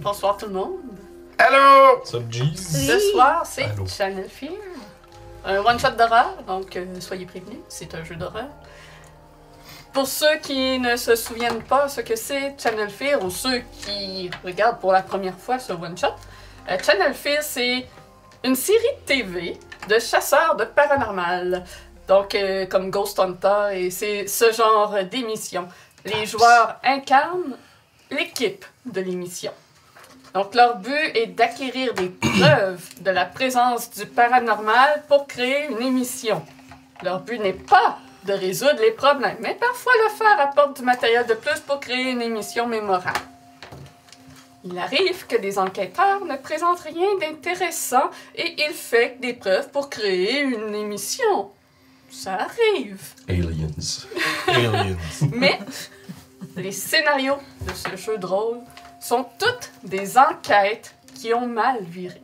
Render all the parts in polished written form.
Bonsoir tout le monde. Hello! Sup, G? Ce soir, c'est Allô. Channel Fear. Un one-shot d'horreur, donc soyez prévenus, c'est un jeu d'horreur. Pour ceux qui ne se souviennent pas ce que c'est Channel Fear, ou ceux qui regardent pour la première fois ce one-shot, Channel Fear, c'est une série de TV de chasseurs de paranormal. Donc, comme Ghost Hunter, et c'est ce genre d'émission. Les joueurs incarnent l'équipe de l'émission. Donc, leur but est d'acquérir des preuves de la présence du paranormal pour créer une émission. Leur but n'est pas de résoudre les problèmes, mais parfois le faire apporte du matériel de plus pour créer une émission mémorable. Il arrive que des enquêteurs ne présentent rien d'intéressant et ils font des preuves pour créer une émission. Ça arrive. Aliens. Aliens. Mais les scénarios de ce jeu de rôle sont toutes des enquêtes qui ont mal viré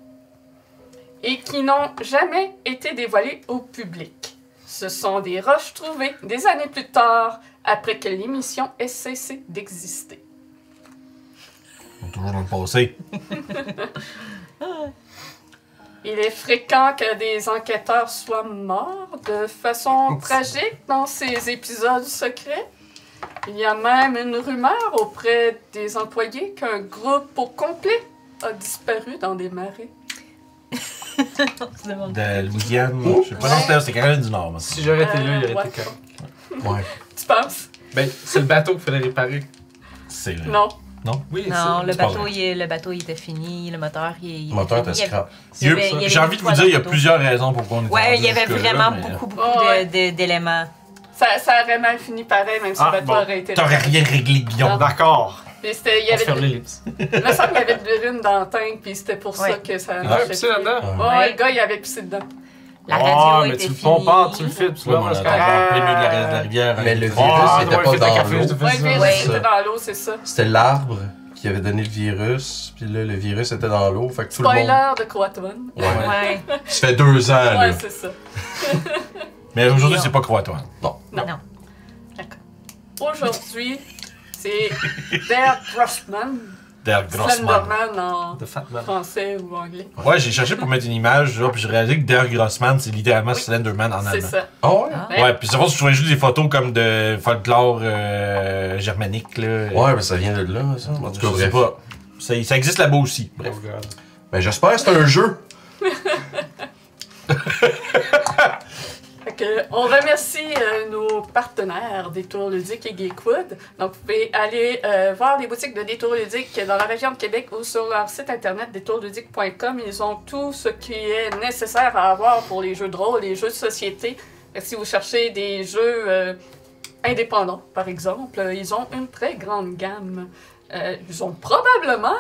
et qui n'ont jamais été dévoilées au public. Ce sont des roches trouvées des années plus tard, après que l'émission ait cessé d'exister. On est toujours dans le passé. Il est fréquent que des enquêteurs soient morts de façon tragique dans ces épisodes secrets. Il y a même une rumeur auprès des employés qu'un groupe au complet a disparu dans des marais. De Louisiane. Je sais pas, non, c'était Caroline du Nord. Moi. Si j'aurais été là, il aurait ouais. été correct. Ouais. Tu penses? Ben, c'est le bateau qu'il fallait réparer. C'est vrai. Non. Non? Oui, Non, le c'est pas bateau, vrai. le bateau, il était fini, le moteur, il Le moteur était fini. scrap. Il y avait- il y avait J'ai envie de une vous dire, il y a toile plusieurs raisons pourquoi on est Ouais, il y avait rendu jusque-là, vraiment mais, beaucoup Ouais. d'éléments. Ça aurait mal fini pareil, même si le bateau aurait été... T'aurais rien réglé, Guillaume. Non. D'accord. Puis c'était... Il y On avait ferme de... l'ellipse. Il me semble qu'il y avait de l'urine dans le tank, puis c'était pour ça Ouais. que ça Ah, marchait pissé plus. là-dedans? Ouais, Ouais. le gars, il avait pissé dedans. La radio mais était tu le finie. pompes, tu le filmes, tu Ouais, vois, mais on parce est que... en plein milieu de la rivière. Mais le Ah, virus Ah, n'était ouais, pas fais ta dans café, l'eau. je te fais Ouais, ça. le virus Ouais. était dans l'eau, c'est ça. C'était l'arbre qui avait donné le virus, puis là, le virus était dans l'eau, fait que tout le monde... Spoiler de Croatoan. Ouais. Ouais. Ça fait 2 ans, là. Ouais, c'est ça. Mais aujourd'hui, c'est pas Croatoan. Non. Non. D'accord. Aujourd'hui, c'est Derek Grossman, Derek Grossman. Slenderman en De Fat Man. français ou anglais. Ouais, j'ai cherché pour mettre une image, là, puis j'ai réalisé que Derek Grossman, c'est littéralement Oui. Slenderman en C'est allemand. ça. Ah ouais? Ah. Ouais, puis c'est vrai, je trouvais juste des photos comme de folklore germanique, là. Ouais, mais ça vient de là, ça. En tout cas, Je sais bref. pas. Ça existe là-bas aussi. Bref. Oh God. Ben, j'espère que c'est un jeu. Fait que, on remercie nos partenaires Détour Ludique et Geekwood. Donc, vous pouvez aller voir les boutiques de Détour Ludique dans la région de Québec ou sur leur site internet détourludique.com. Ils ont tout ce qui est nécessaire à avoir pour les jeux de rôle, les jeux de société. Et si vous cherchez des jeux indépendants, par exemple, ils ont une très grande gamme. Ils ont probablement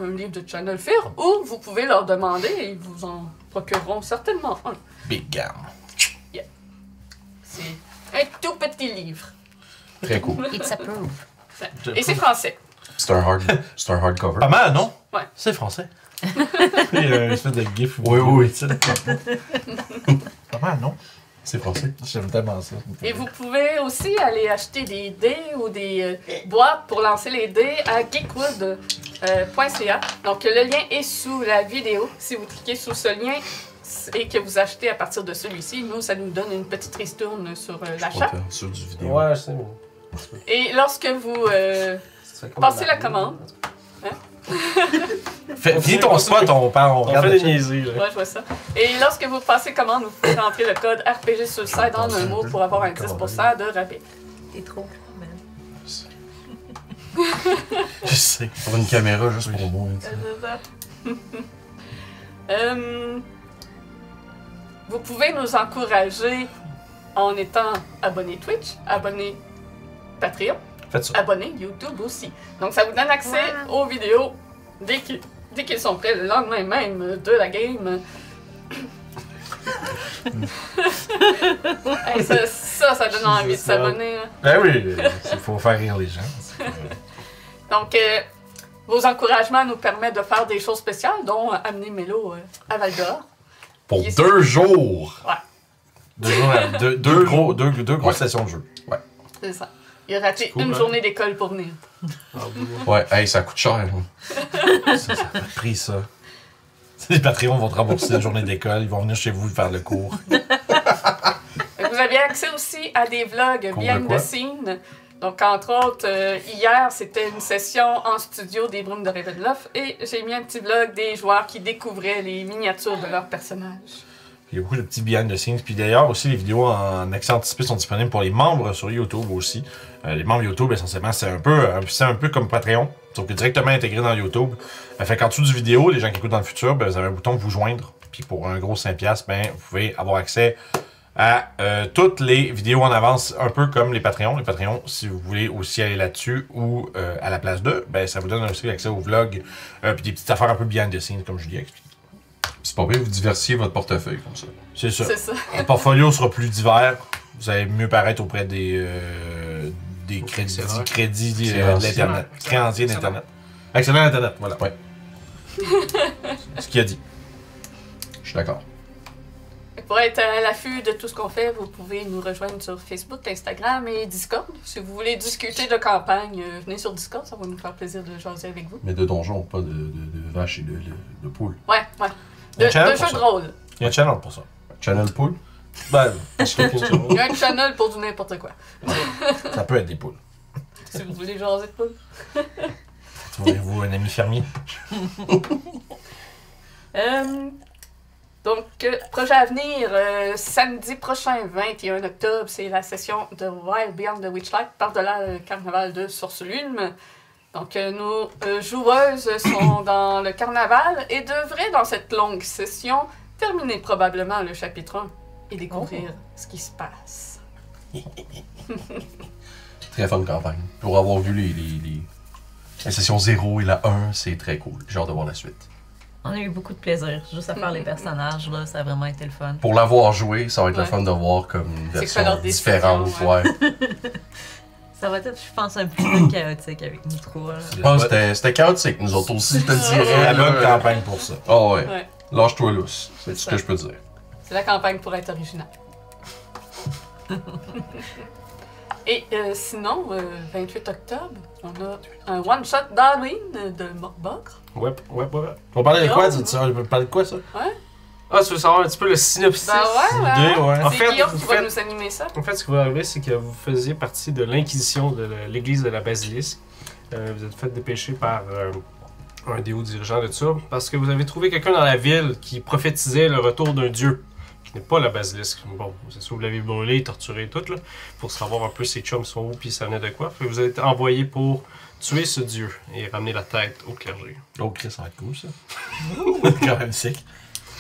un livre de Channel Fear ou vous pouvez leur demander et ils vous en procureront certainement un. Big Gam. C'est un tout petit livre. Très cool. It's approved. Et c'est français. C'est un hardcover. Pas mal, non? Ouais. C'est français. Il y a une espèce de gif. Oui, oui. Pas mal, non? C'est français. J'aime tellement ça. Et vous pouvez aussi aller acheter des dés ou des boîtes pour lancer les dés à geekwood.ca. Donc le lien est sous la vidéo. Si vous cliquez sur ce lien et que vous achetez à partir de celui-ci, nous, ça nous donne une petite ristourne sur l'achat. Sur du vidéo. Ouais, je sais, mais... Et lorsque vous Ça fait comme passez la- la commande, Finis ton spot, on parle, on On regarde. fait le des chat. niaiseries, là. ouais, je vois ça. Et lorsque vous passez commande, vous pouvez rentrer le code RPG sur le site en un mot pour avoir un 10% de rabais. T'es trop man. Je sais. Pour une caméra, juste pour moi. tu sais. Vous pouvez nous encourager en étant abonné Twitch, abonné Patreon, Faites ça. abonné YouTube aussi. Donc ça vous donne accès aux vidéos dès qu'ils sont prêts, le lendemain même de la game. Hey, ça donne envie de s'abonner. Hein. Ben oui, il faut faire rire les gens. Donc, vos encouragements nous permettent de faire des choses spéciales, dont amener Mélo à Val d'Or. Pour Yes. 2 jours. Ouais, Deux grosses sessions de jeu. c'est ça. Il a raté C'est cool, une hein? journée d'école pour venir. Ah, Ouais, hey, ça coûte cher. Ça a pas de prix, ça. Les Patreons vont te rembourser la journée d'école, ils vont venir chez vous faire le cours. Vous avez accès aussi à des vlogs Cours behind de quoi? the scene. Donc, entre autres, hier, c'était une session en studio des Brumes de Ravenloft et j'ai mis un petit vlog des joueurs qui découvraient les miniatures de leurs personnages. Il y a beaucoup de petits behind the scenes. Puis d'ailleurs, aussi, les vidéos en accès anticipé sont disponibles pour les membres sur YouTube aussi. Les membres YouTube, essentiellement, c'est un peu comme Patreon, sauf que directement intégré dans YouTube. Fait qu'en dessous du vidéo, les gens qui écoutent dans le futur, ben, vous avez un bouton vous joindre. Puis pour un gros 5$, ben, vous pouvez avoir accès à toutes les vidéos en avance, un peu comme les Patreons. Les Patreons, si vous voulez aussi aller là-dessus ou à la place d'eux, ben, ça vous donne aussi accès aux vlogs puis des petites affaires un peu behind the scenes, comme Julie a expliqué. C'est pas bien, vous diversifiez votre portefeuille comme ça. C'est ça. C'est ça. Le portfolio sera plus divers. Vous allez mieux paraître auprès des crédits de l'Internet. Créanciers d'Internet. Actionnaire d'Internet, voilà. Ouais. C'est ce qu'il a dit. Je suis d'accord. Pour être à l'affût de tout ce qu'on fait, vous pouvez nous rejoindre sur Facebook, Instagram et Discord. Si vous voulez discuter de campagne, venez sur Discord, ça va nous faire plaisir de jaser avec vous. Mais de donjons, pas de vaches et de poules. Ouais. Il y a un De channel jeux pour de ça. rôle. Il y a un channel pour ça. Channel poule? Ben, Il y a un channel pour du n'importe quoi. ça peut être des poules. Si vous voulez jaser de poules. Trouvez-vous un ami fermier? Donc, projet à venir, samedi prochain, 21 octobre, c'est la session de Wild Beyond the Witchlight, par-delà le carnaval de Source-Lune. Donc, nos joueuses sont dans le carnaval et devraient, dans cette longue session, terminer probablement le chapitre 1 et découvrir ce qui se passe. Très fun campagne. Pour avoir vu les sessions 0 et la 1, c'est très cool. J'ai hâte de voir la suite. On a eu beaucoup de plaisir. Juste à faire les personnages, là, ça a vraiment été le fun. Pour l'avoir joué, ça va être le Ouais. fun de voir comme une C'est version quoi leur décision, différente. Ouais. Ça va être, je pense, un peu chaotique avec nous trois. là. Je pense que c'était chaotique, nous autres aussi, je te C'est dirais. la bonne là. campagne pour ça. Oh ouais. Ouais. Lâche-toi lousse. C'est C'est ce ça. que je peux dire. C'est la campagne pour être originale. Et sinon, 28 octobre, on a un one-shot d'Halloween de Morbogre. Ouais. On parlait de quoi, Non. tu on parlait de quoi, ça? Ah, tu veux savoir un petit peu le synopsis? Ben ouais, L'idée, ouais. En C'est fait, Guillaume vous qui va faites- nous animer ça. En fait, ce qui va arriver, c'est que vous faisiez partie de l'Inquisition de l'église de la Basilisque. Vous êtes fait dépêcher par un des hauts dirigeants de ça, parce que vous avez trouvé quelqu'un dans la ville qui prophétisait le retour d'un dieu, qui n'est pas la Basilisque. Bon, c'est sûr, vous l'avez brûlé, torturé, tout, là, pour savoir un peu ses chums sont où, puis ça venait de quoi. Fait que vous avez été envoyé pour tuer ce dieu et ramener la tête au clergé. Oh, Chris, ça va être cool, ça. Quand même sick.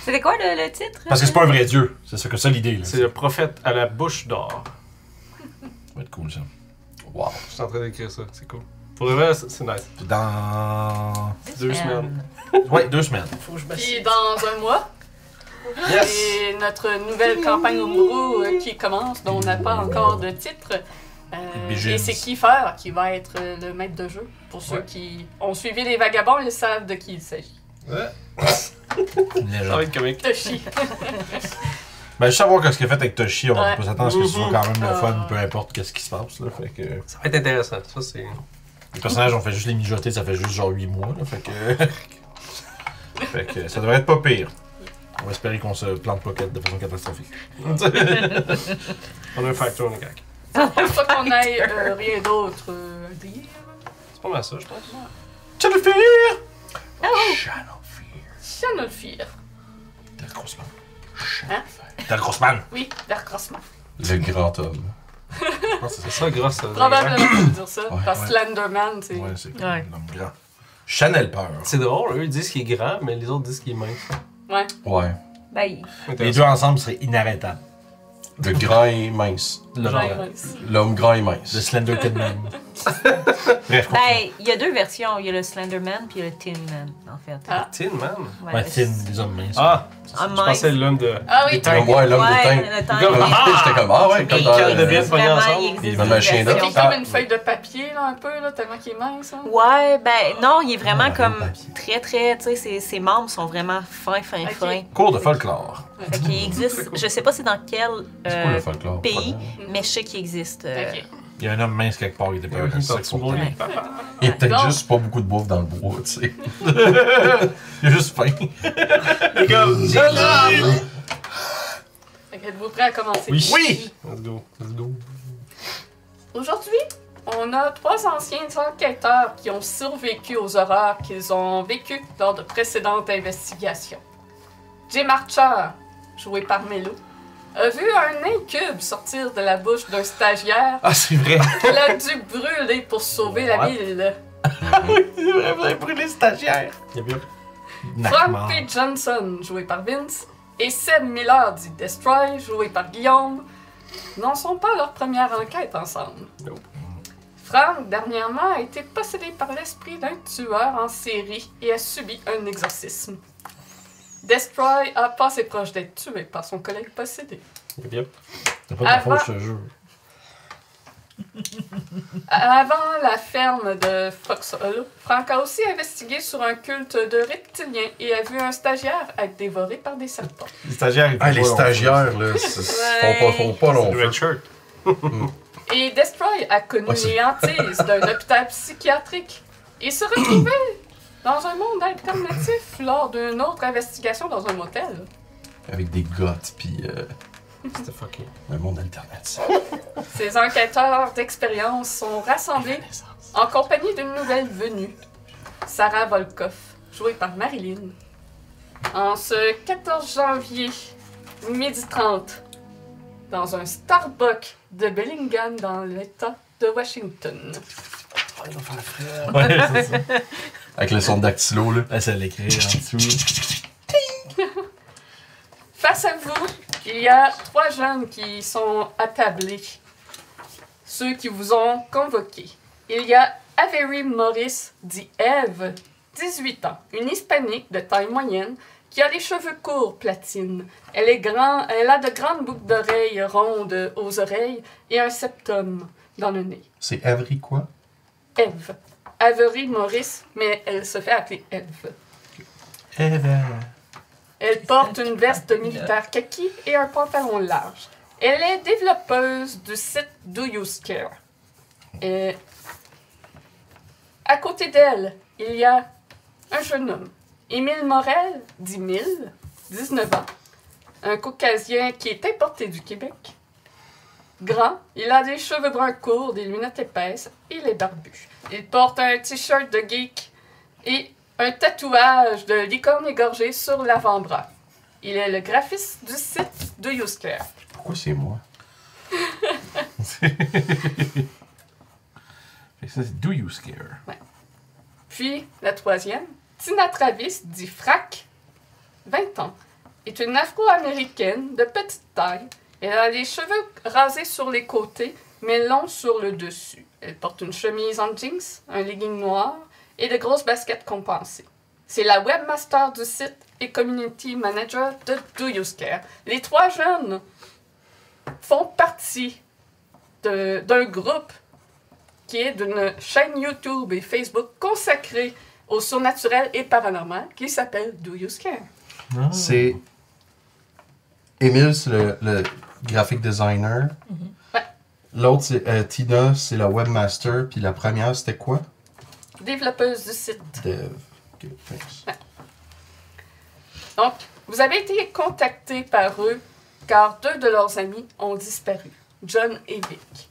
C'était quoi le titre? Parce que c'est pas un vrai dieu. C'est ça que ça l'idée, là. C'est le prophète à la bouche d'or. Ça va être cool, ça. Wow. Je suis en train d'écrire ça, c'est cool. Pour le vrai, c'est nice. Puis dans... 2 semaines. Ouais, 2 semaines. Faut que je Puis dans un mois, Yes! c'est notre nouvelle campagne Homebrew qui commence, dont on n'a pas encore de titre. Begins. Et c'est Kiefer qui va être le maître de jeu. Pour ceux Ouais. qui ont suivi les vagabonds, ils savent de qui il s'agit. Une Ça va légende. être comique. Toshi. Ben, je sais voir ce qu'il a fait avec Toshi, on Ouais. peut s'attendre à ce que ce soit quand même le fun, Ah. peu importe qu'est-ce qui se passe, là. Fait que... Ça va être intéressant. Ça, c'est. Les personnages ont fait juste les mijoter, ça fait juste genre 8 mois, là. Fait que... fait que ça devrait être pas pire. On va espérer qu'on se plante pas de façon catastrophique. On a un facteur, on est gag. Je pense pas qu'on ait rien d'autre à dire. C'est pas mal ça, je pense. Channel Fear! Channel Fear. Channel Fear. Derek Grossman. Hein? Derek Grossman! Oui, Dark Crossman. Le grand homme. C'est ça, grosse. Probablement que tu veux dire ça. Ouais, parce que ouais. Slenderman, c'est. Ouais, c'est Ouais. l'homme grand. Chanel Peur. C'est drôle, eux ils disent qu'il est grand, mais les autres disent qu'il est mince. Ouais. Ouais. Ben, Les deux ensemble seraient inarrêtables. Le grand et mince. L'homme Genre, grand. ouais. L'homme grand et Le mince. Slender Tin Man. Bref, ben, il y a deux versions. Il y a le Slenderman puis il y a le Tin Man, en fait. Ah. Tin Man. ouais, Tin, des hommes minces. Ah, Ah, je pensais l'homme de. Ah oui. des tanks. Ouais, l'homme Ouais, de teint. le teint. J'étais comme, ah ouais, C'est comme comme dans... Cal de Bill. Vraiment, pognés ensemble. il existe Il des demande un chien C'est versions. d'or. comme une feuille de papier, là, un peu, là, tellement qu'il est mince. Hein. Ouais, ben non, il est vraiment Ah, comme le papier. très, très, tu sais, ses membres sont vraiment fins, Ok. fins. Cours de folklore. Fait qu'il existe, je sais pas c'est dans quel C'est quoi le folklore? pays, mais je sais qu'il existe. Ok. Il y a un homme mince quelque part qui était pas Il est ça parti qu'il faut mourir. dire. Il y a peut-être Non. juste pas beaucoup de bouffe dans le bois, tu sais. Il y a juste faim. Les gars, Fait que êtes-vous prêts à commencer? oui! Oui! Let's go, let's go. Aujourd'hui, on a 3 anciens enquêteurs qui ont survécu aux horreurs qu'ils ont vécues lors de précédentes investigations. Jim Archer, joué par Melo, a vu un incube sortir de la bouche d'un stagiaire Ah, c'est vrai! qu'il a dû brûler pour sauver la What? ville. C'est vrai, vous avez brûlé le stagiaire! Il y a bien. Frank P. Johnson, joué par Vince, et Seb Miller, dit Destroy, joué par Guillaume, n'en sont pas leur première enquête ensemble. Nope. Frank, dernièrement, a été possédé par l'esprit d'un tueur en série et a subi un exorcisme. Destroy a passé proche d'être tué par son collègue possédé. Il y a bien. C'est pas de ta faute, Avant- je te jure. Avant la ferme de Fox Hollow, Frank a aussi investigué sur un culte de reptiliens et a vu un stagiaire être dévoré par des serpents. Les stagiaires, ils Ah, les font pas long feu. stagiaires, là, font pas long C'est feu. Red Shirt. Et Destroy a connu Ouais, c'est- les hantises d'un hôpital psychiatrique et se retrouvait dans un monde alternatif lors d'une autre investigation dans un motel. Avec des goths, pis C'était fucking. un monde alternatif. Ces enquêteurs d'expérience sont rassemblés en compagnie d'une nouvelle venue, Sarah Volkoff, jouée par Marilyn. En ce 14 janvier, 12h30, dans un Starbucks de Bellingham dans l'État de Washington. Ouais, c'est ça. Avec le son de dactylo, là. Là, c'est l'écrire en dessous. Face à vous, il y a 3 jeunes qui sont attablés. Ceux qui vous ont convoqué. Il y a Avery Morris, dit Eve, 18 ans, une hispanique de taille moyenne, qui a les cheveux courts platine. Elle a de grandes boucles d'oreilles rondes aux oreilles et un septum dans le nez. C'est Avery quoi? Eve. Avery Morris, mais elle se fait appeler Eve. Elle porte une veste militaire kaki et un pantalon large. Elle est développeuse du site Do You Scare. Et à côté d'elle, il y a un jeune homme, Émile Morel, dit Mille, 19 ans, un caucasien qui est importé du Québec. Grand, il a des cheveux bruns courts, des lunettes épaisses et il est barbu. Il porte un t-shirt de geek et un tatouage de licorne égorgée sur l'avant-bras. Il est le graphiste du site Do You Scare. Pourquoi c'est moi? Fait que ça, c'est Do You Scare? Puis, la troisième, Tina Travis, dit Frac, 20 ans, est une afro-américaine de petite taille. Elle a les cheveux rasés sur les côtés, mais longs sur le dessus. Elle porte une chemise en jeans, un legging noir et de grosses baskets compensées. C'est la webmaster du site et community manager de Do You Scare. Les 3 jeunes font partie d'un groupe qui est d'une chaîne YouTube et Facebook consacrée au surnaturel et paranormal qui s'appelle Do You Scare. C'est. Émile, c'est le graphic designer. Ouais. L'autre, c'est Tina, c'est la webmaster. Puis la première, c'était quoi? Développeuse du site. Dev. Ok, thanks. Donc, vous avez été contacté par eux car 2 de leurs amis ont disparu, John et Vic.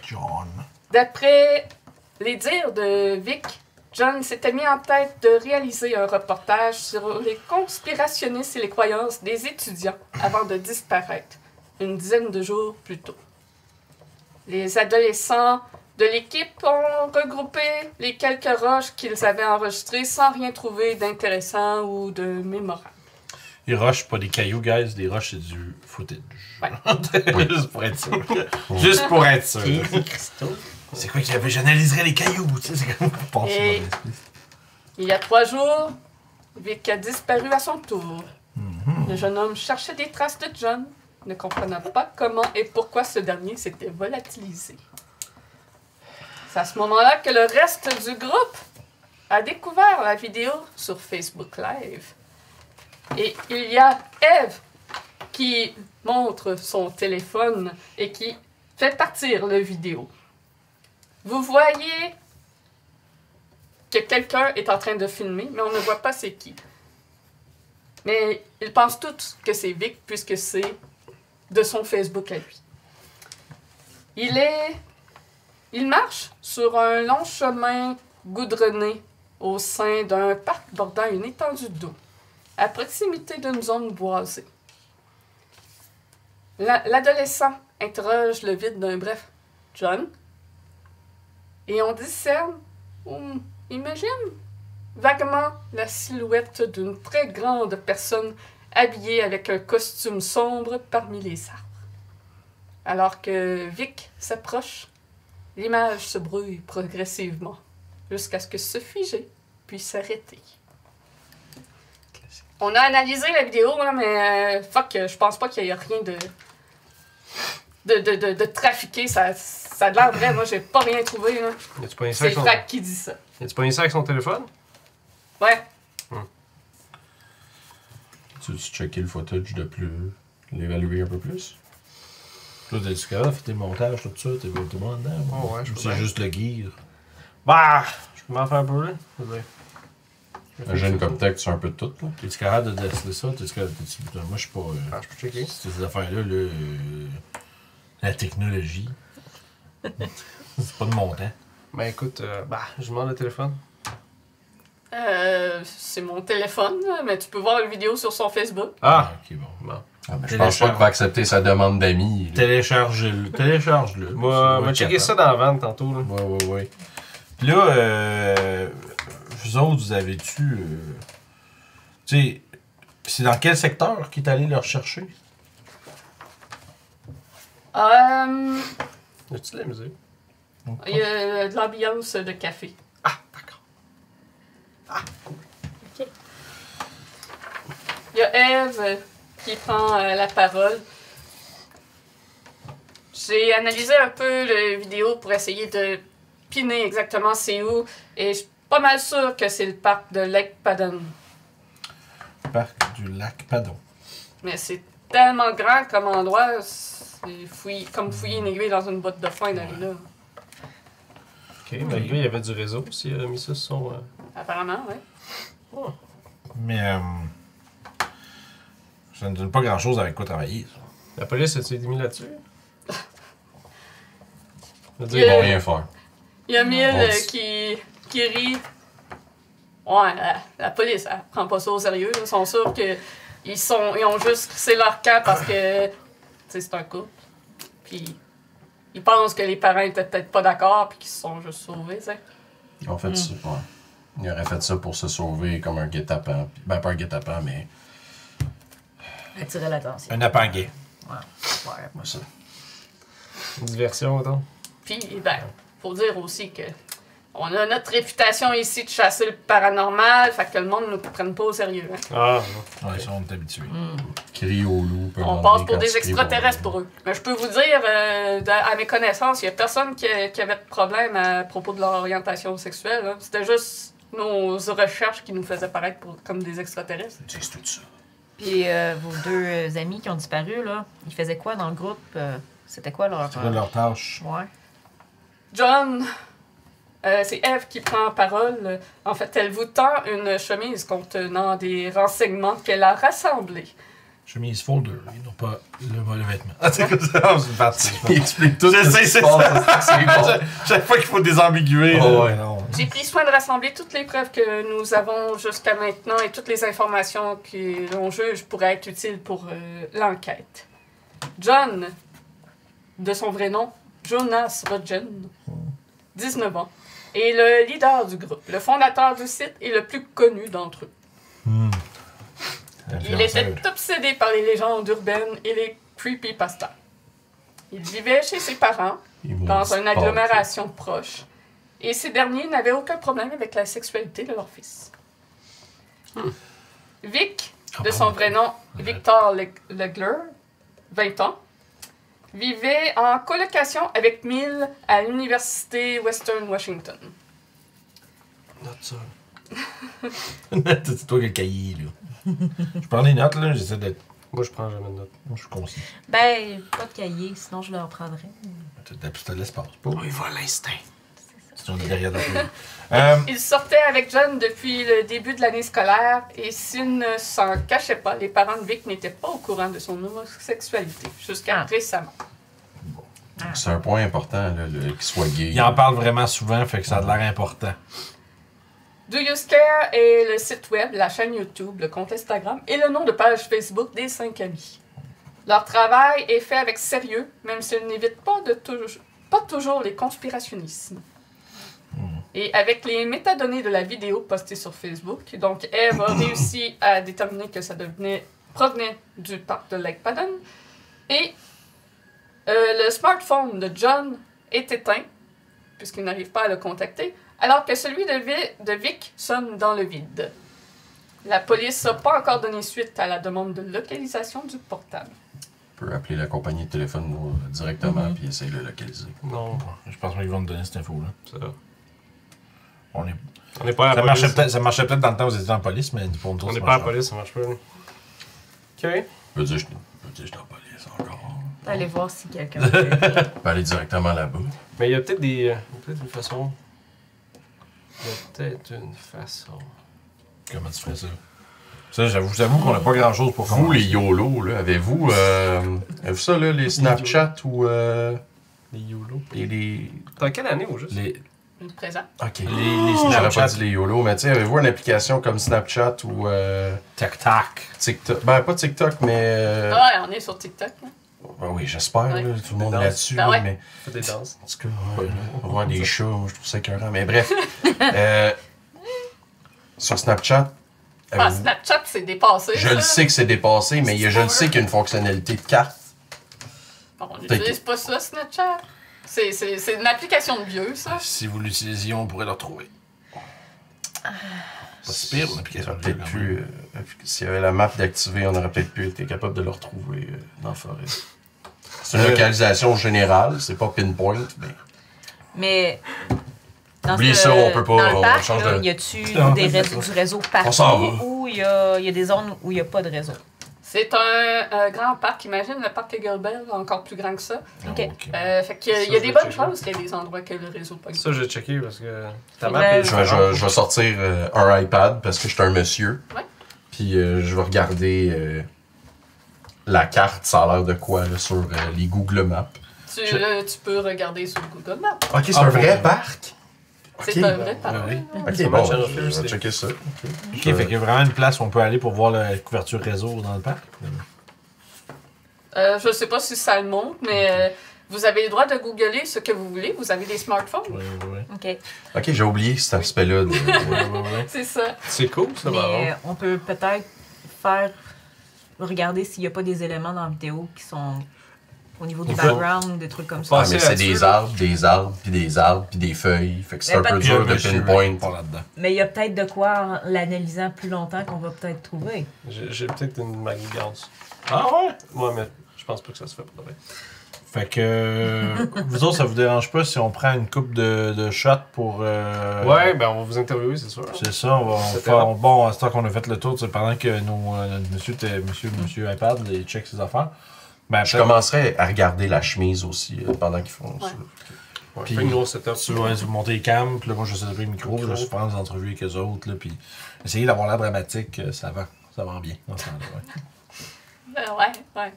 John. D'après les dires de Vic, John s'était mis en tête de réaliser un reportage sur les conspirationnistes et les croyances des étudiants avant de disparaître, une dizaine de jours plus tôt. Les adolescents de l'équipe ont regroupé les quelques roches qu'ils avaient enregistrées sans rien trouver d'intéressant ou de mémorable. Les roches, pas des cailloux, guys. Des roches, c'est du footage. Ouais. Juste pour être sûr. Juste pour être sûr. Des cristaux. C'est quoi qu'il y avait? J'analyserais les cailloux. Tu sais, c'est comme passer Et- dans l'esprit. Il y a 3 jours, Vic a disparu à son tour. Le jeune homme cherchait des traces de John, ne comprenant pas comment et pourquoi ce dernier s'était volatilisé. C'est à ce moment-là que le reste du groupe a découvert la vidéo sur Facebook Live. Et il y a Eve qui montre son téléphone et qui fait partir la vidéo. Vous voyez que quelqu'un est en train de filmer, mais on ne voit pas c'est qui. Mais ils pensent tous que c'est Vic, puisque c'est de son Facebook à lui. Il marche sur un long chemin goudronné au sein d'un parc bordant une étendue d'eau, à proximité d'une zone boisée. L'adolescent interroge le vide d'un bref « John ?» et on discerne, ou imagine, vaguement la silhouette d'une très grande personne habillée avec un costume sombre parmi les arbres. Alors que Vic s'approche, l'image se brouille progressivement, jusqu'à ce que se figer, puis s'arrêter. On a analysé la vidéo, là, mais fuck, je pense pas qu'il y ait rien de trafiqué. Ça a l'air vrai, moi j'ai pas rien trouvé. Là. As-tu pogné ça C'est avec son... Frac qui dit ça. As-tu pogné ça avec son téléphone? Ouais. Tu checké le footage de plus, l'évaluer un peu plus? Toi, t'es-tu capable de faire tes montages, tout ça? T'es bon dedans? Oh, ouais, je peux C'est bien. juste le gear. Bah! Je peux m'en faire un peu, là? Ouais. Un jeune comme tech, tu sais un peu de tout, là. T'es-tu capable de déceler ça? T'es-tu capable de... Moi, je suis pas... Ah, je peux checker. Ces affaires-là, là, la technologie, c'est pas de mon temps. Ben écoute, je demande le téléphone. C'est mon téléphone, là, mais tu peux voir la vidéo sur son Facebook. Ah! Ok, bon. Bon. Ah, ben, je pense pas qu'il va accepter sa demande d'amis. là. Télécharge-le. Télécharge-le. Moi, on va checker ça dans la vente tantôt, là. Ouais. Puis là, vous autres, vous avez-tu... tu sais, c'est dans quel secteur qu'il est allé le rechercher? As-tu de la musique? Il y a de l'ambiance de café. Ah, d'accord. Il y a Eve qui prend la parole. J'ai analysé un peu la vidéo pour essayer de piner exactement c'est où, et je suis pas mal sûre que c'est le parc de Lake Padon. Parc du lac Padon. Mais c'est tellement grand comme endroit, c'est comme fouiller une aiguille dans une boîte de foin d'aller là. Ok, malgré il y avait du réseau, s'il a mis ça sur son... Apparemment, ouais. Mais ça ne donne pas grand-chose avec quoi travailler, ça. La police a-tu été mis là-dessus? Je veux Il y Ils a- vont rien faire. Il y a Mille On dit- qui rit. Ouais, la police, elle prend pas ça au sérieux. Ils sont sûrs qu'ils ont juste crissé leur camp parce que, tu sais, c'est un couple. Puis, ils pensent que les parents étaient peut-être pas d'accord puis qu'ils se sont juste sauvés, tu sais. Ils ont fait ça, ouais. Ils auraient fait ça pour se sauver comme un guet-apens. Ben, pas un guet-apens, mais... Attirer l'attention. Un appanguet. Ouais. Moi, ça. Une diversion, attends. Puis, ben, faut dire aussi que on a notre réputation ici de chasser le paranormal, fait que le monde ne nous prenne pas au sérieux. Hein. Ah, non. Ouais, ça, on est habitué. Crie au loup. peut On demander passe pour quand des tu cries extraterrestres au loup. pour eux. Mais je peux vous dire, à mes connaissances, il n'y a personne qui avait de problème à propos de leur orientation sexuelle. Hein. C'était juste nos recherches qui nous faisaient paraître comme des extraterrestres. Ils disent tout ça. Puis vos deux amis qui ont disparu, là, ils faisaient quoi dans le groupe? C'était quoi leur... C'est quoi leur tâche? Ouais. John, c'est Eve qui prend parole. En fait, elle vous tend une chemise contenant des renseignements qu'elle a rassemblés. Chemise folder, ils n'ont pas le vêtement. Ah, c'est comme ça, on se parti. Ils expliquent tout Je ce sais, qui c'est se passe. ça. C'est bon. Chaque fois qu'il faut désambiguer. Oh, là. ouais. Non. J'ai pris soin de rassembler toutes les preuves que nous avons jusqu'à maintenant et toutes les informations que l'on juge pourraient être utiles pour l'enquête. John, de son vrai nom, Jonas Rodgen, 19 ans, est le leader du groupe, le fondateur du site et le plus connu d'entre eux. Il était obsédé par les légendes urbaines et les creepypastas. Il vivait chez ses parents, Ils m'ont dans dit une pas. agglomération proche, et ces derniers n'avaient aucun problème avec la sexualité de leur fils. Vic, de son vrai nom Victor Legler, 20 ans, vivait en colocation avec Mill à l'université Western Washington. Note ça. C'est toi qui as le cahier, là. Je prends des notes, là, j'essaie d'être. Moi, je prends jamais de notes. Moi, je suis concis. Ben, pas de cahier, sinon je le reprendrais. t'as de l'espace. Pas. On y va à l'instinct. C'est une derrière de Il sortait avec John depuis le début de l'année scolaire et s'il ne s'en cachait pas, les parents de Vic n'étaient pas au courant de son homosexualité jusqu'à récemment. C'est un point important, là, qu'il soit gay. Il en parle vraiment souvent, fait que ça a de l'air important. Do You Scare est le site web, la chaîne YouTube, le compte Instagram et le nom de page Facebook des 5 amis. Leur travail est fait avec sérieux, même s'ils n'évitent pas toujours les conspirationnismes. Et avec les métadonnées de la vidéo postée sur Facebook, donc Eve a réussi à déterminer que ça provenait du parc de Lake Padden. Et le smartphone de John est éteint, puisqu'il n'arrive pas à le contacter, alors que celui de Vic sonne dans le vide. La police n'a pas encore donné suite à la demande de localisation du portable. On peut appeler la compagnie de téléphone directement puis essayer de le localiser. Non, Je pense pas qu'ils vont nous donner cette info-là. ça. On est... On n'est pas à la police. Ça marchait peut-être dans le temps où vous étiez en police, mais pour nous On autres, n'est ça pas à la marche police, ça marche pas. Ok. Je peux dire, je suis en police encore. Allez voir si quelqu'un peut aider. On peut aller directement là-bas. Mais il y a peut-être peut-être une façon. Il y a peut-être une façon. Comment tu ferais ça? Ça, j'avoue qu'on n'a pas grand-chose pour Vous, les YOLO, là, avez-vous ça, là, les Snapchat ou Les YOLO. les... Dans quelle année au juste? Le présent. Ok. Les J'aurais pas Snapchat. dit les YOLO, mais tu sais, avez-vous une application comme Snapchat ou Tac-tac. TikTok? Ben, pas TikTok, mais... Ouais, on est sur TikTok. Hein. Ben oui, j'espère, Ouais. là, tout le monde est Danse. là-dessus, Ben ouais. mais... Fais des danses. En tout cas, ouais, on va voir des chats, moi, je trouve ça écœurant. Mais bref, sur Snapchat, Ah, Snapchat, c'est dépassé. je ça. le sais que c'est dépassé, mais je le sais qu'il y a une fonctionnalité de carte. Bon, on n'utilise pas ça, Snapchat. C'est une application de vieux, ça. Si vous l'utilisiez, on pourrait le retrouver. Pas si pire, une application de Peut-être plus. S'il y avait la map d'activer, on aurait peut-être pu être capable de le retrouver dans la forêt. C'est une localisation générale, c'est pas pinpoint, mais. Mais. Dans Oublie ça, on peut pas, Dans le on parc, change là, de- y a-tu Non, du c'est réseau On partout s'en va. ou il y a des zones où il n'y a pas de réseau? C'est un grand parc. Imagine le parc Eaglebell, encore plus grand que ça. Ok. Fait qu'il y a, Ça, il y a je des vais bonnes checker. chances qu'il y ait des endroits que le réseau pogne. Ça, j'ai checké parce que ta Fait map que est Je vais sortir un iPad parce que je suis un monsieur. Ouais. Puis je vais regarder la carte, ça a l'air de quoi là, sur les Google Maps. Tu peux regarder sur Google Maps. Ok, c'est Ah, un bon. vrai parc. C'est un vrai parc. oui. Ok, Ça bon, match en je fait, vais c'est- checker ça. Ok, fait qu'il y a vraiment une place où on peut aller pour voir la couverture réseau dans le parc. Je sais pas si ça le montre, mais vous avez le droit de googler ce que vous voulez. Vous avez des smartphones. Oui, oui, OK. Ok, j'ai oublié cet aspect-là. oui. C'est ça. C'est cool, ça va. Mais on peut peut-être regarder s'il n'y a pas des éléments dans la vidéo qui sont au niveau du On peut- background ou des trucs comme Ah, ça. Passer mais c'est là-dessus, des là. arbres, des arbres, puis des arbres, puis des feuilles. Fait que c'est Mais un pas peu de- dur de Monsieur pinpoint. pas là-dedans. Mais il y a peut-être de quoi, en l'analysant plus longtemps, qu'on va peut-être trouver. J'ai peut-être une manigance. Ah ouais? Ouais, mais je pense pas que ça se fait pour de vrai. Fait que vous autres, ça vous dérange pas si on prend une coupe de shots pour. Ouais, ben on va vous interviewer, c'est sûr. C'est ça, on va C'était faire. bon. Bon, à ce temps qu'on a fait le tour, tu sais, pendant que notre monsieur iPad, il check ses affaires. Ben, Je peut-être- commencerai à regarder la chemise aussi pendant qu'ils font ça. Ouais, Puis- fait que nous, on setup. Tu vas vous monter les cams, puis là, moi, je vais setuper le micro, puis je vais se faire des entrevues avec eux autres, là, puis essayer d'avoir l'air dramatique, ça va bien. Dans ce temps-là, ouais. Ouais.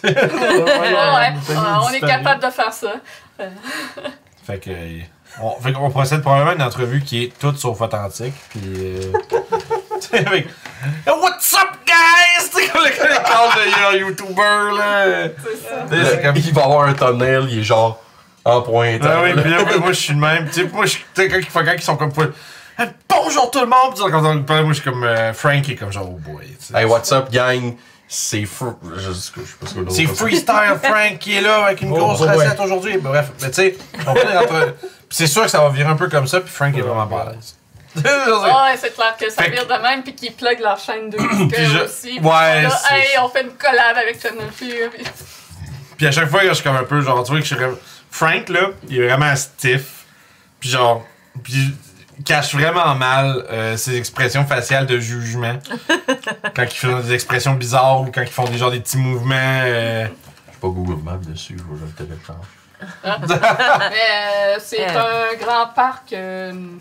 Ouais, on est capable de faire ça. Fait que, on procède probablement à une entrevue qui est toute sauf authentique, puis tu sais, avec What's up, guys? Tu sais, comme le call de YouTuber, là. C'est ça. Tu sais, c'est comme. Il va avoir un thumbnail, il est genre en pointe. Ah oui, puis là, moi, je suis le même. Tu sais, moi, tu sais, quand ils sont comme. Bonjour tout le monde! Puis quand on parle, moi, je suis comme. Frank est comme genre, oh boy. tu sais. Hey, what's up, gang? C'est fou. Je sais pas ce que C'est Freestyle Frank qui est là avec une Oh, grosse ouais. recette aujourd'hui. Bref, mais tu sais, on peut entre. Puis c'est sûr que ça va virer un peu comme ça, puis Frank est vraiment pas à l'aise. Ouais, c'est clair que ça Fait que- vire de même, puis qu'ils plug leur chaîne de musique Puis je- aussi. Puis ouais, ils sont là, c'est- hey, on fait une collab avec Channel Fear. Puis... Puis à chaque fois, je suis comme un peu genre, tu vois que je suis vraiment. Frank, là, il est vraiment stiff. Puis genre. Puis il cache vraiment mal ses expressions faciales de jugement. Quand ils font des expressions bizarres ou quand ils font des petits mouvements. J'ai pas Google Maps dessus, je le télécharge. Ah. Mais c'est un grand parc. Il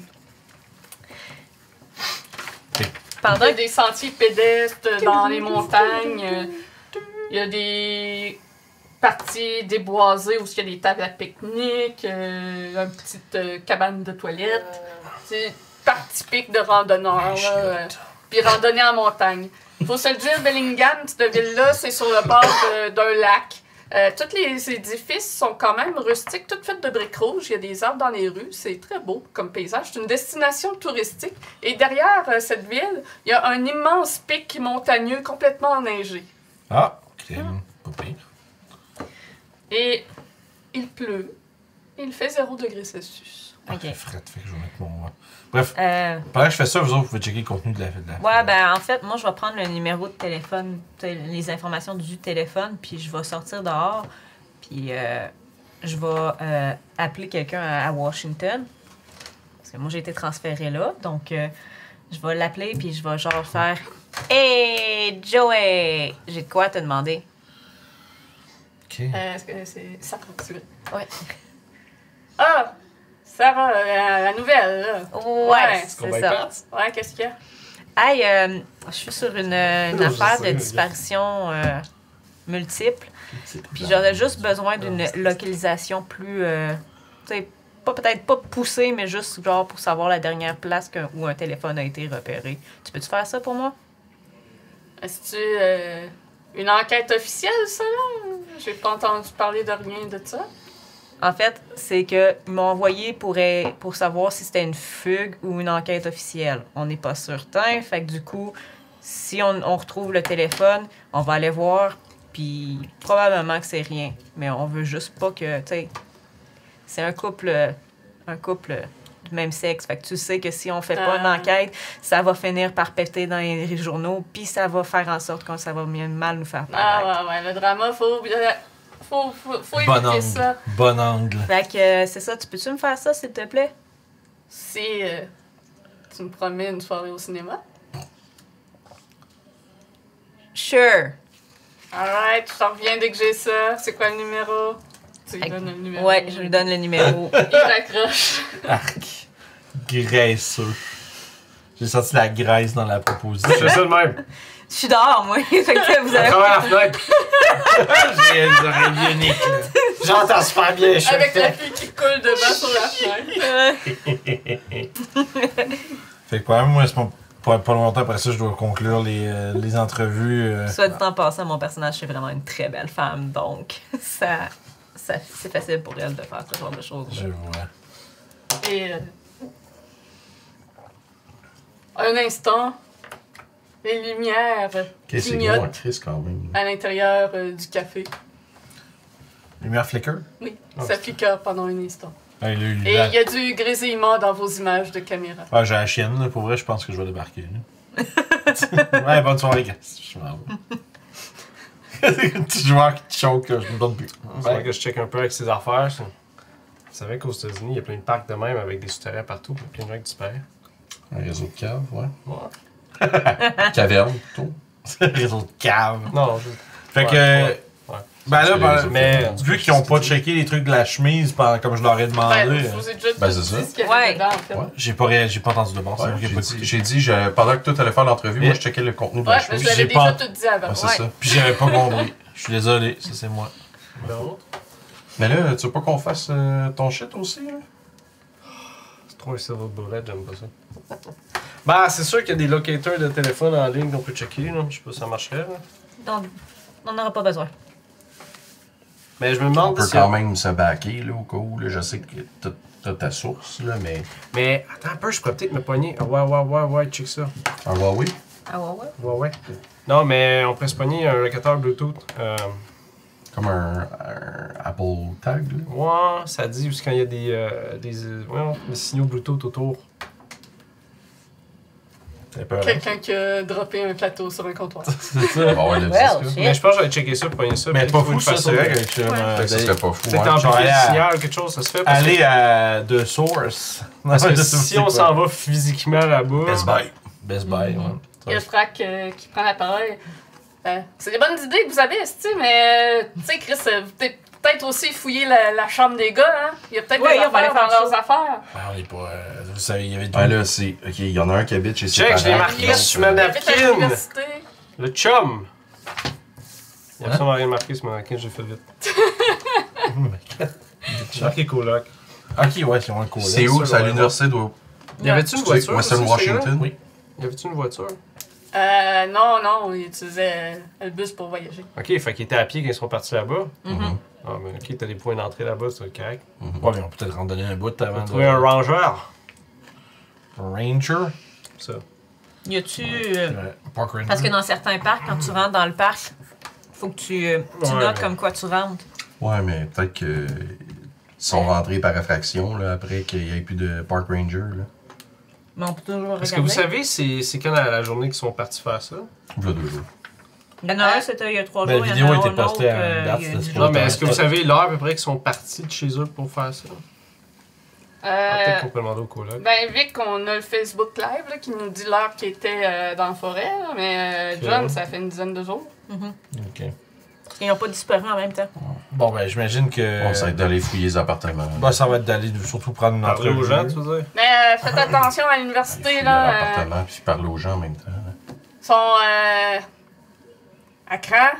Pendant y a des sentiers pédestres dans les montagnes. Il y a des parties déboisées où il y a des tables à pique-nique, une petite cabane de toilette. C'est une parc typique de randonneur. là. Puis randonnée en montagne. Faut se le dire, Bellingham, cette ville-là, c'est sur le bord d'un lac. Tous les édifices sont quand même rustiques, toutes faites de briques rouges. Il y a des arbres dans les rues. C'est très beau comme paysage. C'est une destination touristique. Et derrière cette ville, il y a un immense pic montagneux complètement enneigé. Ah, crème. Pas pire. Et il pleut. Il fait 0 degré Celsius. Ah, Ok. c'est frette, fait que je vais mettre mon... Bref, Euh, pendant que je fais ça, vous autres, vous pouvez checker le contenu de la... ouais, ben en fait, moi, je vais prendre le numéro de téléphone, les informations du téléphone, puis je vais sortir dehors, puis je vais appeler quelqu'un à Washington. Parce que moi, j'ai été transférée là, donc je vais l'appeler, puis je vais genre faire « Hey, Joey! J'ai de quoi te demander? OK. Est-ce que c'est ça continue? » Ouais. Ah! Sarah, la nouvelle, là. Ouais, Est-ce qu'on c'est va y ça. perdre? Ouais, qu'est-ce qu'il y a? Hey, je suis sur une je affaire sais, de disparition multiple. Puis Ben, j'aurais juste besoin d'une localisation plus, tu sais, peut-être pas poussée, mais juste genre pour savoir la dernière place où un téléphone a été repéré. Tu peux-tu faire ça pour moi? Est-ce une enquête officielle, ça, là? J'ai pas entendu parler de rien de ça. En fait, c'est que ils m'ont envoyé pour savoir si c'était une fugue ou une enquête officielle. On n'est pas certain, fait que du coup, si on retrouve le téléphone, on va aller voir, puis probablement que c'est rien. Mais on veut juste pas que, tu sais, c'est un couple du même sexe. Fait que tu sais que si on fait pas une enquête, ça va finir par péter dans les journaux, puis ça va faire en sorte que ça va mal nous faire paraître. Ah, ouais, le drama, faut Bon éviter angle. ça. Bon angle. Fait que c'est ça, tu peux-tu me faire ça, s'il te plaît? Si tu me promets une soirée au cinéma. Sure. Alright, je t'en reviens dès que j'ai ça. C'est quoi le numéro? Tu lui donnes le numéro. Ouais, je lui donne le numéro. Il raccroche. Arc. Graisseux. J'ai senti la graisse dans la proposition. Je fais ça de même. Je suis dehors, moi. Fait que vous À avez... travers la fenêtre. J'ai les oreilles bioniques, là. J'entends super bien, je Avec la fais. fille qui coule devant sur la fenêtre. Fait que quand même, moi, c'est pas longtemps après ça, je dois conclure les entrevues. Soit du temps passant, mon personnage, c'est vraiment une très belle femme, donc ça c'est facile pour elle de faire ce genre de choses. Je vois. Et un instant, les lumières Ok, c'est clignotent gros, Chris, quand même. à l'intérieur du café. Lumière flicker? Oui, Ah, ça flicker pendant un instant. Ouais, Et il y a du grésillement dans vos images de caméra. Ah, j'ai la chienne, là. Pour vrai, je pense que je vais débarquer, là. Ouais, bonne soirée, gars. Je m'en vais. Un petit joueur qui te choque, là. Je me donne plus. Il faudrait que je check un peu avec ses affaires. Ça. Vous savez qu'aux États-Unis, il y a plein de parcs de même avec des souterrains partout, puis plein de gens qui disparaissent. Un réseau de caves, ouais. Ouais. Caverne, plutôt. Réseau de cave. Non, Fait Ouais, que. ouais. Ben là, C'est ben, les mais- autres. vu qu'ils ont pas checké les trucs de la chemise comme je leur ai demandé, Ben, je vous ai déjà Ben, dit c'est ça. ce qu'il y Ouais. avait dedans, en fait. Ouais. j'ai pas entendu de bon. C'est Ouais, vrai qu'il y a j'ai pas de dit, j'ai dit, pendant que toi t'allais faire l'entrevue, Mais- moi je checkais le contenu de Ouais, la mais chose. je l'avais j'ai déjà pas- tout dit avant. Ouais, c'est Ouais. ça. Puis j'avais pas compris. Je suis désolé, ça c'est moi. Mais là, tu veux pas qu'on fasse ton shit aussi, là? C'est trop un silver bullet, j'aime pas ça. Bah, c'est sûr qu'il y a des locateurs de téléphone en ligne qu'on peut checker, là. Je sais pas si ça marcherait, là. Donc, on n'aura pas besoin. Mais je me On demande peut si. quand même se backer, là, au cas où, là. Je sais que t'as ta source, là, mais... Mais attends un peu, je pourrais peut-être me pogner. Ah, ouais, check ça. Un Huawei? Ah ouais? Ouais. Non, mais on pourrait se pogner un locateur Bluetooth. Comme un Apple Tag, là. Ouais, ça dit où c'est quand il y a des signaux Bluetooth autour. C'est pas Quelqu'un qui a droppé un plateau sur un comptoir. C'est ça. Bon, ouais, là, Well, c'est ça. shit. Mais je pense que j'allais checker ça, pogner ça. Mais peut-être pas trouver fou une ça, façon c'est vrai de- que tu Fait que ça serait pas fou, Peut-être ouais. amplifier J'aurais le à- signal, quelque chose, ça se fait. Parce que- Aller à The Source. Parce que Je sais si pas on c'est s'en quoi. va physiquement là-bas. Best Buy. Best Buy, Il y a ouais. le frac qui prend la parole. C'est des bonnes idées que vous avez, tu sais, mais tu sais, Chris, vous peut-être aussi fouiller la chambre des gars, hein? Il y a peut-être Oui, des on va aller affaires dans faire leurs ça. affaires. Ben, on est pas. Vous savez, il y avait Ah là, c'est. Ok, il y en a un qui habite chez ses Check, je l'ai parents. marqué l'autre, sur ma Il habite à napkin. l'université. Le chum. Il y a Hein? absolument rien marqué sur mon napkin, j'ai fait vite. J'ai marqué coloc. Ok, ouais, c'est un coloc. C'est où? ça, C'est à ouais. l'université de. Y avait-tu une voiture? Western aussi, ce Washington? Oui. Y avait-tu une voiture? Non, il utilisait le bus pour voyager. Ok, fait qu'ils étaient à pied quand ils sont partis là-bas. Mhm. Ah, mais ok, t'as des points d'entrée là-bas, c'est correct. Ouais, mais on peut peut-être randonner un bout On avant va de. trouver un ranger. Ranger. Ça. Y a-tu. Park Ranger. Parce que dans certains parcs, quand tu rentres dans le parc, faut que tu Ouais, notes mais- comme quoi tu rentres. Ouais, mais peut-être que. Ils sont rentrés par effraction, là, après qu'il n'y ait plus de Park Ranger, là. Mais on peut toujours regarder. Est-ce que vous savez, c'est quand la journée qu'ils sont partis faire ça? Il y a 2 jours. Il y en a un, c'était il y a 3 Ben, jours. la il y en vidéo a a été un autre, postée à une date, il y a c'est 10 ce jours. Non, mais est-ce que vous savez l'heure à peu près qu'ils sont partis de chez eux pour faire ça? Peut-être qu'on peut demander au coloc. Ben, Vic, on a le Facebook Live là, qui nous dit l'heure qu'il était dans la forêt, là, mais John, Ok. ça fait une dizaine de jours. Ok. Ils n'ont pas disparu en même temps. Bon, ben, j'imagine que. On va d'aller fouiller les appartements. Ben, ça va être d'aller surtout prendre une Parler entrevue. aux gens, tu veux dire? Mais faites attention à l'université, Fouiller là. l'appartement, puis parler aux gens en même temps. là. Sont à cran.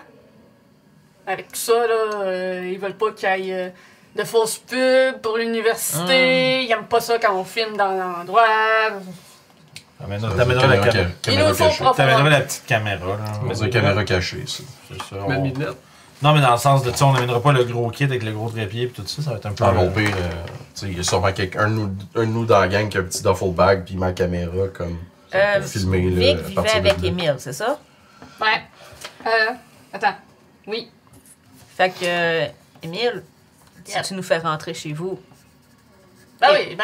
Avec tout ça, là, ils veulent pas qu'il y ait de fausses pubs pour l'université. Ils aiment pas ça quand on filme dans l'endroit. T'amèneras la caméra. Il nous faut cachée. propre. T'amèneras la petite caméra, là. On dit caméra cachée, ça. C'est ça. Mettre mes lunettes. Non, mais dans le sens de, tu sais, on n'amènera pas le gros kit avec le gros trépied et tout ça, ça va être un peu. Ah, mon pire, tu sais, il y a sûrement un de nous dans la gang qui a un petit duffel bag, puis ma caméra, comme. pour filmer, là, Vic à vivait partir de avec là. Émile, c'est ça? Ouais. Attends. Oui. Fait que, Émile, si Yep. tu nous fais rentrer chez vous, Ben oui.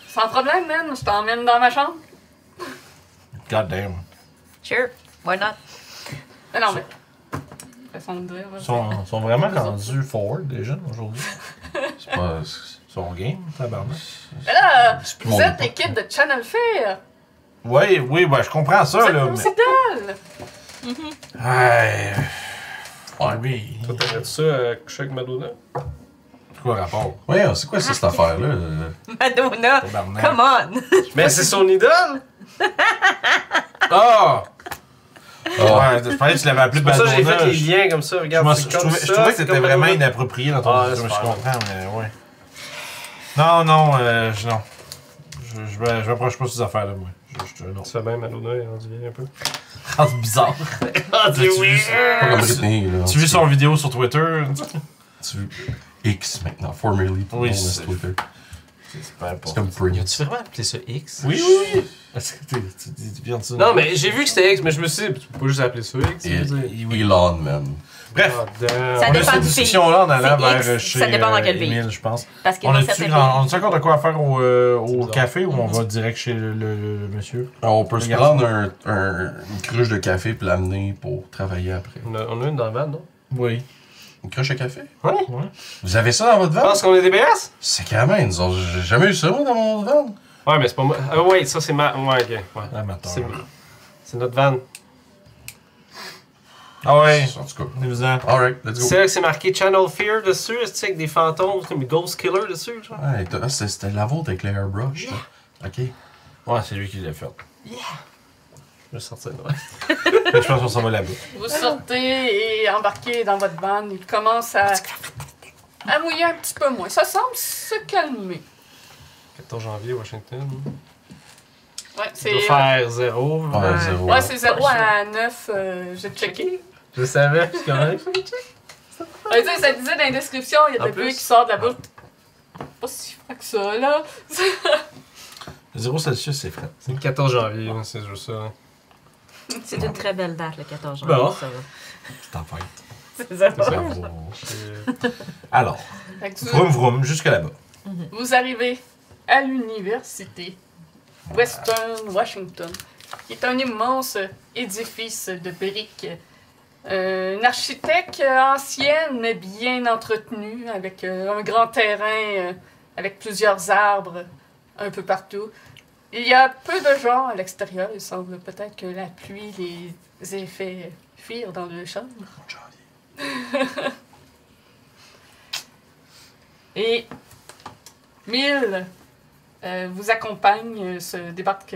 Sans problème, man. Je t'emmène dans ma chambre. God damn. sure, why not? Mais non, mais. Façon de dire. Ils sont vraiment rendus forward, les jeunes, aujourd'hui. C'est pas. Ils sont game, tabarnak. Mais là, C'est plus vous mon êtes époque. l'équipe de Channel Fear. Oui, ouais, je comprends Vous ça, êtes là. nos Mais... idoles. Ouais. Oui. Toi, t'aimerais ça coucher avec Madonna? C'est quoi le rapport? Ouais, c'est quoi ça, cette affaire-là? Madonna, Tabarnak. come on! Mais c'est son idole! Ah! Ouais, je pensais que tu l'avais appelé C'est pour ça que j'ai Madonna. fait les liens comme ça, Je regarde. c'est comme trouvais ça, que c'est c'était comme vraiment Madonna. inapproprié dans ton Ah, discours, c'est je pas comprends, mais ouais. Non, non, non. Je m'approche pas de ces affaires-là, moi. Non. Ça fait bien Madonna, on dit un peu. Ah, c'est bizarre. Ah, Tu vis- Pas comme Britney, là. Tu vis son vidéo sur Twitter? Tu X maintenant, formerly, pour Oui, le c'est- Twitter. C'est pas C'est comme Prince. Tu vraiment appelé ça X? Oui, oui, oui. Est-ce que tu viens de ça? Non, mais j'ai vu que c'était X, mais je me suis dit, tu peux pas juste appeler ça X. Et- je veux dire. Elon, man. Bref, Ah, damn. Ça on a dépend cette du discussion-là en allant C'est vers X, chez ça dépend dans quel pays. Émile, je pense. Parce qu'il On y a a-tu certains encore de quoi à faire au bizarre. café ou on va direct chez le monsieur? On peut se Le prendre une cruche de café puis l'amener pour travailler après. On a une dans le van, non? Oui. Une cruche de café? Ouais. Vous avez ça dans votre Tu van? penses qu'on est des BS? C'est quand même, j'ai jamais eu ça moi, dans mon van. Ouais, mais c'est pas moi. Ah, ouais, ça c'est ma. Ouais, ok. Ouais. Amateur. C'est notre van. Ah ouais. En tout cas. Amusant. Alright, let's go. C'est là que c'est marqué Channel Fear dessus, c'est avec des fantômes, comme Ghost Killer dessus, genre. Ouais, c'était la vôtre avec le airbrush. ça. Ok. Ouais, c'est lui qui l'a fait. Je vais sortir de là. Je pense qu'on s'en va là-bas. Vous sortez et embarquez dans votre van. Il commence à mouiller un petit peu moins. Ça semble se calmer. 14 janvier, Washington. Ouais, Ça c'est doit faire 0. Ouais, zéro. ouais, c'est 0 à 9. J'ai checké. Je savais, c'est correct. Ouais, tu sais, ça disait dans la description, il y a En des bruits plus. qui sortent de la bouche. Pas si froid que ça, là. 0 Celsius, c'est frais. C'est le 14 janvier, hein, c'est juste ça. hein. C'est une très belle date, le 14 janvier. Bon. Ça va. C'est en fête. C'est ça. C'est ça. Bravo. C'est- Alors, Fait que vroom vroom, jusque là-bas. vous arrivez à l'université Western Washington, qui est un immense édifice de briques. Une architecte ancienne mais bien entretenue, avec un grand terrain avec plusieurs arbres un peu partout. Il y a peu de gens à l'extérieur. Il semble peut-être que la pluie les ait fait fuir dans le chambre. Et 1000 vous accompagne, se débarque.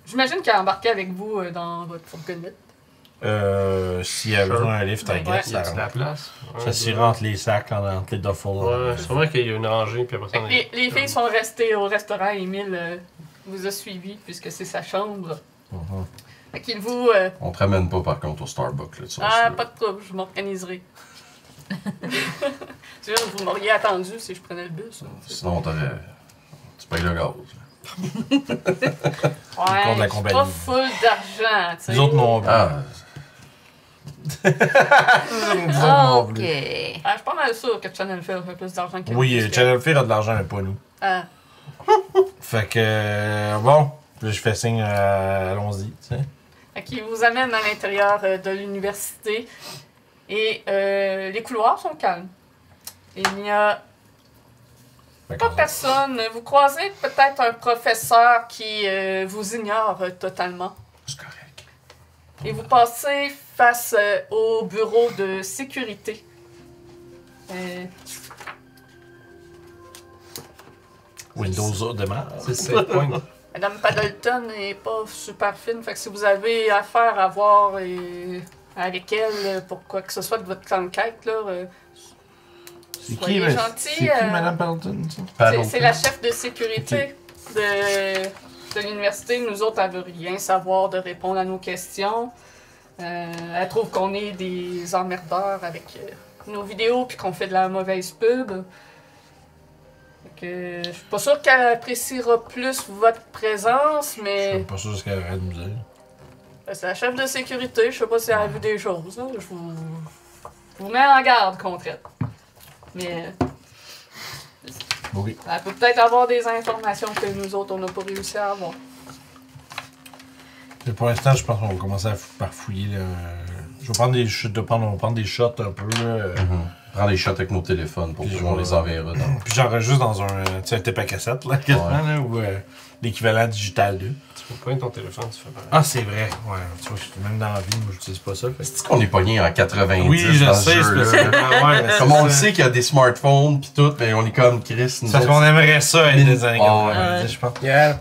J'imagine qu'elle a embarqué avec vous dans votre fourgonnette. S'il y a besoin d'un lift, Ouais, t'inquiète, Y a-tu de la ça place? ça s'y rentre les sacs entre les duffels. Ouais, sûrement qu'il y a une rangée, puis après ça, on est- Les filles sont restées au restaurant. Emile vous a suivi puisque c'est sa chambre. Mhm. Fait qu'il vous. On te ramène pas par contre au Starbucks, là, tu vois. Ah, pas de trouble, je m'organiserai. Tu vois, vous m'auriez attendu si je prenais le bus. Sinon, t'aurais. Tu payes le gaz. Ouais, compte la je suis pas compagnie. full d'argent, tu sais. Les autres non plus. Ah, Ok. Ah, je suis pas mal sûr que Channel fait plus d'argent que Oui, plus que- Channel Fear a de l'argent, mais pas nous. Ah. Fait que, bon, puis je fais signe, allons-y, tu sais. Fait qu'il vous amène à l'intérieur de l'université et les couloirs sont calmes. Il n'y a Fait pas qu'on- personne. Vous croisez peut-être un professeur qui vous ignore totalement. c'est correct. Et vous passez face au bureau de sécurité. Windows démarre. C'est 7 points. Madame Paddleton n'est pas super fine, fait que si vous avez affaire à voir avec elle pour quoi que ce soit de votre enquête, là, C'est soyez qui, gentil, c'est qui, Madame Pendleton, ça? c'est la chef de sécurité de l'université. Nous autres, elle veut rien savoir de répondre à nos questions. Elle trouve qu'on est des emmerdeurs avec nos vidéos puis qu'on fait de la mauvaise pub. Fait que, je suis pas sûre qu'elle appréciera plus votre présence, Je mais suis pas sûr ce qu'elle aurait de nous dire. c'est la chef de sécurité. Je sais pas si elle a vu des choses. Là. Je vous mets en garde contre elle. Mais Oui. elle peut peut-être avoir des informations que nous autres, on n'a pas réussi à avoir. Mais pour l'instant, je pense qu'on va commencer par fouiller. Là. Je vais prendre des shots, on va prendre des shots un peu. Là. Prends des shots avec nos téléphones pour Puis qu'on les enverra dans. Puis j'enregistre dans un, tu sais, un tape à cassette, là, quasiment, là, ou l'équivalent digital 2. Tu peux prendre ton téléphone, tu fais pareil. Ah, c'est vrai. Ouais, tu vois, même dans la vie, moi, j'utilise pas ça. Fait. C'est qu'on est pogné en 90 Oui, je dans sais, ce c'est jeu-là. parce que. Ouais, mais Comme on le c'est ça. sait qu'il y a des smartphones pis tout, mais on est comme Chris. Nous C'est parce autres, qu'on aimerait ça être des années Ouais. 90, je pense. Yeah!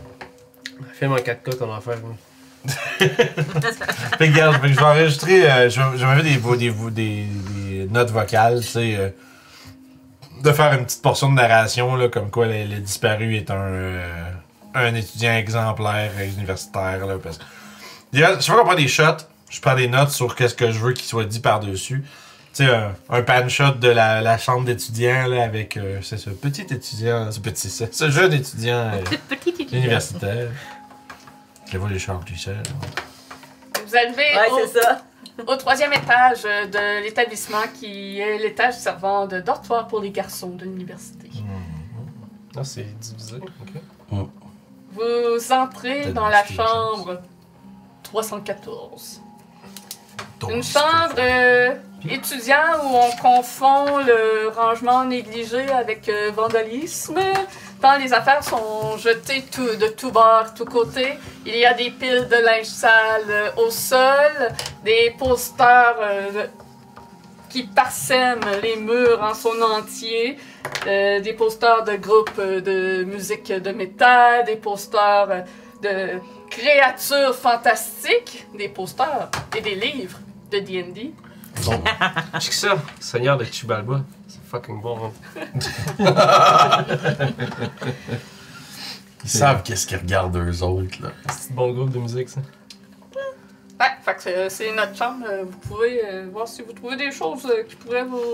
Film en 4K, ton affaire. Hein. Fait que, regarde, fait que je vais enregistrer, je vais mettre des notes vocales, tu sais, de faire une petite portion de narration, là, comme quoi le disparu est un étudiant exemplaire universitaire, là, parce que chaque fois qu'on prend des shots, je prends des notes sur qu'est-ce que je veux qu'il soit dit par-dessus. Tu sais, un pan shot de la chambre d'étudiants, là, avec c'est ce petit étudiant, ce jeune étudiant universitaire. Je vois les chars glissés. Vous arrivez Ouais, c'est ça. au troisième étage de l'établissement qui est l'étage servant de dortoir pour les garçons de l'université. Non, c'est divisé. Ok. Vous entrez Peut-être dans la discuter, chambre 314. Une chambre étudiant où on confond le rangement négligé avec vandalisme. Tant les affaires sont jetées de tous bords, tous côtés. Il y a des piles de linge sale au sol, des posters qui parsèment les murs en son entier, des posters de groupes de musique de métal, des posters de créatures fantastiques, des posters et des livres de D&D. Bon. Check ça, Seigneur de Chibalba. C'est fucking bon. Hein. Ils savent qu'est-ce qu'ils regardent eux autres, là. C'est un bon groupe de musique, ça. Ouais, fait que c'est notre chambre. Vous pouvez voir si vous trouvez des choses qui pourraient vous.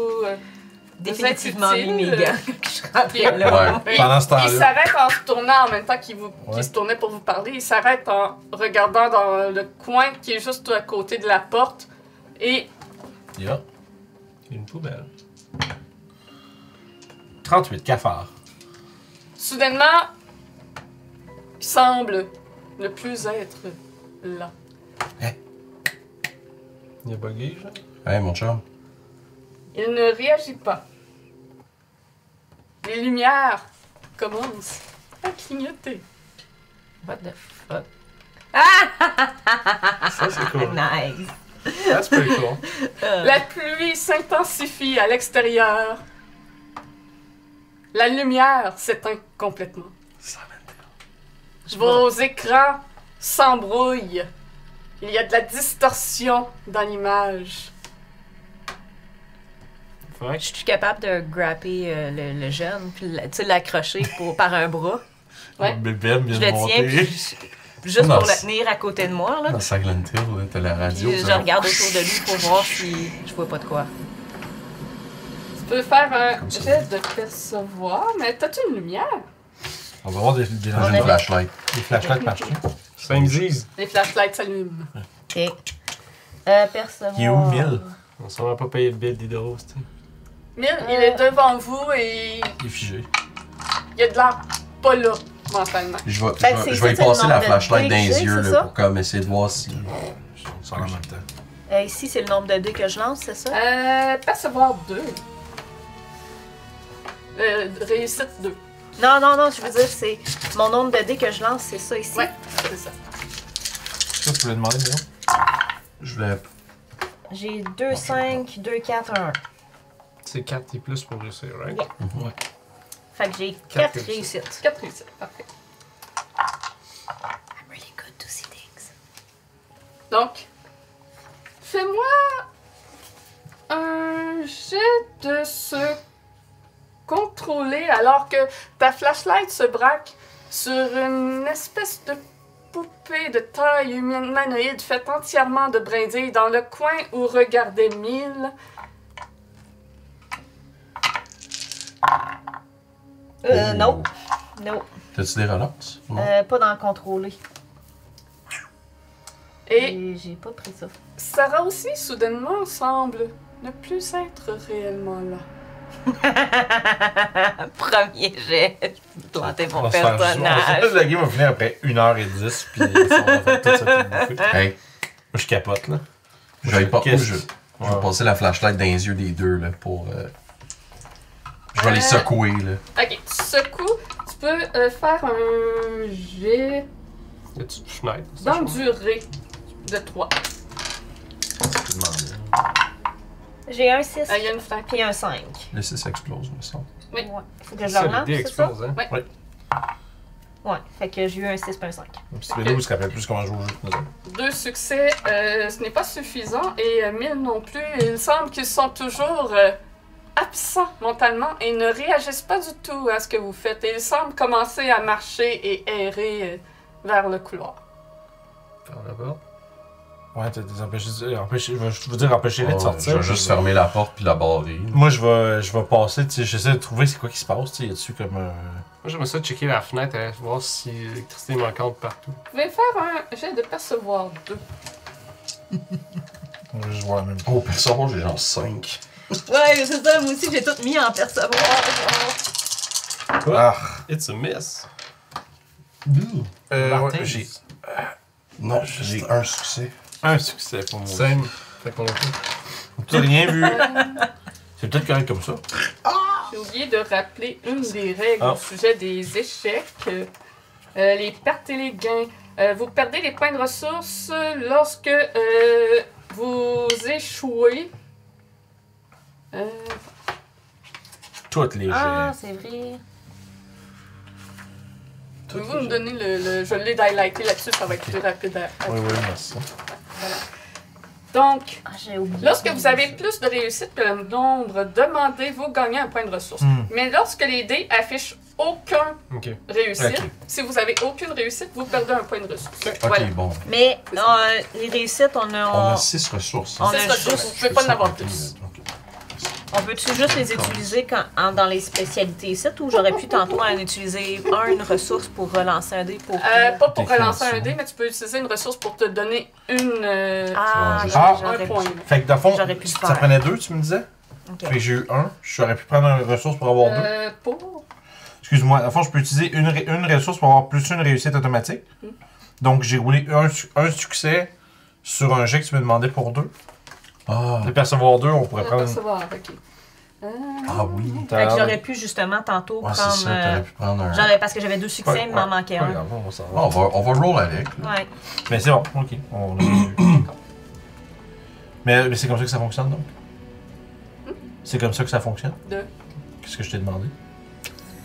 Définitivement utile, mis mes gars quand je rentrais puis- là. Et Pendant ce temps-là. il s'arrête en se tournant en même temps qu'il Ouais. se tournait pour vous parler. Il s'arrête en regardant dans le coin qui est juste à côté de la porte. Et Yeah. Il y a une poubelle. 38 cafards. soudainement, il semble ne plus être là. Il y a bugué, genre. Hey, mon chum. Il ne réagit pas. Les lumières commencent à clignoter. What the fuck? Ça, c'est cool. Nice. That's pretty cool. La pluie s'intensifie à l'extérieur. la lumière s'éteint complètement. Ça Vos écrans s'embrouillent. Il y a de la distorsion dans l'image. Fait Je suis capable de grapper le jeune, puis tu sais, l'accrocher par un bras. Ouais. Bébé Je vient de le tiens, monter. puis juste Non, pour le c'est- tenir à côté de moi, là. Dans Silent Hill, là, t'as la radio. Puis je ça. regarde autour de lui pour voir si je vois pas de quoi. Tu peux faire un Comme ça. jet de percevoir, mais t'as-tu une lumière? On va voir des J'ai une flashlight. flashlights marcher. Ça me disent. Les flashlights s'allument. Ok. Percevoir. Qui est où, 1000? On s'en va pas payer le bill d'Hydros, tu sais. Mille, il est devant vous et Il est figé. il a de l'air pas là, mentalement. Je vais, Fait que je vais, c'est je vais y ça, c'est le passer la nombre de flashlight dés dans que les j'ai, yeux c'est là, ça? pour comme essayer de voir si. Ça en même temps. Ici, c'est le nombre de dés que je lance, c'est ça? Percevoir 2. Réussite 2. Non, je veux dire, c'est mon nombre de dés que je lance, c'est ça ici. Ouais, c'est ça. Qu'est-ce que tu voulais demander, Miro? Je voulais. J'ai 2, 5, 2, 4, 1. C'est 4 et plus pour réussir, right? Yeah. Ouais. Fait que j'ai Quatre 4 réussites. 4 réussites, parfait. I'm really good to see things. Donc, fais-moi un jet de se contrôler alors que ta flashlight se braque sur une espèce de poupée de taille humanoïde faite entièrement de brindilles dans le coin où regardait Mille. Non. Non. T'as-tu des relances? Non. Pas dans le contrôler. Et J'ai pas pris ça. Sarah aussi, soudainement, semble ne plus être réellement là. Premier jet. Je plantais On mon va se faire- personnage. La game va finir après 1h10, puis ça va faire tout ça tout bouffer. Hey, Moi, je capote, là. je vais, pas, Qu'est-ce- je vais Ouais. passer la flashlight dans les yeux des deux là, pour. Je vais les secouer là. Ok, tu secoues, tu peux faire un jet Y a-tu une fenêtre? ça, je d'endurée de 3. Je te demande. J'ai un 6 Il y a une fenêtre. puis un 5. Le 6 explose, me semble. Oui. Ouais. Faut que pense. je Ça, le le relance, dé c'est ça? explose, hein? Ouais. Fait que j'ai eu un 6 puis un 5. Si tu veux, se rappelle plus comment jouer au jeu que nous autres. 2 succès, ce n'est pas suffisant. Et 1000 non plus. Il semble qu'ils sont toujours absents mentalement et ne réagissent pas du tout à ce que vous faites. Et ils semblent commencer à marcher et errer vers le couloir. Par là-bas. Ouais, t'as empêché, je veux dire, empêcher-les de Ouais, sortir. je vais juste fermer la porte puis la barrer. Moi, je vais passer, tu sais, j'essaie de trouver c'est quoi qui se passe, tu sais, y a-tu comme Moi, j'aimerais ça checker la fenêtre, voir si l'électricité est manquante partout. Vous pouvez faire un jet de percevoir 2. On va juste voir la même chose. Oh, personne, j'ai genre 5. Ouais, c'est ça. Moi aussi, j'ai tout mis en percevoir. Ah! It's a miss. Ouais, j'ai Non, j'ai un succès. un succès pour moi. Same. Fait qu'on a fait. T'as rien vu? C'est peut-être correct comme ça. J'ai oublié de rappeler une des règles Ah. au sujet des échecs. Les pertes et les gains. Vous perdez les points de ressources lorsque vous échouez. Toutes les Ah, jets. c'est vrai. Pouvez-vous me donner je l'ai highlighté là-dessus, ça va être plus rapide à Oui, oui, merci. Donc, Ah, j'ai oublié. lorsque vous avez plus de réussite que le nombre demandé, vous gagnez un point de ressource. Mais lorsque les dés affichent aucun Ok. réussite, Ok. si vous avez aucune réussite, vous perdez un point de ressource. Ok, Voilà. bon. Mais les réussites, on On a 6 ressources. On C'est a ça, juste- vous pouvez pas en avoir plus. peut-tu juste les utiliser dans les spécialités ici ou j'aurais pu tantôt en utiliser une ressource pour relancer un dé pour. Pas pour Des relancer un créations. dé, mais tu peux utiliser une ressource pour te donner une. Ah, Ah, j'aurais un point. pu. Fait que dans le fond, J'aurais pu le ça faire. prenait 2, tu me disais? Ok. Fait que j'ai eu 1. J'aurais pu prendre une ressource pour avoir 2. Pour. Excuse-moi, dans le fond, je peux utiliser une ressource pour avoir plus une réussite automatique. Donc, j'ai roulé un succès sur un jet que tu me demandais pour 2. Ah, De percevoir 2, on pourrait prendre. Percevoir, ok. ah oui. Fait que j'aurais pu justement tantôt Ouais, c'est prendre. ça, t'aurais pu prendre un. Parce que j'avais 2 succès, Ouais, il m'en ouais. manquait Ouais, un. grave, on va s'en Ah, on va roll avec. là. Ouais. Mais c'est bon, ok. On a mais c'est comme ça que ça fonctionne donc? C'est comme ça que ça fonctionne? De. Qu'est-ce que je t'ai demandé?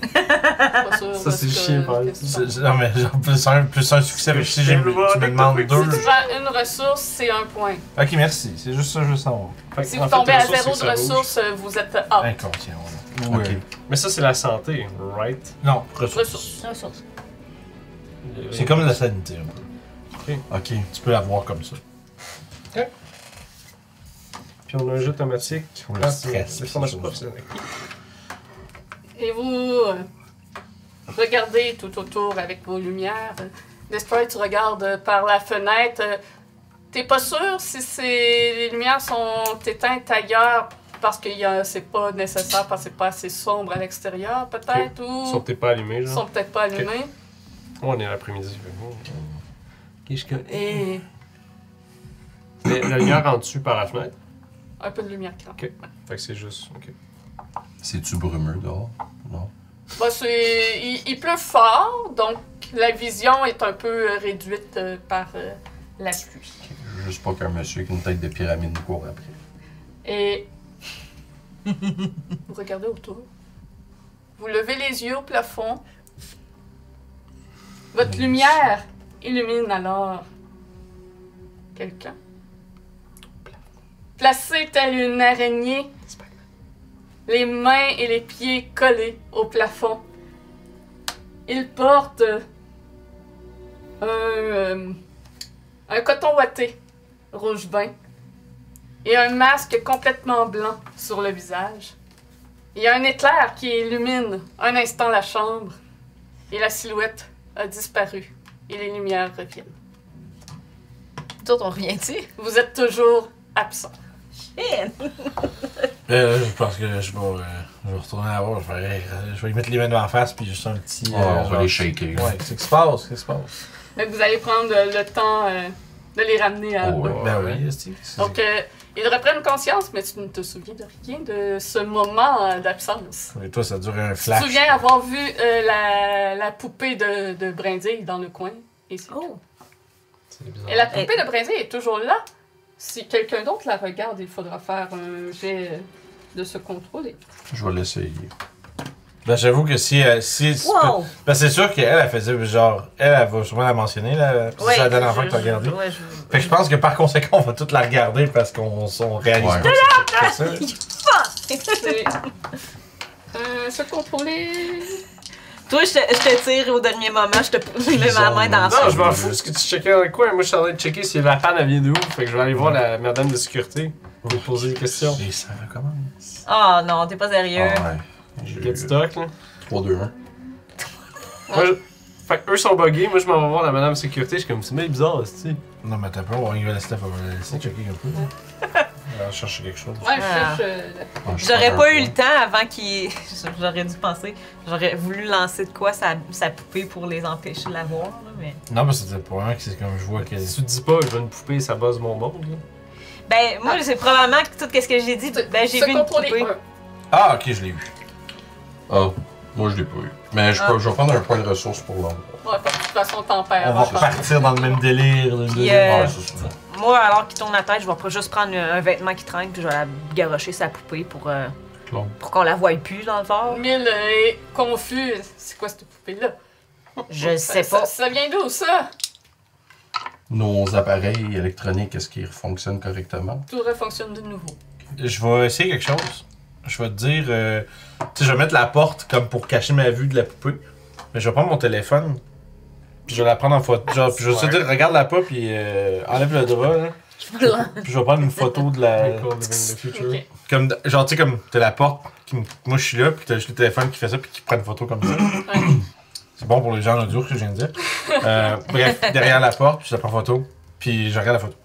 Pas sûr Ça, c'est de ce chiant, que- par qu'est-ce que tu penses. Non, mais genre, plus un succès. Mais si tu me demandes Si 2. tu prends une ressource, c'est un point. Ok, merci. C'est juste ça que je veux savoir. Fait que, Si en vous fait, tombez les à ressources, zéro c'est de que ça bouge. ressources, vous êtes out. Inconscient, ouais. Ok. Mais ça, c'est la santé, right? Non, ressources. Ressources. Ressources. C'est comme la sanité, un peu. Ok. Tu peux la voir comme ça. Puis on a un jeu automatique. Pour le Ah, stress, c'est puis formation ces professionnelle. Et vous regardez tout autour avec vos lumières. Destroy, tu regardes par la fenêtre. T'es pas sûr si les lumières sont éteintes ailleurs parce que c'est pas nécessaire, parce que c'est pas assez sombre à l'extérieur, peut-être, Ils sont ou peut-être pas allumés, genre. sont peut-être pas allumées. On est l'après-midi. fait que, Ok, je connais. Et Mais la lumière rentre dessus par la fenêtre. un peu de lumière qui rentre. Fait que c'est juste. Ok. C'est-tu brumeux dehors? Non. Bah, il pleut fort, donc la vision est un peu réduite par la pluie. Juste pas qu'un monsieur avec une tête de pyramide nous court après. Et vous regardez autour. Vous levez les yeux au plafond. Votre lumière illumine alors quelqu'un. Placé tel une araignée, les mains et les pieds collés au plafond. Il porte un coton ouaté rouge vin et un masque complètement blanc sur le visage. Il y a un éclair qui illumine un instant la chambre et la silhouette a disparu et les lumières reviennent. Nous autres, on revient-tu? Vous êtes toujours absent. Je pense que je vais retourner à voir. Je vais y mettre les mains devant la face, puis juste un petit. On va genre- les shaker. Ouais, qu'est-ce qui se passe? Qu'est-ce qui se passe? Mais vous allez prendre le temps de les ramener à Oh, eux. ouais. Ben oui, c'est. Donc, ils reprennent conscience, mais tu ne te souviens de rien de ce moment d'absence. Et toi, ça dure un Tu te flash. souviens avoir vu la poupée de Brindille dans le coin. Et, c'est Oh! C'est bizarre. et la poupée de Brindille est toujours là. Si quelqu'un d'autre la regarde, il faudra faire un jet de se contrôler. Je vais l'essayer. Ben, j'avoue que si. Wow! Ben, c'est sûr qu'elle, elle faisait genre. Elle va sûrement la mentionner, là. parce que c'est la dernière fois que tu as regardé. Ouais, Fait que je pense que par conséquent, on va toute la regarder parce qu'on réalise Ouais. pas que c'est ça. C'est- se contrôler. Toi, je te tire au dernier moment, je te mets ma main dans la Non, face. je m'en fous ce que tu checkais dans le coin. Moi, je suis en train de checker si la panne elle vient d'où. Fait que je vais aller voir la madame de sécurité. Je vais lui poser des questions. Et ça recommence. Oh non, t'es pas sérieux. Ah ouais. Get stock, là. 3, 2, 1. Moi, fait que eux sont buggés. Moi, je m'en vais voir la madame de sécurité. Je suis comme, c'est bien bizarre, c'est. Non, mais t'as pas, on va y laisser, on va la laisser checker un peu. On va chercher quelque chose. Ouais, je Ah. cherche. J'aurais pas eu le temps avant qu'il. J'aurais dû penser. J'aurais voulu lancer de quoi sa poupée pour les empêcher de la voir, là, mais. Non, mais c'était pour un que c'est comme je vois que. Si tu te dis pas, je veux une poupée, ça buzz mon monde, là. Ben, moi, c'est probablement que tout ce que j'ai dit. Ben, j'ai se vu une contrôler poupée. un. Ah, ok, je l'ai eu. Ah, moi je l'ai pas eu. Mais je vais prendre un point de ressource pour l'endroit. Ouais, parce que de toute façon, t'en perds. On va repartir dans le même délire. Puis, Ouais, c'est ça. Moi, alors qu'il tourne la tête, je vais juste prendre un vêtement qui traîne, puis je vais la garrocher sa poupée pour qu'on la voie plus dans le fort. Mille est confus. C'est quoi cette poupée-là? Je sais pas. Ça vient d'où, ça? Nos appareils électroniques, est-ce qu'ils fonctionnent correctement? Tout fonctionne de nouveau. Je vais essayer quelque chose. Je vais te dire. Tu sais, je vais mettre la porte comme pour cacher ma vue de la poupée. Mais je vais prendre mon téléphone. Puis je vais la prendre en photo. Genre, puis je vais te dire, regarde-la pas, puis enlève le drap, là. Puis je vais prendre une photo de la. Michael Living the Future. Ok. Comme, genre, tu sais, comme t'as la porte, moi je suis là, puis t'as juste le téléphone qui fait ça, puis qui prend une photo comme ça. Ouais. C'est bon pour les gens en audio, ce que je viens de dire. Bref, derrière la porte, puis je la prends photo, puis je regarde la photo.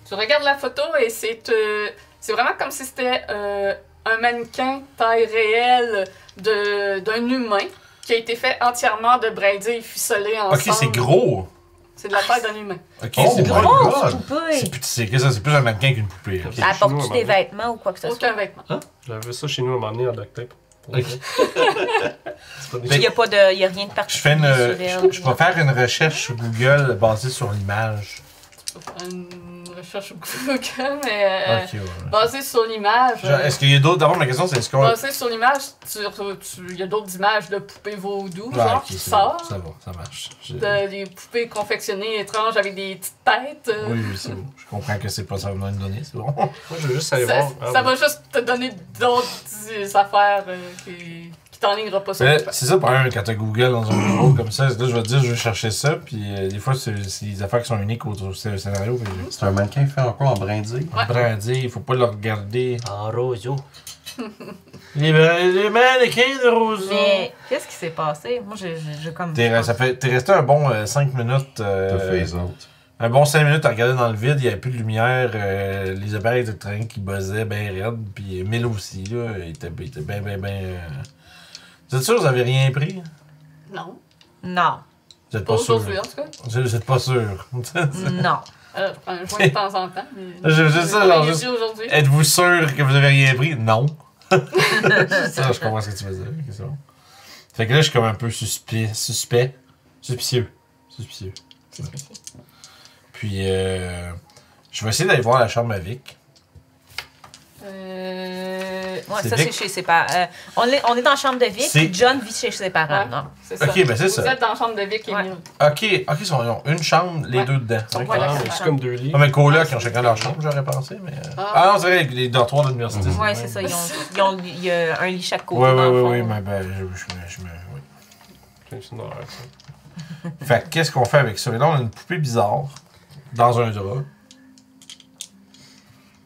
Tu regardes la photo et c'est vraiment comme si c'était un mannequin taille réelle d'un humain qui a été fait entièrement de brindilles ficelées ensemble. Ok, c'est gros! C'est de la taille d'un humain. Ok, Oh c'est my pas. God. Grosse poupée! C'est que ça, c'est plus un mannequin qu'une poupée. ok. Elle porte-tu Chinois, des maman. vêtements ou quoi que ce soit? Aucun vêtement. J'avais ça chez nous à un moment donné en duct tape. Pour Ok. vrai. C'est pas des- Il y a rien de Je particulier fais une. sur elle. Je vais faire une recherche sur Google basée sur l'image. Tu peux faire une cherche Google, mais Ok, ouais. basé sur l'image. Genre, est-ce qu'il y a d'autres. D'abord, ma question, c'est est-ce qu'on. Basé sur l'image, il y a d'autres images de poupées vaudou, Ouais, genre, ok, qui c'est sortent. bon, ça va, ça marche. Des poupées confectionnées étranges avec des petites têtes. Oui, oui, c'est bon. Je comprends que c'est pas ça que vous me donner, c'est bon. Moi, je veux juste aller Ça, voir. Ah, ça ouais. va juste te donner d'autres affaires qui t'enlignera pas sur Mais le là, page. c'est ça, par exemple, quand t'as Google dans un bureau comme ça, là, je vais te dire, je vais chercher ça, puis des fois, c'est des affaires qui sont uniques au scénario. Puis C'est un mannequin fait encore en brindille. Ouais. brandi, il faut pas le regarder. En roseau. Les mannequins de Roseau. Mais qu'est-ce qui s'est passé? Moi, j'ai comme. T'es resté un bon 5 minutes. De phase out. Un bon 5 minutes à regarder dans le vide, il n'y avait plus de lumière, les appareils de train qui buzzaient bien raide, puis Mille aussi, là, il était bien. Vous êtes sûr que vous avez rien pris? Non. Non. Vous êtes Pas pas sûr? aujourd'hui, en tout cas. Vous êtes pas sûr? Non. Je prends un joint de temps en temps. Mais Je sais ça, genre, rien juste- dit aujourd'hui. Êtes-vous sûr que vous avez rien pris? Non. Ça, je comprends ce que tu veux dire. Ok, c'est bon. Fait que là, je suis comme un peu suspicieux. Puis, je vais essayer d'aller voir la chambre à Vic. Ouais, C'est ça, Vic? c'est chez ses parents. On est dans la chambre de Vic, C'est- puis John vit chez ses parents. Ouais. Non. C'est ça. Ok, ben c'est Vous ça. êtes dans la chambre de Vic et Ouais. Mill. Ok, ils ont une chambre, les Ouais. deux dedans. Sont Ok. pas là. Ah, mais c'est comme 2 lits. Ah, mais coloc, ils ont chacun leur chambre, j'aurais pensé, mais. Ah non, c'est vrai, les dortoirs de l'université. Ouais, c'est ça. Il y a un lit chaque côté. Ouais, dans le fond. mais ben, oui. C'est une horreur, ça. Fait que qu'est-ce qu'on fait avec ça? Et là, on a une poupée bizarre, dans un drap.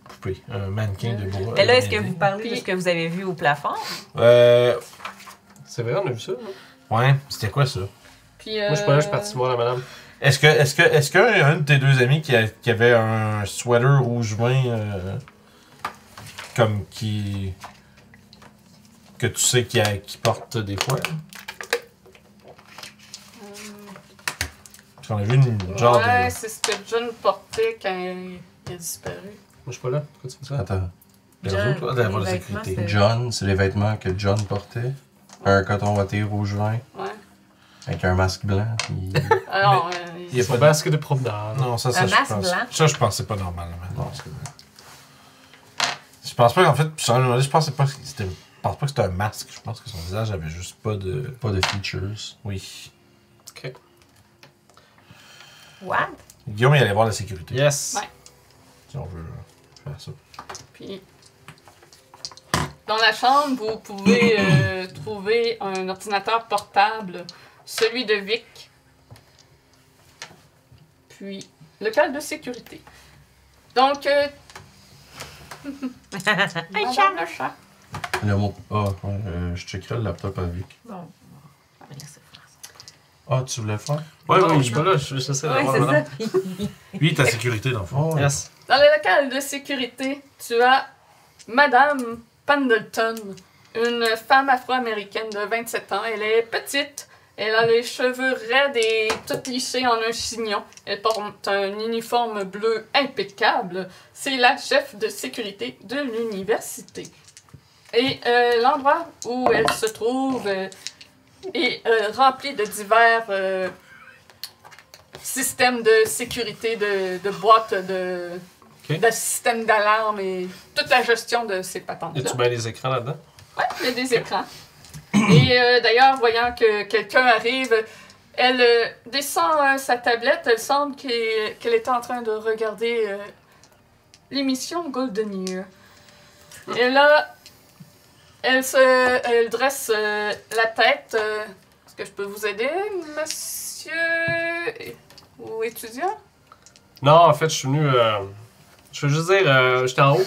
Poupée, un mannequin de bois. Mais là, est-ce que vous parlez de ce que vous avez vu au plafond? C'est vrai, on a vu ça, non? Ouais, c'était quoi ça? Puis, Moi, je suis pas là, je suis parti voir la madame. Est-ce qu'un de tes deux amis qui avait un sweater rouge vin, comme qui. Que tu sais qui porte des fois? Parce qu'on a vu une genre ouais, de. c'est ce que John portait quand il a disparu. Moi, je suis pas là. Pourquoi tu fais ça? Attends. Perso, toi, d'avoir la les sécurité. vêtements, John, c'est les vêtements que John portait. Un coton watté rouge vin Ouais. avec un masque blanc. Puis... Alors, Il y a C'est pas un de. basque de promenade. Non, ça, Un je masque pense. blanc? Ça, je pense que c'est pas normal. Non, je pense pas qu'en fait, je pense pas que c'était. Je pense pas que c'était un masque. Je pense que son visage avait juste pas de. Pas de features. Oui. Ok. What? Guillaume, il allait voir la sécurité. Yes. Ouais. Si on veut faire ça. puis, dans la chambre, vous pouvez trouver un ordinateur portable, celui de Vic, puis local de sécurité. Donc, Madame le chat. Le mot. Ah, ouais, je checkerai le laptop avec. Bon, on va laisser faire ça. Ah, tu voulais faire? Ouais, Non, je suis pas là, je sais Ouais, d'avoir c'est la madame. ça. Lui, ta sécurité, dans le fond. Oh, Yes. Dans le local de sécurité, tu as Madame Pendleton, une femme afro-américaine de 27 ans. Elle est petite, elle a les cheveux raides et toutes lissés en un chignon. Elle porte un uniforme bleu impeccable. C'est la chef de sécurité de l'université. Et l'endroit où elle se trouve est rempli de divers systèmes de sécurité, de boîtes de... Ok. de système d'alarme et toute la gestion de ces Y patentes-là. a-tu bien des écrans là-dedans? Ouais, il y a des écrans. Et d'ailleurs, voyant que quelqu'un arrive, elle descend sa tablette. Elle semble qu'elle est en train de regarder l'émission Golden Year. Et là, elle dresse la tête. Est-ce que je peux vous aider, monsieur ou étudiant? Non, en fait, je suis venu. Je veux juste dire, j'étais en haut.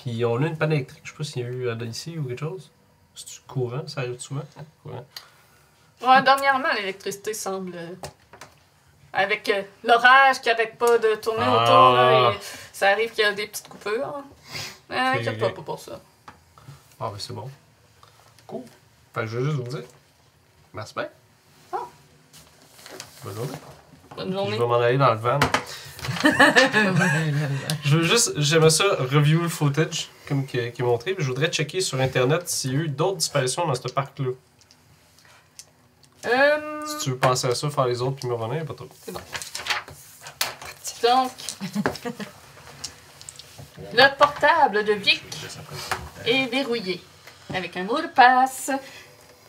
Puis on a eu une panne électrique. Je sais pas s'il y a eu ici ou quelque chose. C'est-tu courant? Ça arrive souvent? Courant. Ouais, dernièrement, l'électricité semble. Avec l'orage qui arrête pas de tourner Ah. autour, là, et ça arrive qu'il y a des petites coupures. Mais Ok, inquiète ok. pas pour ça. Ah, ben c'est bon. Cool. Fait que je veux juste vous dire. Merci bien. Ah. Bonne journée. Bonne Je journée. vais m'en aller dans le van. Je veux juste, j'aimerais ça review le footage comme qui est montré. Puis je voudrais checker sur internet s'il y a eu d'autres disparitions dans ce parc-là. Si tu veux penser à ça, faire les autres puis me revenir, pas trop. C'est bon. Donc, le portable de Vic est verrouillé avec un mot de passe.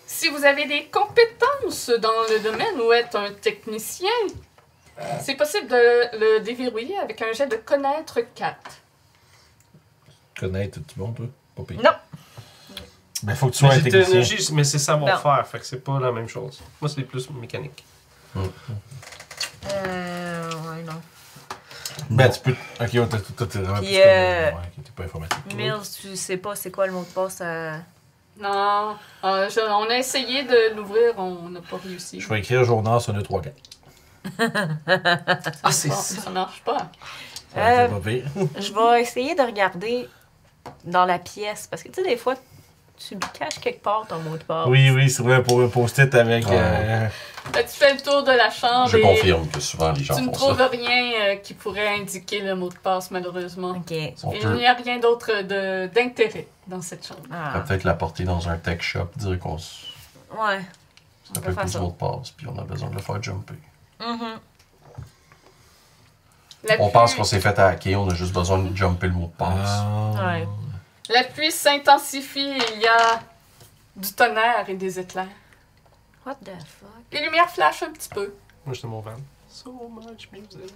Si vous avez des compétences dans le domaine ou êtes un technicien, c'est possible de le déverrouiller avec un jet de connaître 4. Connaître tout le monde, toi? Pas pire. Non. Ben, faut que tu sois un Mais technicien. technologie, mais c'est savoir-faire, fait que c'est pas la même chose. Moi, c'est plus mécanique. Ouais, non. Ben, tu peux. Ok, ouais, toi, t'es vraiment Puis, plus comme. Ouais, ok, t'es pas informatique. Mills, tu sais pas c'est quoi le mot de passe à... Non, on a essayé de l'ouvrir, on n'a pas réussi. Je vais écrire journal sur 2, 3, 4. Ah, c'est Bon, ça. ça marche pas. C'est pas pire. Je vais essayer de regarder dans la pièce. Parce que, tu sais, des fois, tu le caches quelque part, ton mot de passe. Oui, c'est vrai, pour un post-it avec. Tu fais le tour de la chambre Je et confirme que souvent les gens tu ne font trouves ça. rien qui pourrait indiquer le mot de passe, malheureusement. OK. On Il peut n'y a rien d'autre d'intérêt dans cette chambre. Ah. peut-être la porter dans un tech shop, dire qu'on s- Ouais. ça On peut peut faire plus ça. de mot de passe, puis on a besoin de le faire jumper. Mhm. La On pluie- pense qu'on s'est fait hacker, on a juste besoin de jumper le mot de passe. Ouais. La pluie s'intensifie et il y a du tonnerre et des éclairs. What the fuck? Les lumières flashent un petit peu. Moi, j'étais mon van. So much music.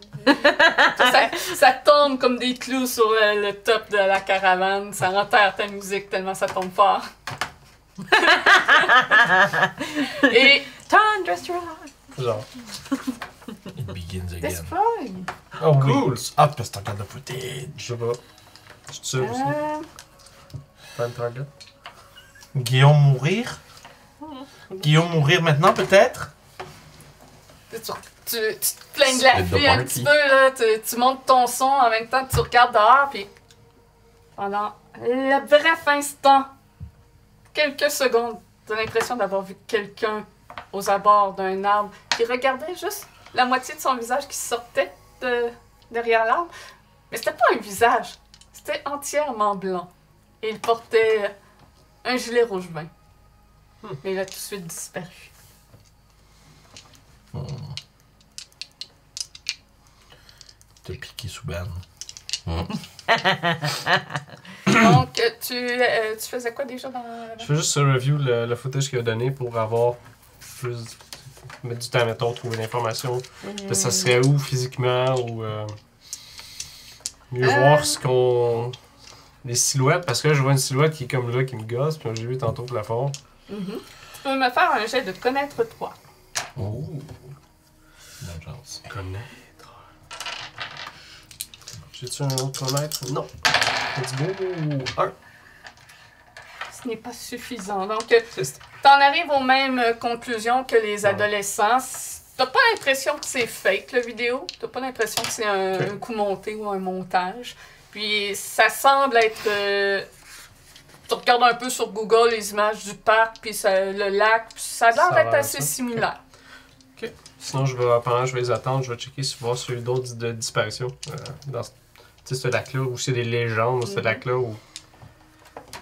Ça tombe comme des clous sur le top de la caravane. Ça enterre ta musique tellement ça tombe fort. Et Thunderstruck! Genre. It begins again. Destroy. Oh, Cool. oui. Ah, parce que tu regardes le footage. Je sais pas. Je suis sûr aussi. Prime target. Guillaume mourir? Guillaume mourir maintenant, peut-être? Tu te plains de la Split the pluie un party. petit peu, là. Tu montes ton son en même temps que tu regardes dehors, puis pendant le bref instant, quelques secondes, tu as l'impression d'avoir vu quelqu'un aux abords d'un arbre qui regardait juste la moitié de son visage qui sortait derrière l'arbre. Mais c'était pas un visage, c'était entièrement blanc. Et il portait un gilet rouge vin. Mais il a tout de suite disparu. T'as piqué sous ban. Donc, tu faisais quoi déjà dans la... Je fais juste review le footage qu'il a donné pour avoir plus. Mettre du temps, mettons, trouver l'information. De ça serait où physiquement ou. Mieux voir ce qu'on. Les silhouettes, parce que là, je vois une silhouette qui est comme là, qui me gosse, puis j'ai vu tantôt au plafond. Tu peux me faire un jet de connaître 3. Oh. Bonne chance. Connaître. J'ai-tu un autre connaître? Non. Let's go. 1. Ce n'est pas suffisant. Donc, Triste. t'en arrives aux mêmes conclusions que les adolescents. T'as pas l'impression que c'est fake, la vidéo. T'as pas l'impression que c'est un coup monté ou un montage. Puis, ça semble être... tu regardes un peu sur Google les images du parc, puis le lac, puis ça a l'air Ça a d'être l'air assez ça. similaire. Sinon, pendant que je vais les attendre, je vais checker voir s'il y a eu d'autres disparitions. Dans ce lac-là, ou s'il y a des légendes dans ce lac-là, où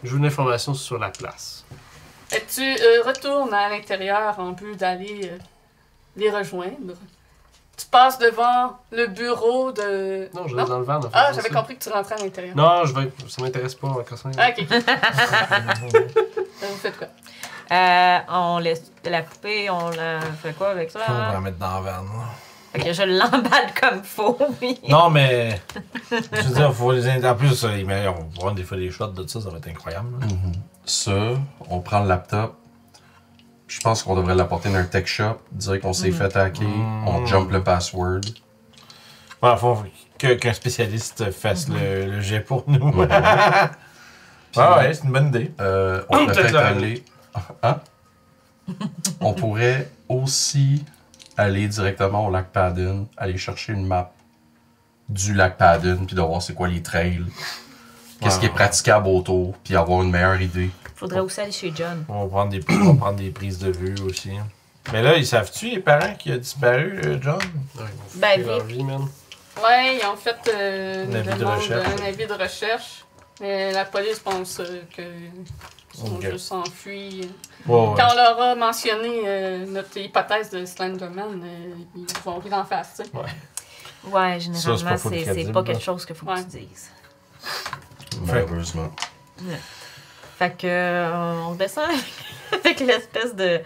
je veux une information sur la place. Et tu retournes à l'intérieur en but d'aller les rejoindre. Tu passes devant le bureau de... Non, je reste dans le van. En fait, Ah, c'est j'avais ça. compris que tu rentrais à l'intérieur. Non, ça m'intéresse pas. Ah, ok. Vous faites quoi? On laisse la poupée, on la fait quoi avec ça? On va Hein? la mettre dans la van. là. Fait que je l'emballe comme faut, oui. Non, mais. Je veux dire, faut les. En plus, on va prendre des fois des shots de ça, ça va être incroyable. là. Ça, on prend le laptop. Je pense qu'on devrait l'apporter dans un tech shop, dire qu'on s'est fait hacker, on jump le password. Ouais, faut qu'un spécialiste fasse le jet pour nous. Puis, Ouais, c'est une bonne idée. on peut Peut-être peut-être la- aller. Hein? On pourrait aussi aller directement au lac Paddon, aller chercher une map du lac Paddon, puis de voir c'est quoi les trails, qu'est-ce qui est praticable autour, puis avoir une meilleure idée. Faudrait aussi aller chez John. On va prendre des prises de vue aussi. Mais là, ils savent-tu, les parents, qui a disparu, John? Ouais, ils vont Ben, fouiller leur vite. vie, man. Ouais, ils ont fait Un avis de recherche. un avis de recherche. Mais la police pense qu'ils sont Ok. juste enfuis. Ouais, ouais. Quand on leur a mentionné notre hypothèse de Slenderman, ils vont rire en face, tu sais. Ouais, Ça, généralement, c'est pas full c'est crédible, pas là. quelque chose qu'il faut que Ouais. tu dises. Malheureusement. Fait que on descend avec l'espèce de.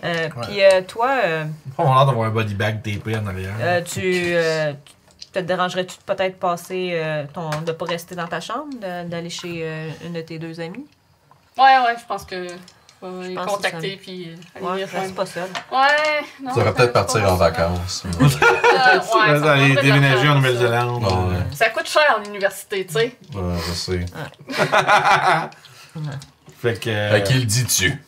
Puis toi, On a l'air d'avoir un body bag tapé en arrière. te dérangerais-tu de peut-être passer de pas rester dans ta chambre, d'aller chez une de tes deux amies? Ouais, je pense que faut les pense que contacter puis aller Ouais, les reste rejoindre. pas seul. Ouais, non. Tu devrais peut-être pas partir en ça. vacances. Ouais, ça Aller prendrait de déménager l'argent, en Nouvelle-Zélande. Ouais. Ça coûte cher en université, tu sais. Ouais, je sais. Fait que. À qui le dis-tu?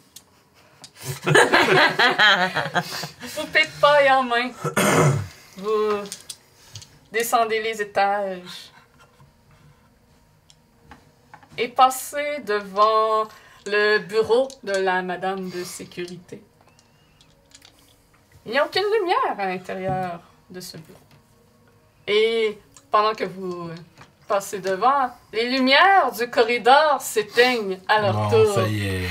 Poupée de paille en main. Vous descendez les étages. Et passez devant le bureau de la madame de sécurité. Il n'y a aucune lumière à l'intérieur de ce bureau. Et pendant que vous passez devant, les lumières du corridor s'éteignent à leur Bon, tour. ça y est.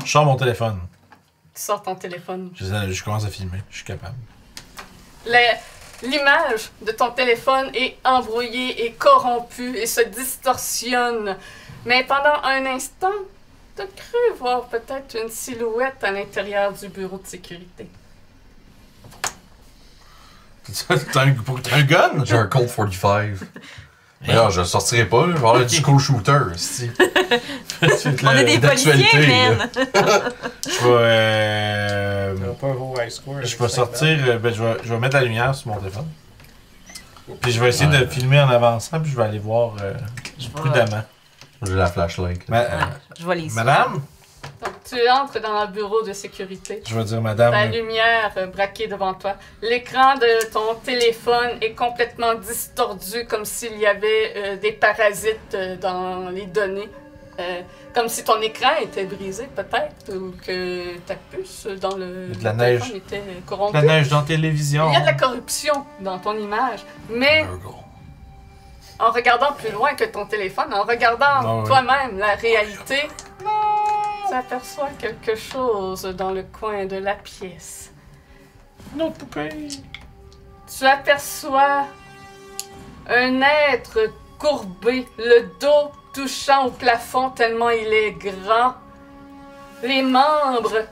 Je sors mon téléphone. Tu sors ton téléphone. Je commence à filmer. Je suis capable. L'image de ton téléphone est embrouillée et corrompue et se distorsionne. Mais pendant un instant, tu as cru voir peut-être une silhouette à l'intérieur du bureau de sécurité. T'as un gun? J'ai un Colt 45. Mais non, je le sortirai pas, là. Je vais avoir du school shooter, si. On est des d'actualité, policiers, man! Je vais. T'as pas un gros high score. Je vais sortir. Je vais mettre la lumière sur mon téléphone. Puis je vais essayer de filmer en avançant, puis je vais aller voir prudemment. J'ai la flashlight. Là. Je vois les Madame? Donc, tu entres dans le bureau de sécurité. Je vais dire madame. La lumière braquée devant toi. L'écran de ton téléphone est complètement distordu, comme s'il y avait des parasites dans les données. Comme si ton écran était brisé, peut-être, ou que ta puce dans le Il y a de la téléphone neige. était corrompue. La neige dans la télévision. Il y a de la corruption dans ton image, mais en regardant plus loin que ton téléphone, en regardant Ah oui. toi-même la réalité, tu aperçois quelque chose dans le coin de la pièce. Une autre poupée. Tu aperçois un être courbé, le dos touchant au plafond tellement il est grand, les membres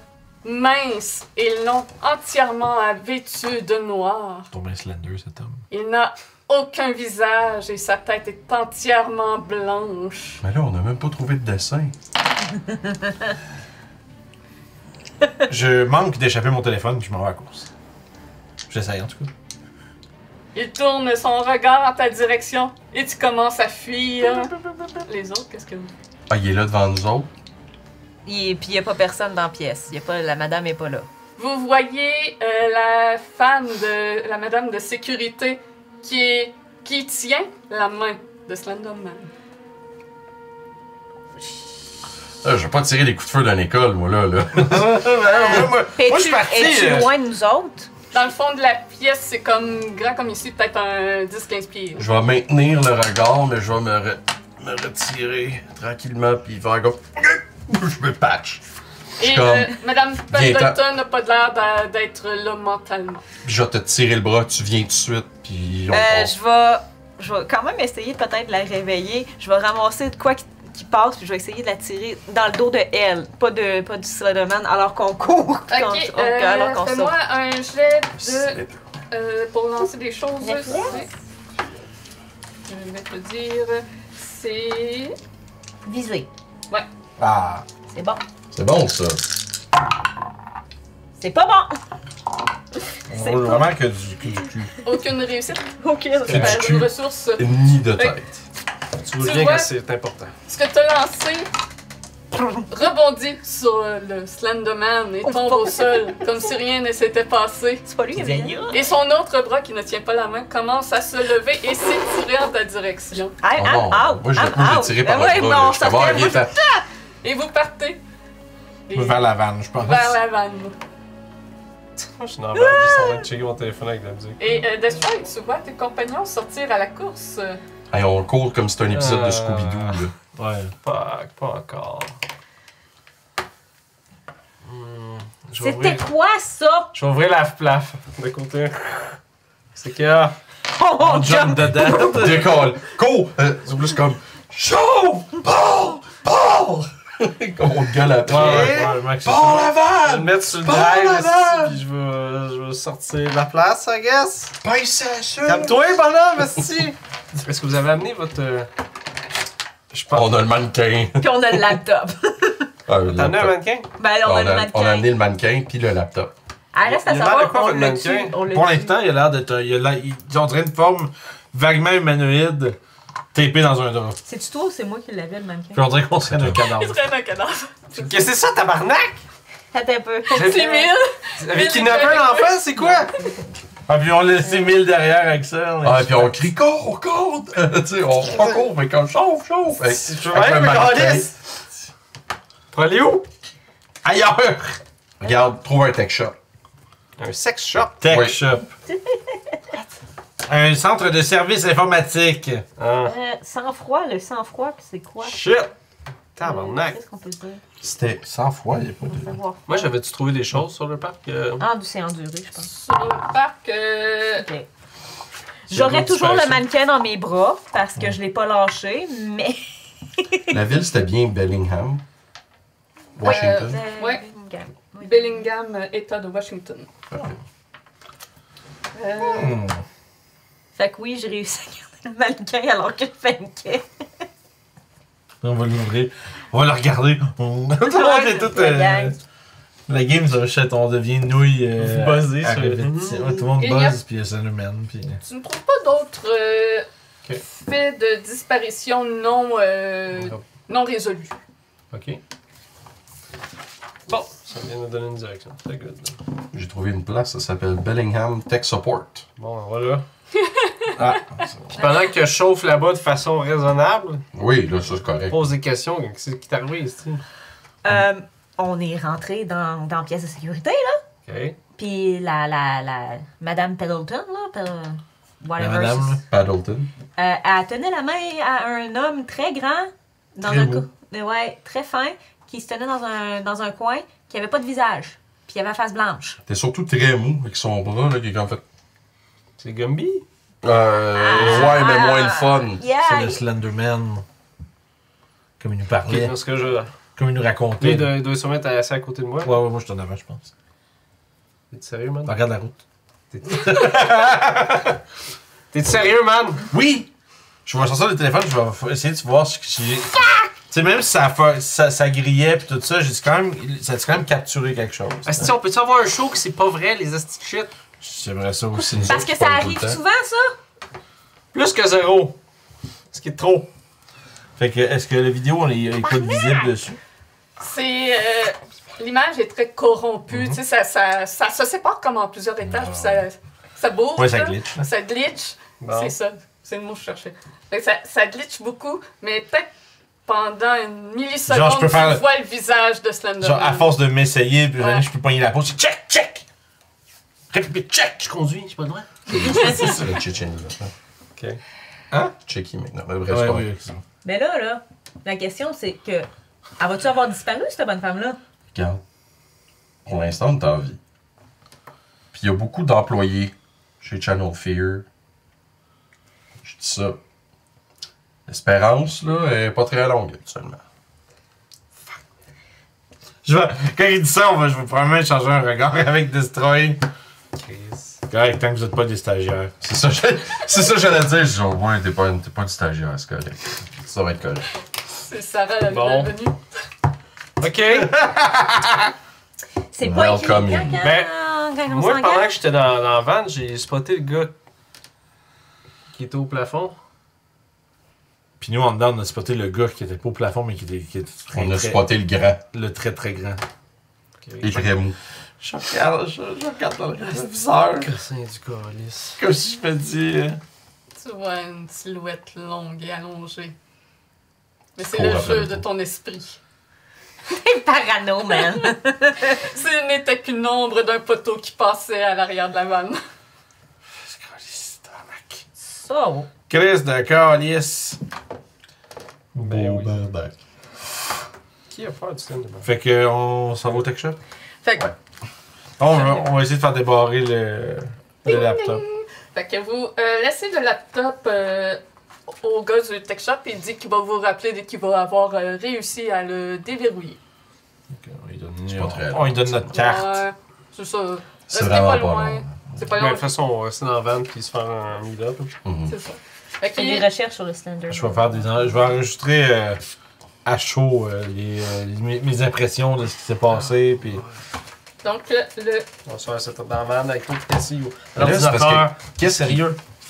minces et longs, entièrement vêtus de noir. C'est tombé slender cet homme. Il n'a aucun visage et sa tête est entièrement blanche. Mais là, on n'a même pas trouvé de dessin. Je manque d'échapper mon téléphone, puis je m'en vais à la course. J'essaye en tout cas. Il tourne son regard en ta direction et tu commences à fuir. Les autres, qu'est-ce que vous... Ah, il est là devant nous autres. Puis il n'y a pas personne dans la pièce. La madame est pas là. Vous voyez la femme de la madame de sécurité qui tient la main de Slenderman. Je vais pas tirer les coups de feu dans l'école, moi, là. moi, je suis parti. Es-tu loin de nous autres? Dans le fond de la pièce, c'est comme grand comme ici, peut-être un 10-15 pieds. Je vais maintenir le regard, mais je vais me retirer tranquillement, puis faire comme... Je me patch. Je suis Et comme... Madame Viens-t'en. Pendleton n'a pas l'air d'être là mentalement. Je vais te tirer le bras, tu viens tout de suite, puis on Je vais quand même essayer peut-être de la réveiller. Je vais ramasser de quoi qui passe, puis je vais essayer de la tirer dans le dos de elle, pas du Slenderman, alors qu'on court. Ok, alors qu'on fais-moi sort. un jet C'est- de... pour lancer des choses. Réflexe? Je vais te dire... C'est... Viser. Ah. C'est bon. C'est bon, ça. C'est pas bon! On roule vraiment que du cul. Aucune réussite. Ok, du C'est cul. une ressource. Ni de tête. Tu vois Tu bien vois- que c'est important. Ce que tu as lancé rebondit sur le Slenderman et tombe au sol, comme si rien ne s'était passé. C'est pas lui qui vient. Et son autre bras, qui ne tient pas la main, commence à se lever et s'étirer en ta direction. Aïe, Oh aïe, non. out! Moi, je l'ai tiré par ouais, le bras. non, là. Je ça vais fait... voir, viens, Et vous partez. Et Vers la vanne, je pense. vers la vanne. Moi, je suis dans la vanne, juste en train de checker mon téléphone avec de la musique. Et Destroy, tu vois tes compagnons sortir à la course. Hey, on court comme si c'était un épisode de Scooby-Doo, là. Ouais. Fuck, pas encore. Je vais C'était ouvrir, quoi, ça? je vais ouvrir la de côté. C'est qu'il y a. On jump dedans. Décolle. Cours! C'est plus comme. Chauffe! Bord! Bord! Comme on te gueule après. Ouais, Max. Bord Je vais Laval! le mettre sur le Bord drive, Laval! esti, puis je vais sortir de la place, I guess. Pince ça suce! Calme-toi, bonhomme, esti. Est-ce que vous avez amené votre... Je pense... On a le mannequin. Puis on a le laptop. Ah, le T'as amené un laptop. mannequin? Ben là, on a le mannequin. On a amené le mannequin puis le laptop. Ah, reste à Il a l'air de savoir, quoi, on votre l'a mannequin? tué. On l'a Pour tué. l'instant, il a l'air d'être. Ils ont une forme vaguement humanoïde, tapée dans un drap. C'est-tu toi ou c'est moi qui l'avais, le mannequin? Puis on dirait qu'on serait un Il cadavre. traîne un cadavre. Qu'est-ce que c'est ça, tabarnak? Attends un peu. 6 000. Avec kidnappé un enfant, c'est quoi? Ah, puis on laisse 1000 derrière avec ça. on est- Ah, puis on crie cours! Tu sais, on court, mais comme chauffe! Avec Je avec le mannequin. Pour aller où? Ailleurs! Regarde, trouve un tech shop. Un sex shop. Tech Oui. Shop. Un centre de services informatiques. Ah. Sang-froid, le sang-froid, puis c'est quoi? Shit. Tabarnak. Qu'est-ce qu'on peut dire? C'était 100 fois, il n'y a pas On va de. savoir. Moi, j'avais-tu trouvé des choses sur le parc? Ah, c'est enduré, je pense. Sur le parc, Ok. J'aurais toujours le mannequin dans mes bras parce que je l'ai pas lâché, mais. La ville, c'était bien Bellingham. Washington. Ouais. Bellingham. Oui. Bellingham, État de Washington. Parfait. Fait que oui, j'ai réussi à garder le mannequin alors que je paniquais. On va l'ouvrir. On va le regarder. Tout le monde est tout. La gang. La game, ça, on devient nouille. Vous buzzez sur- répétition. Ouais, tout le monde Il y a- buzz, puis ça nous mène. Puis... Tu ne trouves pas d'autres Ok. faits de disparition non résolus. Ok. Bon, ça vient de donner une direction. C'est good. J'ai trouvé une place, ça s'appelle Bellingham Tech Support. Bon, voilà. Ah, Puis pendant que je chauffe là-bas de façon raisonnable, Oui, là, ça c'est correct. pose des questions. Qu'est-ce qui t'est arrivé ici? On est rentré dans la pièce de sécurité, là. Ok. Puis la Madame Pendleton, là, whatever. La madame, là. Paddleton. Elle tenait la main à un homme très grand, dans Très un beau. ouais, très fin, qui se tenait dans un coin, qui avait pas de visage, puis il avait la face blanche. T'es surtout très mou avec son bras, là, qui est en fait. C'est Gumby? Ouais, mais moins le fun. Yeah! c'est le Slenderman. Comme il nous Ok, parlait. dans ce cas, je. Comme il nous racontait. Il doit se mettre assis à côté de moi. Ouais, moi je suis en avant, je pense. T'es sérieux, man? Regarde la route. T'es sérieux, man? Oui! Je vais sortir le téléphone, je vais essayer de voir ce que j'ai. Tu sais, même si ça grillait pis tout ça, j'ai dit quand même. Ça a quand même capturé quelque chose. Asti, on peut-tu avoir un show que c'est pas vrai, les asti de shit? J'aimerais ça aussi. Parce que ça Pas tout arrive le temps. souvent, ça! Plus que 0. Ce qui est trop. Fait que, est-ce que la vidéo, on est pas visible dessus? C'est. L'image est très corrompue. Tu sais, ça se sépare comme en plusieurs étages, puis ça bouge. Ouais, ça là. glitch. là. Ça glitch. Bon. C'est ça. C'est le mot que je cherchais. Fait que ça glitch beaucoup, mais peut-être pendant une milliseconde, Genre, je peux faire- tu vois le visage de Slenderman. Genre, à force de m'essayer, puis Ouais. je peux pogner la pause, c'est check, check! Répète, check! Je conduis, j'ai pas le droit. C'est le Tchétchénie, là. Ok. Hein? Tchéquie maintenant. Mais bref, Ouais, c'est pas oui, vrai. oui. Mais là, la question, c'est que. Elle va-tu avoir disparu, cette bonne femme-là? Regarde. Pour l'instant, on est en vie. Puis il y a beaucoup d'employés chez Channel Fear. Je dis ça. L'espérance, là, est pas très longue, actuellement. Quand il dit ça, je vais probablement changer un regard avec Destroy. Chris. Correct, tant que vous êtes pas des stagiaires. C'est ça, que j'allais dire. Je dis, au moins, t'es pas une stagiaire, c'est correct. Ça va être correct. C'est Sarah la Bon. bienvenue. Ok. C'est pas écrit Welcome quand, in. Ben, quand on Moi, s'engage? pendant que j'étais dans la van, j'ai spoté le gars qui était au plafond. Puis nous, en dedans, on a spoté le gars qui était pas au plafond, mais qui était très, On a très- spoté le grand. le très très grand. Et très mou. Je regarde dans le rétroviseur. Cassin du calice. Comme si je me dis. Tu vois une silhouette longue et allongée. Mais c'est Cours le après jeu le de coup. ton esprit. T'es parano, man! Ce n'était qu'une ombre d'un poteau qui passait à l'arrière de la vanne. Ça, Chris de calice. Ben oui. Bardac. Qui a peur du Slenderman? Fait que on s'en va au tech shop. Fait que, On va essayer de faire débarrer le laptop. Fait que vous laissez le laptop au gars du tech shop et il dit qu'il va vous rappeler dès qu'il va avoir réussi à le déverrouiller. Ok, on lui donne, C'est pas très on lui donne notre carte. Ouais, c'est ça. C'est Restez vraiment pas pas loin. long. C'est pas Mais de loin. toute façon, on va rester dans la van puis se faire un meet-up. Mhm. C'est ça. Fait Fais des qu'il recherches sur le Slender. Je vais faire je vais enregistrer à chaud mes impressions de ce qui s'est passé. Puis... donc, On va se faire un setup dans la van avec tout assis. Là, c'est parce L'ordinateur.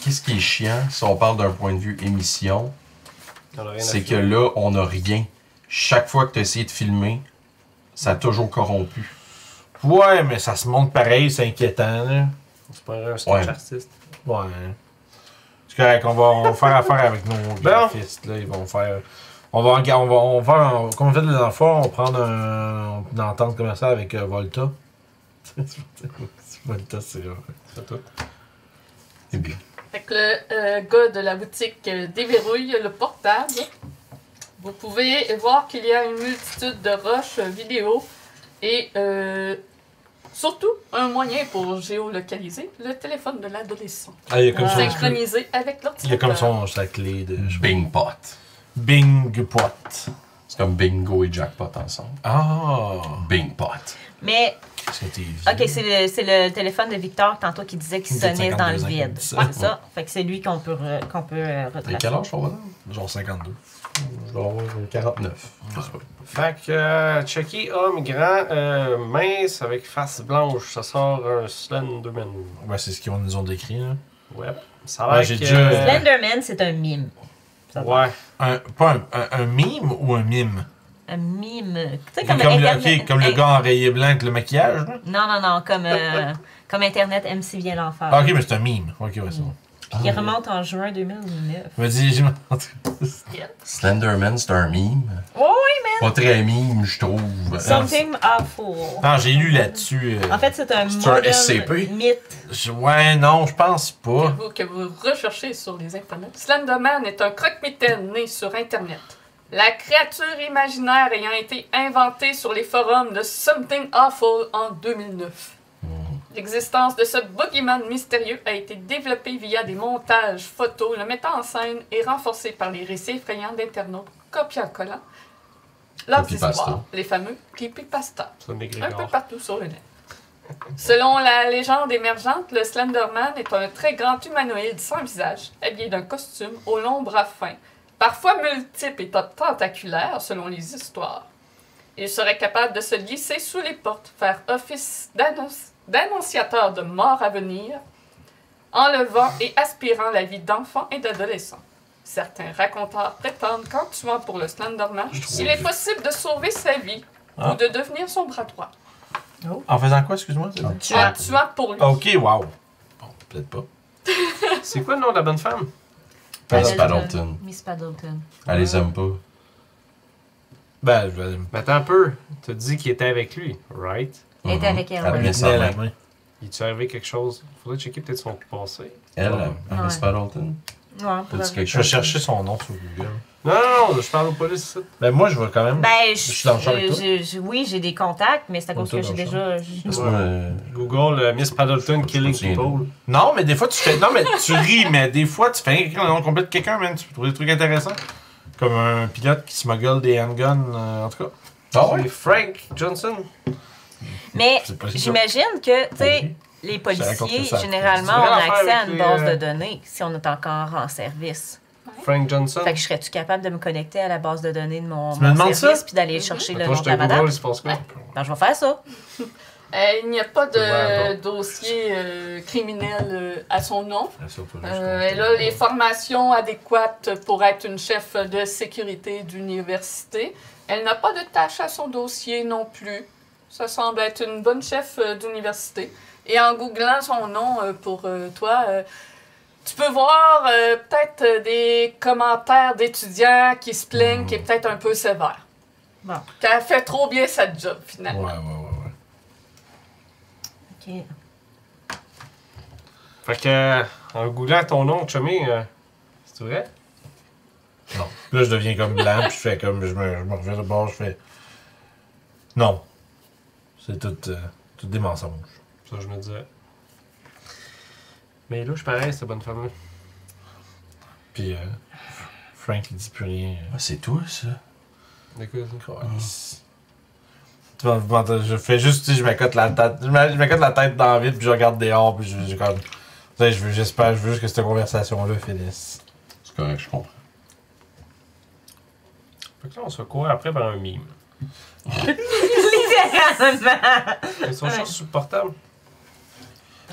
Qu'est-ce qui est chiant, si on parle d'un point de vue émission, On a rien à c'est que faire. là, on n'a rien. Chaque fois que tu as essayé de filmer, ça a toujours corrompu. Ouais, mais ça se montre pareil, c'est inquiétant. Là. C'est pas un sketch Ouais. artiste. Ouais. C'est correct, on va faire affaire avec nos graphistes. Là. Ils vont faire. On va faire. Comme on fait de la dernière fois, on va prendre une entente commerciale avec Volta. Volta, c'est tout. C'est bien. fait que le gars de la boutique déverrouille le portable. Vous pouvez voir qu'il y a une multitude de roches vidéo et surtout un moyen pour géolocaliser le téléphone de l'adolescent. Ah, il y a comme Synchronisé avec il y a comme l'ordinateur. sa clé de. Bing pot. Bing pot. C'est comme bingo et jackpot ensemble. Ah! Bing pot. Mais, Qu'est-ce que t'es vieux? ok, c'est le téléphone de Victor tantôt qui disait qu'il Il disait sonnait dans le 52 ans, vide. il dit ça. Ouais, c'est ça. Fait que c'est lui qu'on peut T'as retracer. quel âge, ton bonhomme? Genre 52. Je dois avoir 49. Je sais pas. Fait que Chucky, homme grand, mince, avec face blanche, ça sort un Slenderman. Ouais, c'est ce qu'ils nous ont décrit. Là. Ouais. Ça a Ouais, l'air j'ai que- déjà- Slenderman, c'est un mime. Ça va. Ouais. Pas un mime ou un mime? Un mime. Tu sais, Comme, comme, le, Internet. ok, comme le gars en rayé blanc avec le maquillage. Là. Non, comme Internet MC vient l'enfer. Ah, ok, mais c'est un mime. Ok, ouais, c'est bon. Puis il remonte en juin 2009. Vas-y, je m'en. Slenderman, c'est un mime. Oui, oui, Pas très mime, je trouve. Something awful. Non, j'ai lu là-dessus. En fait, c'est un C'est un modern SCP? mythe. Ouais, non, je pense pas. Que vous recherchez sur les internets. Slenderman est un croque-mitaine né sur Internet. La créature imaginaire ayant été inventée sur les forums de Something Awful en 2009. L'existence de ce boogeyman mystérieux a été développée via des montages photos le mettant en scène et renforcée par les récits effrayants d'internautes copiant-collant leurs Creepypasta. histoires, les fameux creepypasta. C'est un Un peu égrégore. partout sur le net. Selon la légende émergente, le Slenderman est un très grand humanoïde sans visage, habillé d'un costume aux longs bras fins, parfois multiples et tentaculaires selon les histoires. Il serait capable de se glisser sous les portes, faire office d'annonciateur de mort à venir, enlevant et aspirant la vie d'enfants et d'adolescents. Certains raconteurs prétendent qu'en tuant pour le Slenderman, il est possible de sauver sa vie Ah. ou de devenir son bras droit. En faisant quoi, excuse-moi? En tuant pour lui. Ok, wow. Bon, peut-être pas. C'est quoi le nom de la bonne femme? Miss Paddleton. Miss Paddleton. Elle les aime pas. Ben, je vais. Mais attends un peu. T'as dit qu'il était avec lui, right? Elle était avec elle. Elle ouais. met tenait sa la main. main. Il t'est arrivé quelque chose? Faudrait checker peut-être son passé. Elle, Ouais. Miss Ouais. Paddleton. Ouais, pour T'as-tu vrai. quelque Je vais chose? chercher son nom sur Google. Non, non, non, je parle aux polices ici. Ben, moi, je vais quand même. Ben, Je suis dans le champ avec toi. oui, j'ai des contacts, mais c'est à cause Toi, que j'ai dans le déjà. Parce que moi, Google Miss Paddleton Killing Je me souviens People. Non, mais des fois, tu fais. Non, mais tu ris, mais des fois, tu fais écrire le nom complet de quelqu'un, man. Tu peux trouver des trucs intéressants. Comme un pilote qui smuggle des handguns, en tout cas. Ah ouais? C'est Frank Johnson. Mais C'est pas si j'imagine que, tu sais, Oui. les Ça raconte policiers, ça. généralement, C'est ont vrai l'affaire accès à avec une les, base de données si on est encore en service. Frank Johnson. Fait que je serais-tu capable de me connecter à la base de données de mon, Tu me mon demandes service ça? puis d'aller chercher le Toi, nom je de te la madame? Google, il se passe quoi? Ben, je vais faire ça. Il n'y a pas de Ouais, dossier criminel à son nom. Surtout, Elle a les formations adéquates pour être une chef de sécurité d'université. Elle n'a pas de tâche à son dossier non plus. Ça semble être une bonne chef d'université. Et en googlant son nom pour toi, tu peux voir peut-être des commentaires d'étudiants qui se plaignent qu'il est peut-être un peu sévère. Bon. Qu'elle fait trop bien sa job, Ouais, finalement. ouais. OK. Fait que, en googlant ton nom, Chummy, c'est vrai? Non. Là, je deviens comme blanc, puis je fais comme. Je me reviens de bord, je fais. Non. C'est tout des mensonges. Ça, je me disais. Mais là, je pareil, cette bonne femme-là. Puis Frank, il dit plus rien. Ah, c'est toi, ça? D'accord. Je fais juste, tu sais, je m'accote la tête. Je m'accote la tête dans le vide, puis je regarde dehors, puis je comme. Tu sais, je veux juste que cette conversation-là finisse. C'est correct, je comprends. Fait que là, on se court après par un mime. Littéralement! Ils sont juste sur le portable.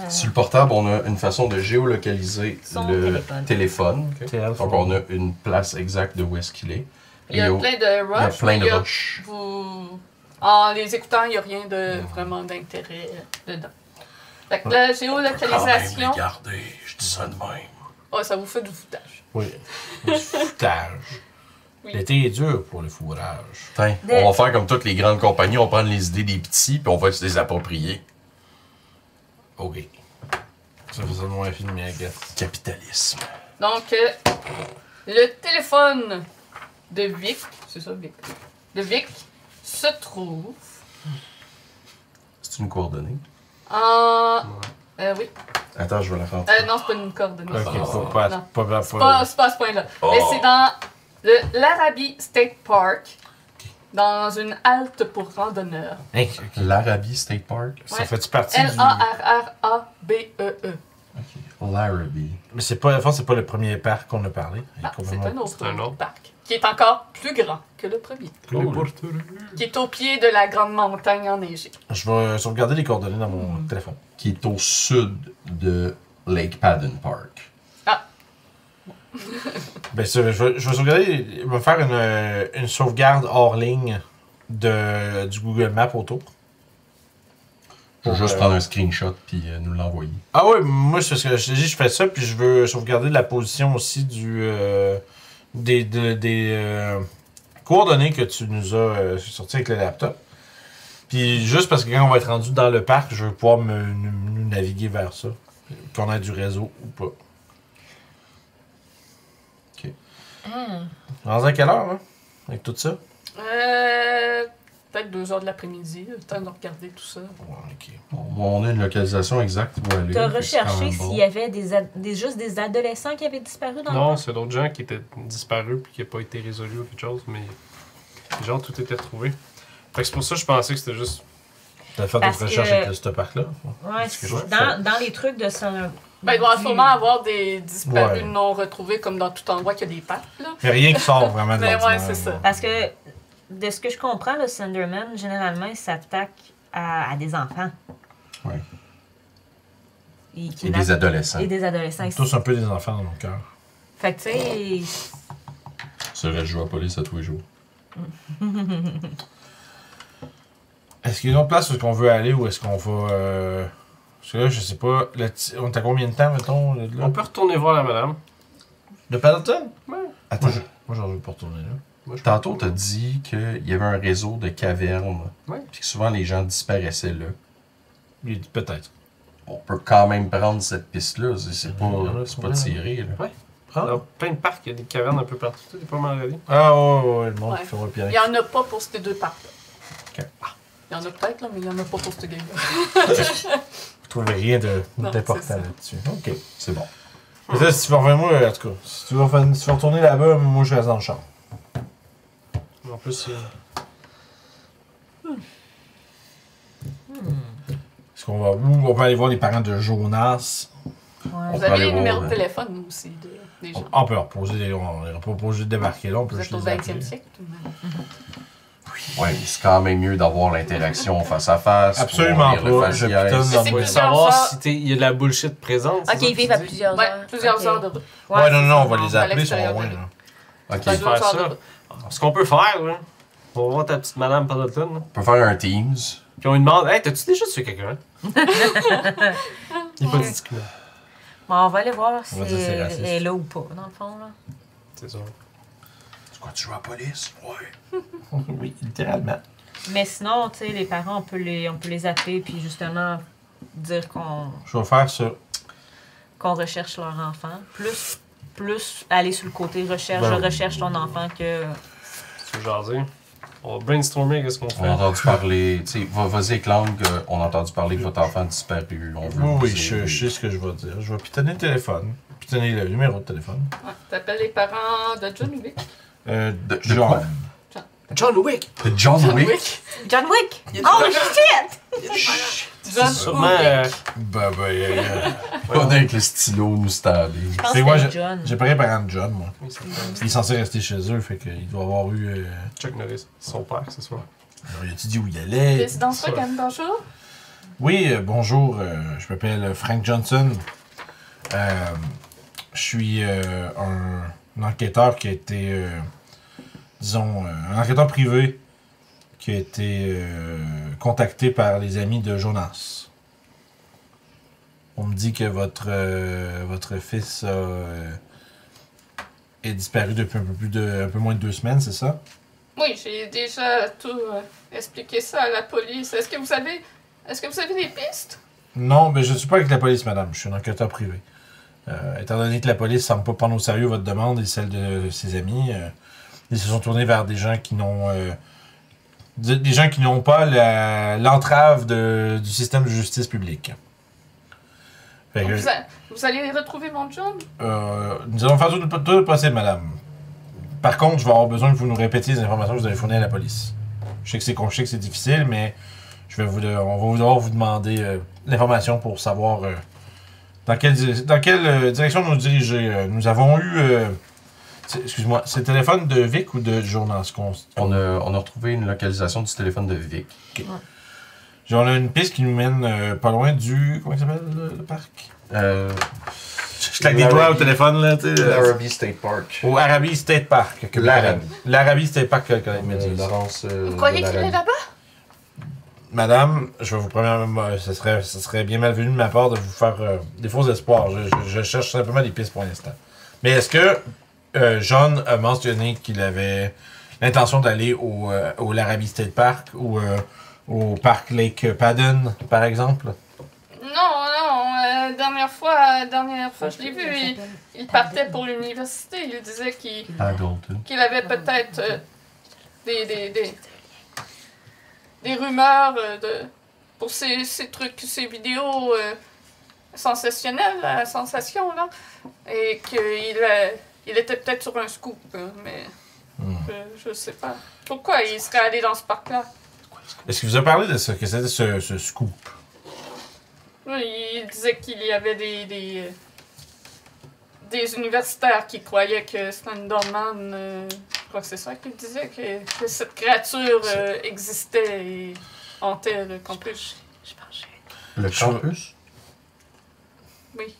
Sur le portable, on a une façon de géolocaliser Son le téléphone. téléphone. Donc, on a une place exacte de où est-ce qu'il est. Il y a Et plein de il y a rush. plein mais de rushs. En les écoutant, il n'y a rien de vraiment d'intérêt dedans. Fait que la géolocalisation, Regardez, je dis ça de même. oh, ça vous fait du foutage. Oui. Du foutage. Oui. L'été est dur pour le fourrage. Tiens, on va faire comme toutes les grandes compagnies, on va prendre les idées des petits, puis on va se les approprier. Ok. Ça fait ça de moins film, I guess. Capitalisme. Donc, le téléphone de Vic, c'est ça, Vic, de Vic se trouve C'est une coordonnée. en... oui. Attends, je vais la rentrer. Non, c'est pas une coordonnée. Ok, Non. faut pas. Non. Pas. C'est pas à ce point-là. Mais c'est dans l'Arabie State Park, dans une halte pour randonneurs. Hey, ok. L'Arabie State Park. Ça Ouais. fait-tu partie du. L-A-R-R-A-B-E-E. L'Arabie. Mais c'est pas, à fond, c'est pas le premier parc qu'on a parlé. Ah, c'est un autre C'est un autre. parc, qui est encore plus grand que le premier, qui est au pied de la grande montagne enneigée. Je vais sauvegarder les coordonnées dans mon téléphone. Qui est au sud de Lake Padden Park. Ben, ça, je vais sauvegarder. Je vais faire une sauvegarde hors ligne du Google Maps autour. Je vais juste prendre un screenshot puis nous l'envoyer. Ah ouais, moi, c'est ce que je te dis, je fais ça, puis je veux sauvegarder la position aussi des coordonnées que tu nous as sorties avec le laptop. Puis juste parce que quand on va être rendu dans le parc, je veux pouvoir nous naviguer vers ça. Qu'on ait du réseau ou pas. Ok. Rendu à quelle heure, hein? Avec tout ça? Peut-être 2 heures de l'après-midi, le temps de regarder tout ça. Ouais, ok. Bon, on a une localisation exacte où aller. T'as fait que c'est quand recherché même bon. s'il y avait juste des adolescents qui avaient disparu dans le Non, parc? c'est d'autres gens qui étaient disparus puis qui n'ont pas été résolus ou quelque chose, mais genre tout était retrouvé. Fait que c'est pour ça que je pensais que c'était juste. T'as fait Parce d'autres recherches que- avec ce parc-là? Ouais, ce que je fais. dans les trucs de ça. Ben, il doit sûrement avoir des disparus Ouais. non retrouvés, comme dans tout endroit qu'il y a des parcs, là. Il n'y a rien qui sort vraiment de Mais ouais, l'ordinaire. c'est ça. Parce que, de ce que je comprends, le Slenderman, généralement, il s'attaque à des enfants. Ouais. Et Et des adolescents. Et des adolescents. Tous un peu des enfants dans mon cœur. Fait que, tu sais, Ça reste jouer à la police à tous les jours. Est-ce qu'il y a une autre place où on veut aller ou est-ce qu'on va. Parce que là, je sais pas. On est à combien de temps, mettons? Là? On peut retourner voir la madame. De Paddleton? Ouais. Attends, Moi, j'en veux pas retourner là. Moi, je tantôt, t'as dit qu'il y avait un réseau de cavernes. Ouais. Puis que souvent, les gens disparaissaient là. Peut-être. On peut quand même prendre cette piste-là. C'est pas, Ouais, pas tiré. Là. Dans plein de parcs, il y a des cavernes un peu partout. Tout est pas mal regardé. Ah ouais, le monde Ouais. qui fait le Il piano. n'y en a pas pour ces 2 parcs-là. Ok. Il y en a peut-être, là, mais il n'y en a pas pour ce game-là. Je trouvais rien Non, d'important c'est ça. là-dessus. Ok. C'est bon. Mais là, si tu veux revenir, moi, en tout cas, si tu veux retourner là-bas, moi, je reste dans le champ. En plus, Est-ce qu'on va. Ou on peut aller voir les parents de Jonas. Vous peut avez aller les voir, numéros de ouais. téléphone aussi des gens. On peut leur poser. On n'est pas obligé de débarquer là, on peut Vous juste êtes au les appeler. 20e siècle, tout de même. Ouais, mais c'est quand même mieux d'avoir l'interaction face à face. Absolument pour lire le pas. Je faciès. putain c'est d'envoyer. plusieurs savoir heures. si il y a de la bullshit présente. c'est ok, ça ils que vivent tu à dis? plusieurs Ouais, heures. plusieurs Ok. heures de route. Ouais, non, on va c'est les ça, à appeler, ils sont l'extérieur loin. de là. Ok. C'est à 2 faire heures ça. de route. Ce qu'on peut faire, là, on va voir ta petite madame Paddleton, là, On peut faire un Teams. puis on lui demande hey, t'as-tu déjà tué quelqu'un? Il est pas discriminant. Bon, on va aller voir si On va dire c'est elle raciste. est là ou pas, dans le fond. Là. C'est ça. Tu crois que tu joues à la police? Ouais. Oui, littéralement. Mais sinon, tu sais, les parents, on peut les appeler puis justement dire Je vais faire ça. qu'on recherche leur enfant. Plus aller sur le côté recherche, Ben, je recherche ton enfant que... Tu veux jaser? On va brainstormer qu'est-ce qu'on On fait. a entendu parler, tu sais, vas-y avec langue, on a entendu parler que votre enfant a disparu. On veut Oui, vous je aider. sais ce que je vais dire. Je vais pitonner le téléphone. Pitonner le numéro de téléphone. Ouais, t'appelles les parents de John Wick. De John. quoi? John Wick! De John John Wick? Wick. John Wick! Il y a Oh des- shit! John Sûrement. Wick. Ben, Pas avec le stylo moustaché. Je pense C'est que moi, c'est John. j'ai pris les parents de John, moi. Oui, c'est Il est censé rester chez eux, fait qu'il doit avoir eu. Chuck Norris, son père, c'est ça. Alors, il a-tu dit où il allait? Résidence Rogan, bonjour. Oui, bonjour, je m'appelle Frank Johnson. Je suis un enquêteur qui a été, disons, un enquêteur privé qui a été contacté par les amis de Jonas. On me dit que votre fils est disparu depuis un peu moins de 2 semaines, c'est ça? Oui, j'ai déjà tout expliqué ça à la police. Est-ce que vous avez des pistes? Non, mais je ne suis pas avec la police, madame. Je suis un enquêteur privé. Étant donné que la police ne semble pas prendre au sérieux votre demande et celle de ses amis, ils se sont tournés vers des gens qui n'ont pas l'entrave du système de justice publique. Fait que, Vous allez retrouver mon John? nous allons faire tout le possible, madame. Par contre, je vais avoir besoin que vous nous répétiez les informations que vous avez fournies à la police. Je sais que c'est difficile, mais on va devoir vous demander l'information pour savoir dans quelle direction nous diriger. Nous avons eu... excuse-moi, c'est le téléphone de Vic ou de Jonas? On a retrouvé une localisation du téléphone de Vic. On a une piste qui nous mène pas loin du... Comment il s'appelle, le parc? Je claque des doigts au téléphone, là, tu sais. L'Arabie State Park. Au Arabi State Park. L'Arabie. L'Arabie State Park, que me dit. Laurence. Vous croyez qu'il est là-bas? Madame, je vais vous promettre, ce serait bien malvenu de ma part de vous faire des faux espoirs. Je cherche simplement des pistes pour l'instant. Mais est-ce que John a mentionné qu'il avait l'intention d'aller au l'Arabie State Park ou au parc Lake Padden, par exemple? Non, dernière fois, je l'ai vu, il partait pour l'université. Il disait qu'il avait peut-être des rumeurs pour ces trucs, ces vidéos sensationnelles, la sensation, là. Et qu'il était peut-être sur un scoop, mais je sais pas. Pourquoi il serait allé dans ce parc-là? Est-ce qu'il vous a parlé de ce que c'était ce scoop? Oui, il disait qu'il y avait des universitaires qui croyaient que Slenderman, je crois que c'est ça qu'il disait, que cette créature existait et hantait le campus. Le campus? Oui.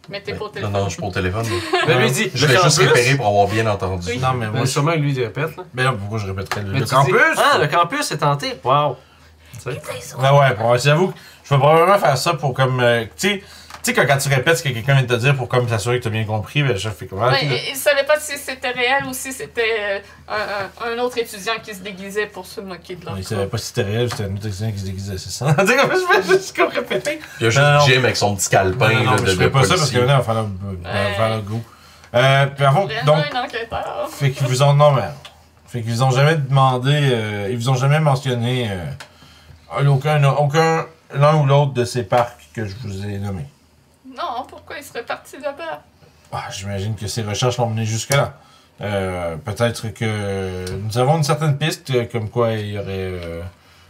Mais t'es pas au Non, téléphone. non, je suis pas au téléphone. Mais lui, il dit, Je le l'ai juste campus. repéré pour avoir bien entendu. Oui. Non, mais moi, Mais sûrement que lui, il répète, là. mais là, pourquoi je répéterais Mais le tu campus? dis, ah, le campus est tenté. Wow. Tu sais. Ouais, j'avoue que je vais probablement faire ça pour comme. Tu sais, quand tu répètes ce que quelqu'un vient de te dire pour comme s'assurer que tu as bien compris, ben, je fais comment? Ouais, il savait pas si c'était réel ou si c'était un autre étudiant qui se déguisait pour se moquer de leur Il corps. savait pas si c'était réel ou si c'était un autre étudiant qui se déguisait, c'est ça? Tu sais, comme je fais juste comme répéter. Il y a juste Non, non. Jim avec son petit calepin Non, là, mais je ferais pas ça parce que policier. là, on va faire le goût. Puis avant, Vraiment donc, un enquêteur. fait qu'ils vous ont. Non, mais. Fait qu'ils vous ont jamais demandé. Ils vous ont jamais mentionné. Aucun. L'un ou l'autre de ces parcs que je vous ai nommés. Non, pourquoi il serait parti là-bas? Ah, j'imagine que ces recherches l'ont mené jusque-là. Peut-être que nous avons une certaine piste comme quoi il y aurait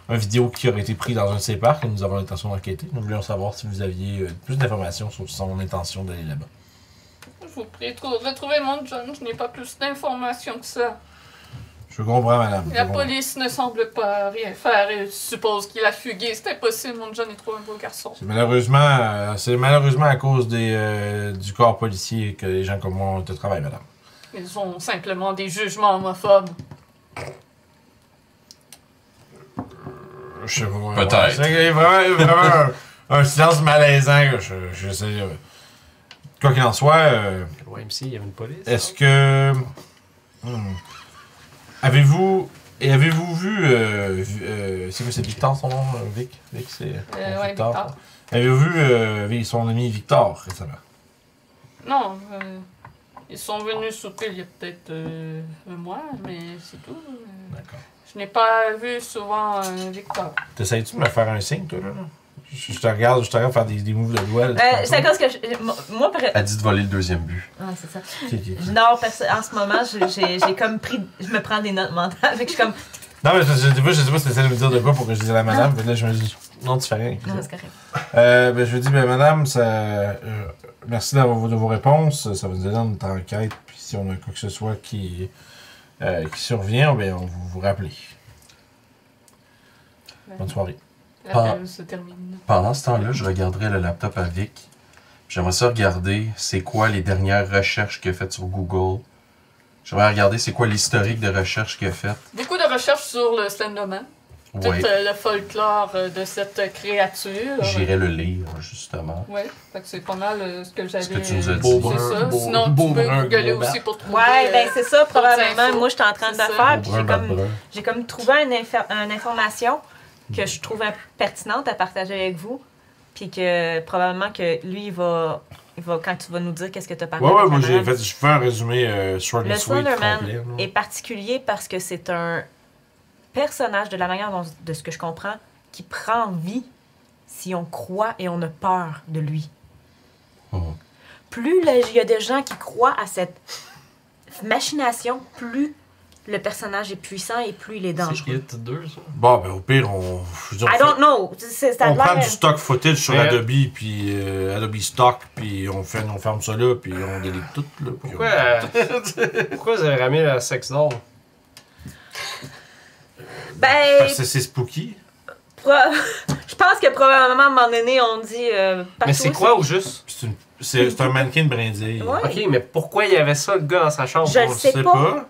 un vidéo qui aurait été pris dans un de ces parcs et nous avons l'intention d'enquêter. Nous voulions savoir si vous aviez plus d'informations sur son intention d'aller là-bas. Je vous prie de retrouver mon John, je n'ai pas plus d'informations que ça. Je comprends, madame. La police ne semble pas rien faire et suppose qu'il a fugué. C'est impossible, mon John est trop un beau garçon. C'est malheureusement à cause du corps policier que les gens comme moi ont au travail, madame. Ils ont simplement des jugements homophobes. Je sais pas. Peut-être. C'est vraiment un silence malaisant que je sais. Quoi qu'il en soit, Au YMC, il y avait une police. est-ce que. Avez-vous vu. C'est quoi, c'est Victor son nom, Vic? Vic, c'est. Ouais, Victor. Avez-vous vu son ami Victor récemment? Non, Ils sont venus souper il y a peut-être un mois, mais c'est tout. D'accord. Je n'ai pas vu souvent Victor. T'essayes-tu de me faire un signe, toi, là? Je te regarde faire des moves de doigts. C'est à cause que moi, Elle dit de voler le deuxième but. Ah, c'est ça. Ok. Non, parce en ce moment, j'ai comme pris. Je me prends des notes mentales. Fait que je suis comme. Non, mais je sais pas si t'essaies de me dire de quoi pour que je dise à la madame. Mais là, je me dis, non, tu fais rien. Non, c'est correct. Ben, je lui dis, ben, madame, merci de vos réponses. Ça va nous aider dans notre enquête. Puis si on a quoi que ce soit qui survient, ben, on va vous rappeler. Bonne soirée. L'appel se termine. Pendant ce temps-là, je regarderai le laptop à Vic. J'aimerais ça regarder c'est quoi les dernières recherches qu'il a faites sur Google. J'aimerais regarder c'est quoi l'historique de recherche qu'il a fait. Beaucoup de recherches sur le Slenderman. Tout Ouais. le folklore de cette créature. J'irai le lire, justement. Oui, c'est pas mal ce que j'avais. Ce que tu nous as dit. Beau C'est brun, ça. beau- Sinon, beau tu peux brun, googler gros aussi pour trouver. Ouais, ben c'est ça, probablement. infos. Moi, je suis en train de le C'est ça. faire. Au Puis brun, bas de brun. j'ai comme trouvé une information que je trouve pertinente à partager avec vous. Puis que probablement que lui, il va quand tu vas nous dire qu'est-ce que tu as parlé. Ouais, avec moi, la madame. je fais un résumé short Le and sweet Slenderman complet. là. est particulier parce que c'est un personnage, de la manière de ce que je comprends, qui prend vie si on croit et on a peur de lui. Mhm. Plus il y a des gens qui croient à cette machination, plus le personnage est puissant et plus il est C'est dangereux. Hit 2, ça. Bon, ben, au pire, je veux dire, I don't know. Ça a on prend l'air- du stock footage sur Mais- Adobe, puis Adobe Stock, puis on ferme ça là, puis on délite tout. Là, puis Pourquoi vous avez ramené la sex doll? Ben, Parce que c'est spooky. je pense que probablement à un moment donné, on dit. Mais c'est quoi au juste? C'est un mannequin de brindille. Ouais. Ok, mais pourquoi il y avait ça, le gars, dans sa chambre? Je On le le sais sait pas. pas.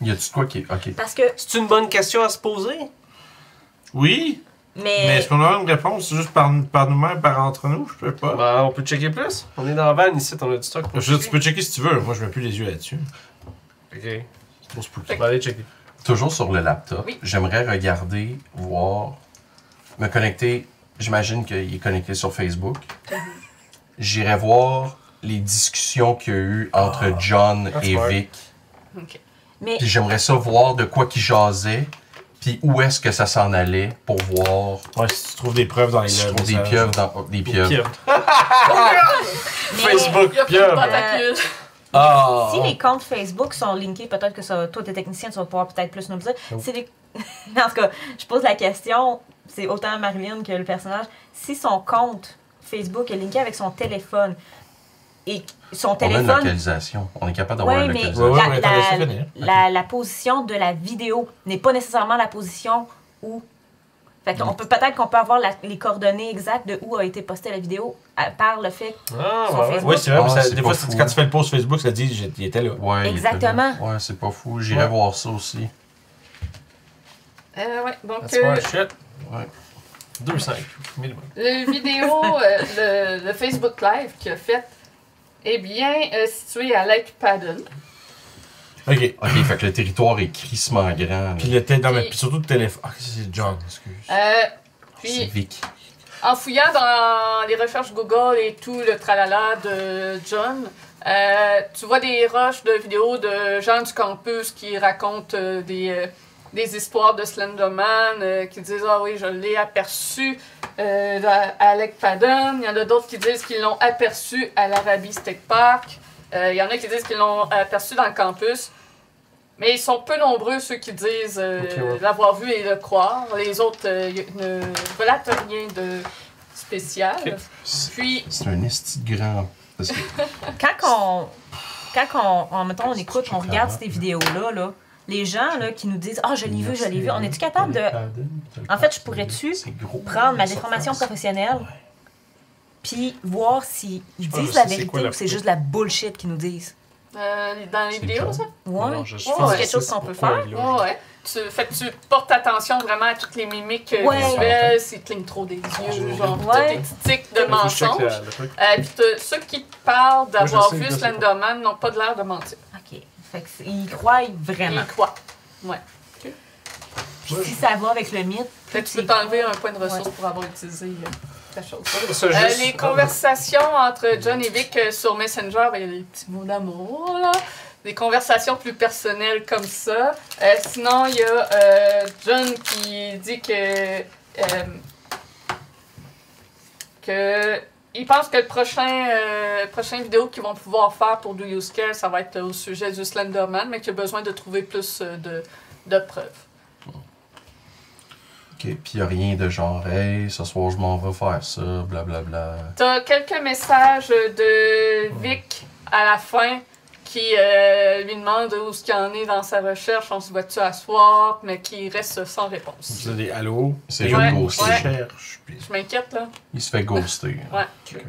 Y a-tu de quoi qui est. Ok. Parce que. C'est une bonne question à se poser? Oui, mais Mais. est-ce qu'on a une réponse juste par nous-mêmes, par entre nous? Je peux pas. Ben, on peut checker plus. On est dans la van ici, on a du stock pour Tu peux checker si tu veux. Moi, je mets plus les yeux là-dessus. Ok. C'est trop spooky. On va aller checker. Toujours sur le laptop, Oui. j'aimerais regarder, voir, me connecter. J'imagine qu'il est connecté sur Facebook. J'irai voir les discussions qu'il y a eu entre John that's et smart. Vic. Ok. Mais. Puis j'aimerais ça voir de quoi qu'ils jasaient, puis où est-ce que ça s'en allait pour voir Ouais, si tu trouves des preuves dans les si je trouve des messages. pieuvres dans des pieuvres. Pierre. mais- Facebook, Il y a plus de Pierre. tentacules. Ah! Si les comptes Facebook sont linkés, peut-être que ça, toi, t'es technicien, tu vas pouvoir peut-être plus nous le dire. Si les... en tout cas, je pose la question, c'est autant Marilyn que le personnage. Si son compte Facebook est linké avec son téléphone, et son On a une téléphone... localisation. On est capable d'avoir Oui, une mais localisation. Ouais, ouais, attends, laisse-le finir. la position de la vidéo n'est pas nécessairement la position où... Fait qu'on peut peut-être qu'on peut avoir les coordonnées exactes de où a été postée la vidéo par le fait... Ah, Sur ouais, ouais. Facebook. Oui, c'est vrai, mais Ah, ça- c'est des pas fois, fou. quand tu fais le post Facebook, ça dit il était là. Ouais, il était Exactement. là. Ouais, c'est pas fou. J'irai Ouais. voir ça aussi. Ouais, donc That's smart shit. Ouais. 2,5. minimum. le vidéo, le Facebook Live qu'il a fait est bien situé à Lake Padden. Ok. Ok, fait que le territoire est crissement grand. Puis le téléphone, Puis- puis surtout le téléphone. Ah, c'est John, excuse. C'est Puis, Vic. en fouillant dans les recherches Google et tout le tralala de John, tu vois des rushs de vidéos de gens du campus qui racontent des histoires de Slenderman, qui disent « Ah oui, je l'ai aperçu à Lake Padden ». Il y en a d'autres qui disent qu'ils l'ont aperçu à l'Arabie State Park. Il y en a qui disent qu'ils l'ont aperçu dans le campus. Mais ils sont peu nombreux, ceux qui disent Ok, ouais. l'avoir vu et le croire. Les autres ne relatent rien de spécial. Ok. Puis, C'est un esti de grand. Parce que Mettons, on écoute, on regarde ces vidéos-là, là, les gens là, qui nous disent « Ah, je l'ai vu, on est-tu capable de... En fait, je pourrais-tu prendre ma déformation professionnelle puis voir s'ils pense que disent la c'est vérité quoi la ou c'est juste la bullshit qu'ils nous disent? dans les C'est vidéos, John. ça? Ouais. Non, je Ouais, pense c'est que quelque chose c'est qu'on peut pourquoi faire. il est là. Ouais. Fait que tu portes attention vraiment à toutes les mimiques Ouais. visuelles, s'ils clignent trop des yeux, genre Ouais. toutes les tics de Faut que je check mensonges. le truc. Puis ceux qui parlent d'avoir je sais, vu je sais Slenderman n'ont pas de l'air de mentir. OK. Fait que ils croient vraiment. Ils croient. Puis si ça va avec le mythe, Fait que tu peux c'est t'enlever un point de ressource Ouais. pour avoir utilisé ta chose. Ça, juste- Les conversations entre John et Vic sur Messenger, ben, il y a des petits mots d'amour, là. Des conversations plus personnelles comme ça. Sinon, il y a John qui dit que il pense que le prochain vidéo qu'ils vont pouvoir faire pour Do You Scare, ça va être au sujet du Slenderman, mais qu'il a besoin de trouver plus de preuves. Ok, puis y a rien de genre, hey, ce soir je m'en vais faire ça, blablabla. T'as quelques messages de Vic à la fin qui lui demande où ce qu'il en est dans sa recherche, on se voit-tu à soir, mais qui reste sans réponse. C'est des allô? C'est Ouais, juste ghosté. ouais. Cherche, puis... Je m'inquiète, là. Il se fait ghoster. Ouais. Ok.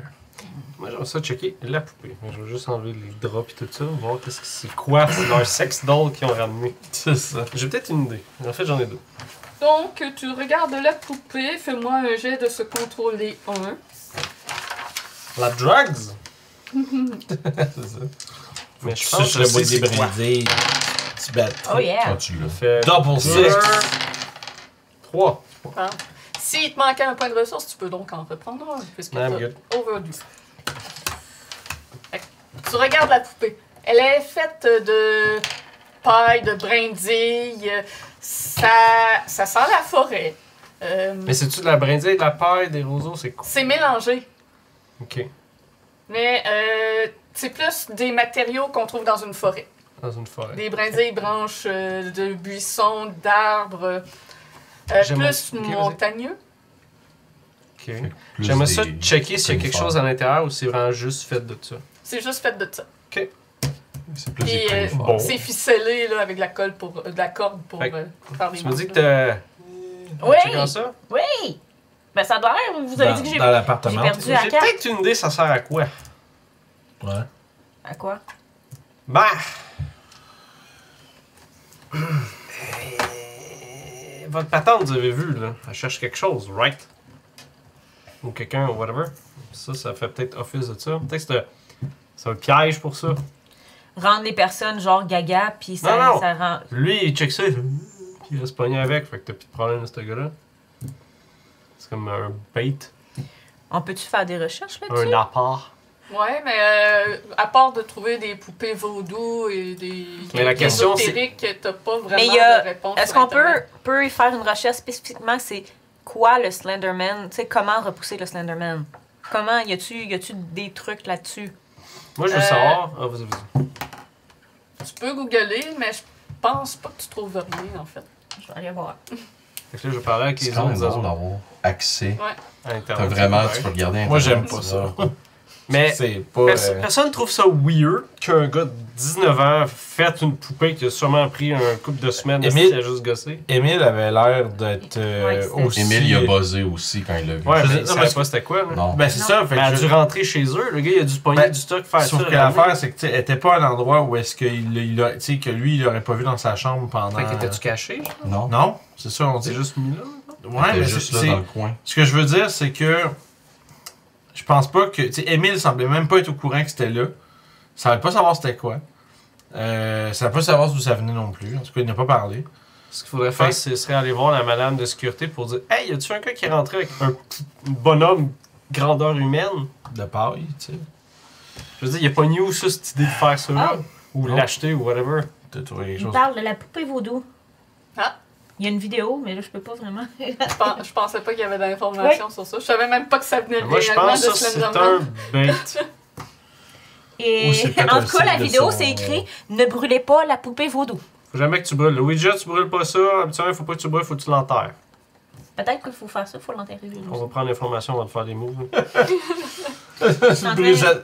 Moi, j'aimerais ça checker la poupée. Je vais juste enlever les draps et tout ça, voir qu'est-ce que c'est quoi, c'est leur sex doll qu'ils ont ramené. C'est ça. J'ai peut-être une idée. En fait, j'en ai deux. Donc, tu regardes la poupée, fais-moi un jet de se contrôler 1. La drugs? C'est ça. Mais je Ça, pense je que le bois c'est des quoi. brindilles. Tu bats. Oh yeah! Ah, tu l'as. Fait Double deux, six. 3. S'il te manquait un point de ressource, tu peux donc en reprendre un, puisque I'm t'as good. overdue. Fait que tu regardes la poupée. Elle est faite de paille, de brindilles. Ça sent la forêt. Mais c'est-tu de la brindille, de la paille, des roseaux? C'est quoi? C'est mélangé. Ok. Mais c'est plus des matériaux qu'on trouve dans une forêt. Dans une forêt. Des brindilles, branches de buissons, d'arbres. J'aimerais- Plus ok, vas-y. montagneux. Ok. Plus J'aimerais ça des checker s'il y a quelque conifères. chose à l'intérieur ou c'est vraiment juste fait de ça. C'est juste fait de ça. C'est plus Puis, des conifères. bon. c'est ficelé là, avec de la corde pour Fait faire les Tu m'as dit manches, que là. t'as. Oui! checké ça? Oui! Ben ça doit l'air, vous avez dit que Dans j'ai l'appartement. perdu la J'ai carte. peut-être une idée, ça sert à quoi? Ouais. À quoi? Bah! Votre patente, vous avez vu, là, elle cherche quelque chose, right? Ou quelqu'un, ou whatever. Ça fait peut-être office de ça. Peut-être que c'est un piège pour ça. Rendre les personnes genre gaga, puis ça, Non, non. ça rend. Lui, il check ça, il fait... Puis il va se pogner avec, fait que t'as plus de problème de ce gars-là. C'est comme un bait, On peut-tu faire des recherches là-dessus? un appart. Ouais, mais à part de trouver des poupées vaudou et des Mais la question, c'est- ésotériques, t'as pas vraiment Mais il y a- de réponse. Est-ce sur qu'on peut, Internet. peut y faire une recherche spécifiquement, c'est quoi le Slenderman? Tu sais, comment repousser le Slenderman? Comment, y a-tu des trucs là-dessus? Moi, je veux savoir... Ah, vas-y. Tu peux googler, mais je pense pas que tu trouves rien, en fait. Je vais aller voir. Fait que là, je vais parler avec C'est les quand même autres drôle agents d'avoir accès. à T'as Internet. vraiment, Ouais. tu peux regarder Moi, j'aime Internet, pas ça. Mais C'est pas. personne trouve ça weird qu'un gars de 19 ans fait une poupée qui a sûrement pris un couple de semaines Émile- à juste gosser. Émile avait l'air d'être Ouais, c'était- aussi. Émile, il a buzzé aussi quand il l'a vu. Ouais, Je- mais non, il savait mais- pas c'était quoi. Là. Non. Ben, c'est Non. ça. Fait Mais elle a que dû rentrer chez eux. Le gars, il a dû se pogner Ben, du stock, faire sauf ça. que l'affaire, c'est que, tu sais, elle était pas à un endroit où est-ce qu'il a, tu sais, que lui, il l'aurait pas vu dans sa chambre pendant. Fait qu'étais-tu caché? genre? Non. Non, c'est ça, on C'est dit. juste mis là? Ouais, Il mais était juste là c'est. dans le coin. Ce que je veux dire, c'est que. Je pense pas que. Tu sais, Émile semblait même pas être au courant que c'était là. Il savait pas savoir c'était quoi. Il savait pas savoir d'où ça venait non plus. En tout cas, il n'a pas parlé. Ce qu'il faudrait faire, ce serait aller voir la madame de sécurité pour dire Hey, y a-tu un gars qui est rentré avec un bonhomme grandeur humaine? De paille, tu sais. Je veux dire, y a pas new ça, cette idée de faire ça là? Ou Non. l'acheter ou whatever. T'as trouvé quelque Il chose. parle de la poupée vaudou. Ah. Il y a une vidéo, mais là, je peux pas vraiment. Je pensais pas qu'il y avait d'informations sur ça. Je savais même pas que ça venait Moi, je réellement pense de que ça, c'est Slenderman. un bait. Et Ou c'est peut-être en un tout cas, la signe de vidéo, son- c'est écrit Ne brûlez pas la poupée vaudou. Faut jamais que tu brûles. Le Ouija, tu brûles pas ça. Habituellement, faut pas que tu brûles, faut que tu l'enterres. Peut-être qu'il faut faire ça, il faut l'enterrer. On va prendre l'information, on va te faire des moves.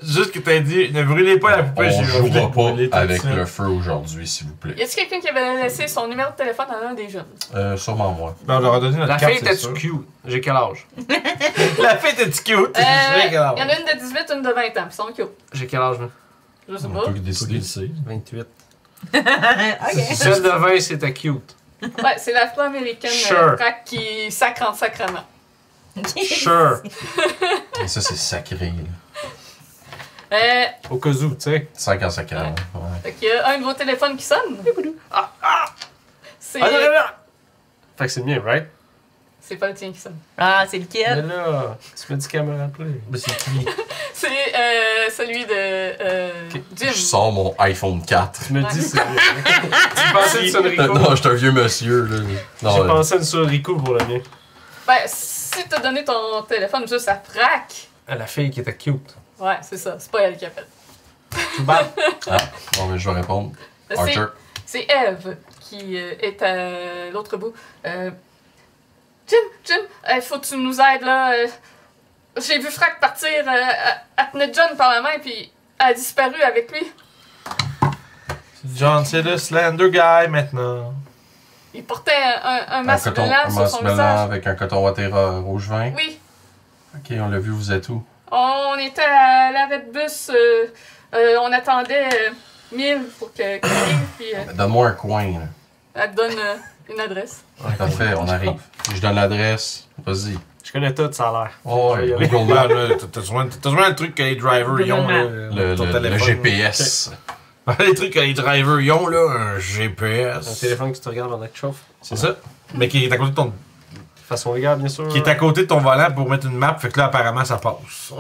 Juste que t'as dit, ne brûlez pas la poupée, On j'ai jouera brûlé pas tout avec ça. le feu aujourd'hui, s'il vous Y plaît. a-t-il quelqu'un qui avait laissé son numéro de téléphone à l'un des jeunes? Sûrement moi. Ben, on leur a donné notre La carte, fille c'est était sûr. cute. J'ai quel âge? La fille était cute. Il y en a une de 18, une de 20 ans, puis ils sont cute. J'ai quel âge, là? Je sais On pas. peut décider. 28. Ok. Celle de 20, c'était cute. Ouais, c'est l'afro-américaine Sure. frac qui sacre en sacrement. Sure. Mais ça, c'est sacré. là. Au cas où, tu sais. Sac en sacré. Ouais. Fait qu'il y a un nouveau téléphone qui sonne. C'est Fait que c'est bien, right? C'est pas le tien qui sonne. Ah, c'est Mais lequel? là, tu me dis caméra play. Mais c'est qui? C'est celui de Jim. Je sors mon iPhone 4. Tu me dis c'est. Tu pensais une sonnerie Non, je suis un vieux monsieur, là. Non, J'ai pensé à une sonnerie pour le mien. Ben, si t'as donné ton téléphone juste à Frac, À la fille qui était cute. ouais, c'est ça. C'est pas elle qui a fait. Tu bats. Ah, bon, mais je vais répondre. Arthur. C'est Eve qui est à l'autre bout. Jim, faut que tu nous aides là. J'ai vu Frac partir, elle tenait John par la main, puis elle a disparu avec lui. John, c'est le Slender Guy maintenant. Il portait un masque blanc sur son blanc visage. avec un coton watté rouge vin. Oui, Ok, on l'a vu, vous êtes où? on était à l'arrêt de bus, on attendait 1000 pour qu'elle arrive, puis Donne-moi un coin, là. elle te donne une adresse. Parfait, on arrive. Je donne l'adresse. Vas-y. Je connais tout, ça a l'air. Oh, Je vais y aller. Google Là, Maps. là, t'as besoin le truc que les drivers ils ont, là, ton Le téléphone. GPS. Les trucs que les drivers ils ont, là, un Un GPS. téléphone qui te regarde pendant que tu chauffes. C'est ça. Mais qui est à côté de ton Façon légale, bien sûr. qui est à côté de ton volant pour mettre une map, fait que là, apparemment, ça passe.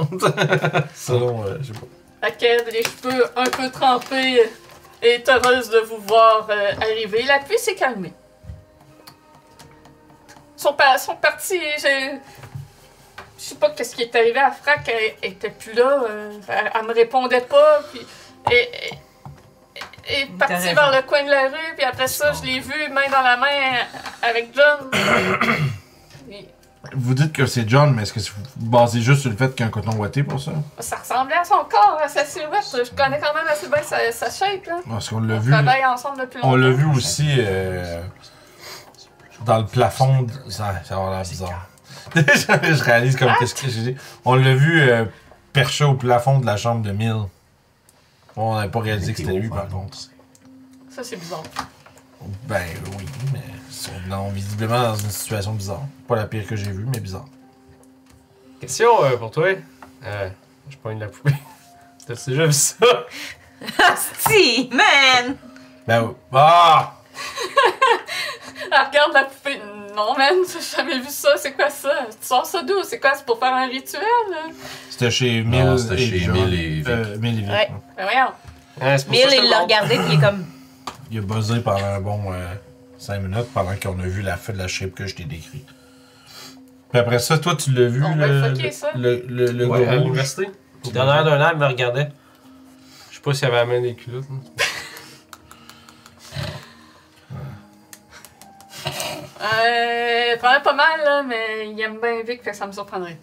Selon, je sais pas. Laquelle, les cheveux un peu trempés, est heureuse de vous voir arriver. La pluie s'est calmée. Sont partis, je sais pas qu'est-ce qui est arrivé à Frac, elle était plus là, elle me répondait pas, puis elle est partie raison. vers le coin de la rue, puis après ça, je l'ai vue main dans la main avec John. Puis, Vous dites que c'est John, mais est-ce que vous basez juste sur le fait qu'il y a un coton ouaté pour ça? ça ressemblait à son corps, à sa silhouette. Je connais quand même assez bien sa shape, là. Parce qu'on l'a On vu. travaille ensemble depuis longtemps. On l'a vu aussi dans le plafond. Ça va l'air bizarre. Je réalise comme qu'est-ce que j'ai dit. On l'a vu perché au plafond de la chambre de 1000. On n'avait pas réalisé que c'était lui, par contre. Ça, c'est bizarre. Ben oui, mais non, visiblement dans une situation bizarre. Pas la pire que j'ai vue, mais bizarre. Question pour toi. Je pogne la poupée. T'as déjà vu ça? Asti, man! Ben oui. Ah! Elle regarde la poupée. Non, man, j'ai jamais vu ça. C'est quoi ça? Tu sors ça d'où? C'est quoi? C'est pour faire un rituel? Là? C'était chez 1000. Non, c'était chez John. 1000 et Vic. 1000 et Vic. Ouais. Ben voyons. C'est pour Bill, ça que je il te l'a demande. regardé, puis il est comme. Il a buzzé pendant un bon 5 minutes pendant qu'on a vu la fin de la shape que je t'ai décrit. Puis après ça, toi, tu l'as vu, On va le, le fucker, ça. le Ouais, gars à rouge. l'université. Dernière d'un an, il me regardait. Je sais pas s'il avait la main des culottes. Probablement pas mal, là, mais il aime bien Vic, fait que ça me surprendrait.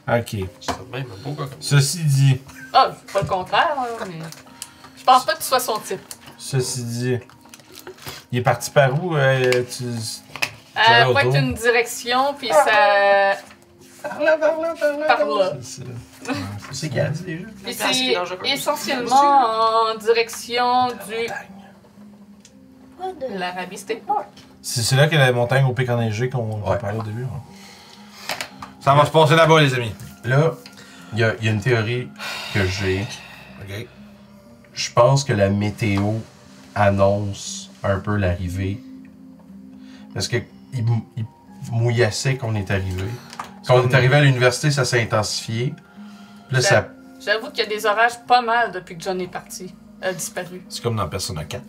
Ok. C'est même un beau gars comme ça. Ceci dit, Ah, c'est pas le contraire, là, mais. Je pense pas que tu sois son type. il est parti par où? Pointe une direction, puis ça. Par là. C'est qu'elle a dit déjà. Puis c'est essentiellement en direction du. L'Arabie State Park. C'est là qu'il y a la montagne au pic enneigé qu'on Ouais. parlait au début. Hein. Ça va se passer là-bas, les amis. Là, il y a une théorie que j'ai. Ok. Je pense que la météo annonce un peu l'arrivée. Parce que il mouillassait qu'on est arrivé. Quand on est arrivé à l'université, ça s'est intensifié. Puis là, ça. J'avoue qu'il y a des orages pas mal depuis que John est parti. A disparu. C'est comme dans Persona 4.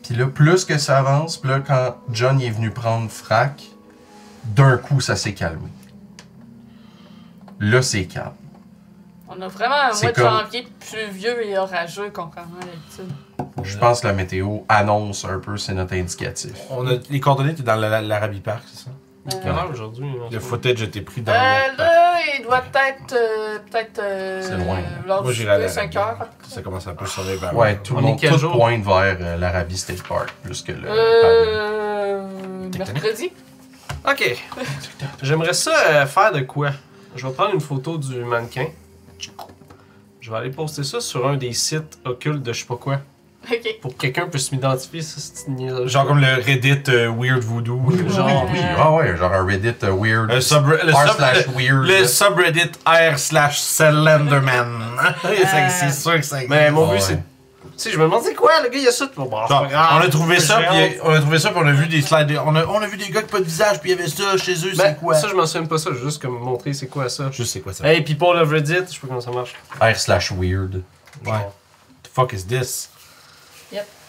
Puis là, plus que ça avance, puis là, quand John est venu prendre Frac, d'un coup, ça s'est calmé. Là, c'est calme. On a vraiment un C'est mois de comme- janvier pluvieux et orageux contrairement à d'habitude. Je pense que la météo annonce un peu, c'est notre indicatif. On a, les coordonnées étaient dans l'Arabie Park, c'est ça? Quelle heure aujourd'hui? en Le ce footage a été pris dans Là, l'autre il doit être. C'est loin. Lors Moi, du j'irai à souper, 5 heures. l'Arabie. Ça commence un peu sur les vers. Ouais, tout le On est monde quel tout jour? pointe vers l'Arabie State Park, plus que le... Mercredi. Ok. J'aimerais ça faire de quoi? Je vais prendre une photo du mannequin. Je vais aller poster ça sur un des sites occultes de je sais pas quoi. Ok. Pour que quelqu'un puisse m'identifier, ça c'est une niaiserie. Genre comme le Reddit Weird Voodoo. Genre, Oui, ah ouais, genre un Reddit weird. Le r/weird. le subreddit r/Slenderman. C'est sûr que ça existe. Mais mon but Ouais. c'est sais, je me demande c'est quoi, le gars, il y a ça. Bon, c'est Genre, pas grave. on a trouvé ça, J'ai puis on a trouvé ça, puis on a vu des slides. On a vu des gars qui pas de visage, puis il y avait ça chez eux, Ben, c'est quoi? ça, je m'en souviens pas ça, j'ai juste comme montrer c'est quoi ça. Je sais quoi ça. Hey, people of Reddit, je sais pas comment ça marche. R/weird. Ouais. The fuck is this?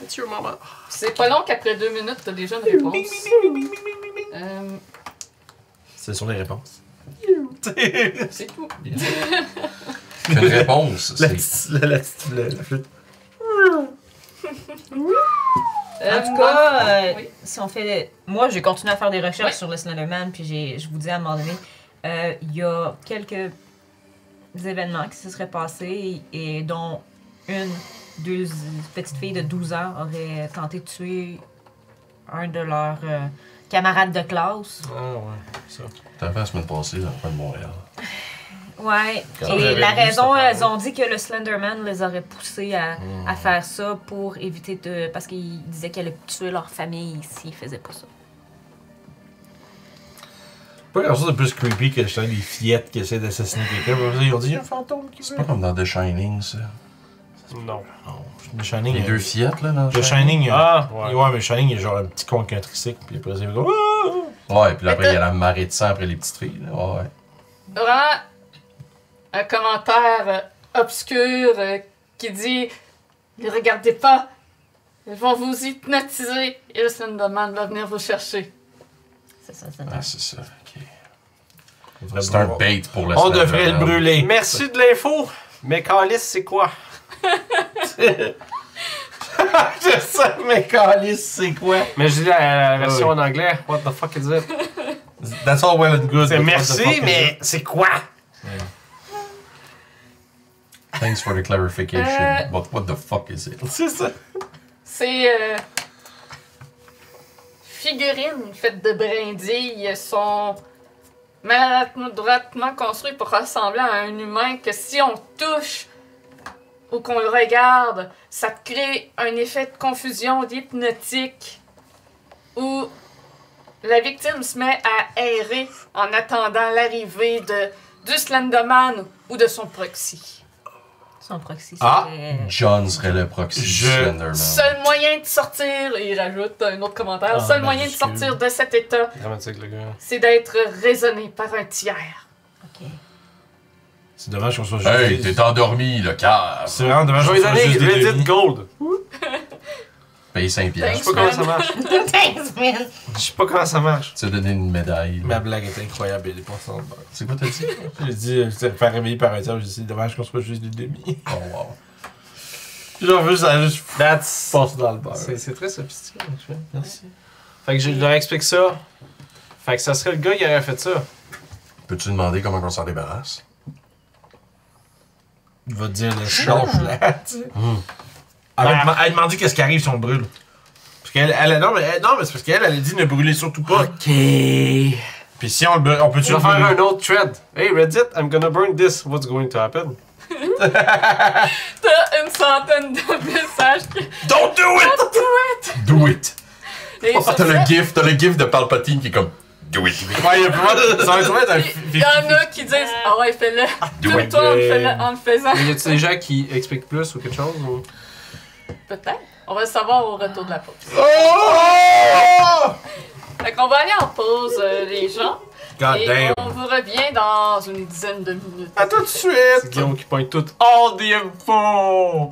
It's your mama. C'est pas long qu'après 2 minutes, t'as déjà une réponse. Ce sont les réponses. C'est tout. Une réponse, La c'est. petite, la flûte. En tout cas, oui. si on fait. Moi, j'ai continué à faire des recherches Oui. sur le Slenderman, puis je vous dis à un moment donné, il y a quelques événements qui se seraient passés, et dont deux petites filles de 12 ans auraient tenté de tuer un de leurs camarades de classe. Ah ouais, ça. T'as fait la semaine passée dans le coin de Montréal. Ouais. Quand Et j'avais la lu raison, cette elles ont dit que le Slenderman les aurait poussés à faire ça pour éviter de. Parce qu'ils disaient qu'elle allait tuer leur famille s'ils faisaient pas ça. Pas grand chose de plus creepy que justement des fillettes qui essaient d'assassiner quelqu'un. Ils ont dit, il y a un fantôme qui C'est pas comme dans The Shining, ça. Non. The Shining. Les deux fillettes, là, dans The Shining. Ah, Ouais, ouais. mais le Shining, il y a genre un petit con avec un tricycle, puis après, c'est comme. Ouais, puis là, après, il y a la marée de sang après les petites filles, là. Ouais. Vraiment, un commentaire obscur qui dit ne regardez pas, ils vont vous hypnotiser et le Slenderman va venir vous chercher. C'est ça, c'est Ah, c'est ça, ok. Devrait C'est un brûler. bait pour le On Slenderman. devrait le brûler. Merci de l'info, mais Calice, c'est quoi? Je sais, mais Calice, c'est quoi? Mais je dis la version en anglais. What the fuck is it? That's all well and good. C'est but what the merci, fuck is mais it? c'est quoi? Thanks for the clarification. But what the fuck is it? C'est ça. Ces figurines faites de brindilles sont maladroitement construites pour ressembler à un humain que si on touche ou qu'on le regarde, ça te crée un effet de confusion hypnotique où la victime se met à errer en attendant l'arrivée du Slenderman ou de son proxy. Son proxy, Ah. c'était. John serait le proxy du Je- Slenderman. Seul moyen de sortir, et il rajoute un autre commentaire, Ah, seul moyen de majuscule. sortir de cet état, Dramatique, le gars. c'est d'être raisonné par un tiers. Ok. C'est dommage qu'on soit juste. Hey, t'es endormi, le cave. C'est vraiment dommage Je qu'on vais soit donner juste des Reddit demi. Gold. Paye 5 Je piastres. sais pas comment ça marche. Thanks, man! Je sais pas comment ça marche. Tu as donné une médaille. Ma blague est incroyable, elle est pas sans beurre. C'est quoi t'as dit? J'ai dit, je t'ai fait réveiller par un tiers, j'ai dit, c'est dommage qu'on soit juste des demi. Oh wow. Genre, juste, ça a juste That's... passé dans le beurre. C'est très sophistiqué, tu vois. Merci. Fait que je leur explique ça. Fait que ça serait le gars qui aurait fait ça. Peux-tu demander comment on s'en débarrasse? Il va te dire le change là, tu sais. Elle demandé qu'est-ce qui arrive si on le brûle. Parce qu'elle, non, mais c'est parce qu'elle, elle a dit ne brûler surtout pas. Ok. Puis Puis si on le brûle, on peut-tu tu le vas faire brûler? un autre thread. Hey Reddit, I'm gonna burn this. What's going to happen? T'as une centaine de messages qui... Don't do it! Don't do it! Do it! Et Oh, sur t'as ça, le gif de Palpatine qui est comme Do it! Ouais, il y a plus de. Ça va être un il y en a qui disent ah ouais, fais-le. Tout le temps, fais-le en le faisant. Mais y a-tu des gens qui expliquent plus ou quelque chose? Ou... Peut-être. On va le savoir au retour de la pause. Oh! Fait qu'on va aller en pause, les gens. God Et damn. on vous revient dans une dizaine de minutes. À tout de suite! C'est Guillaume qui pointe tout. All the info!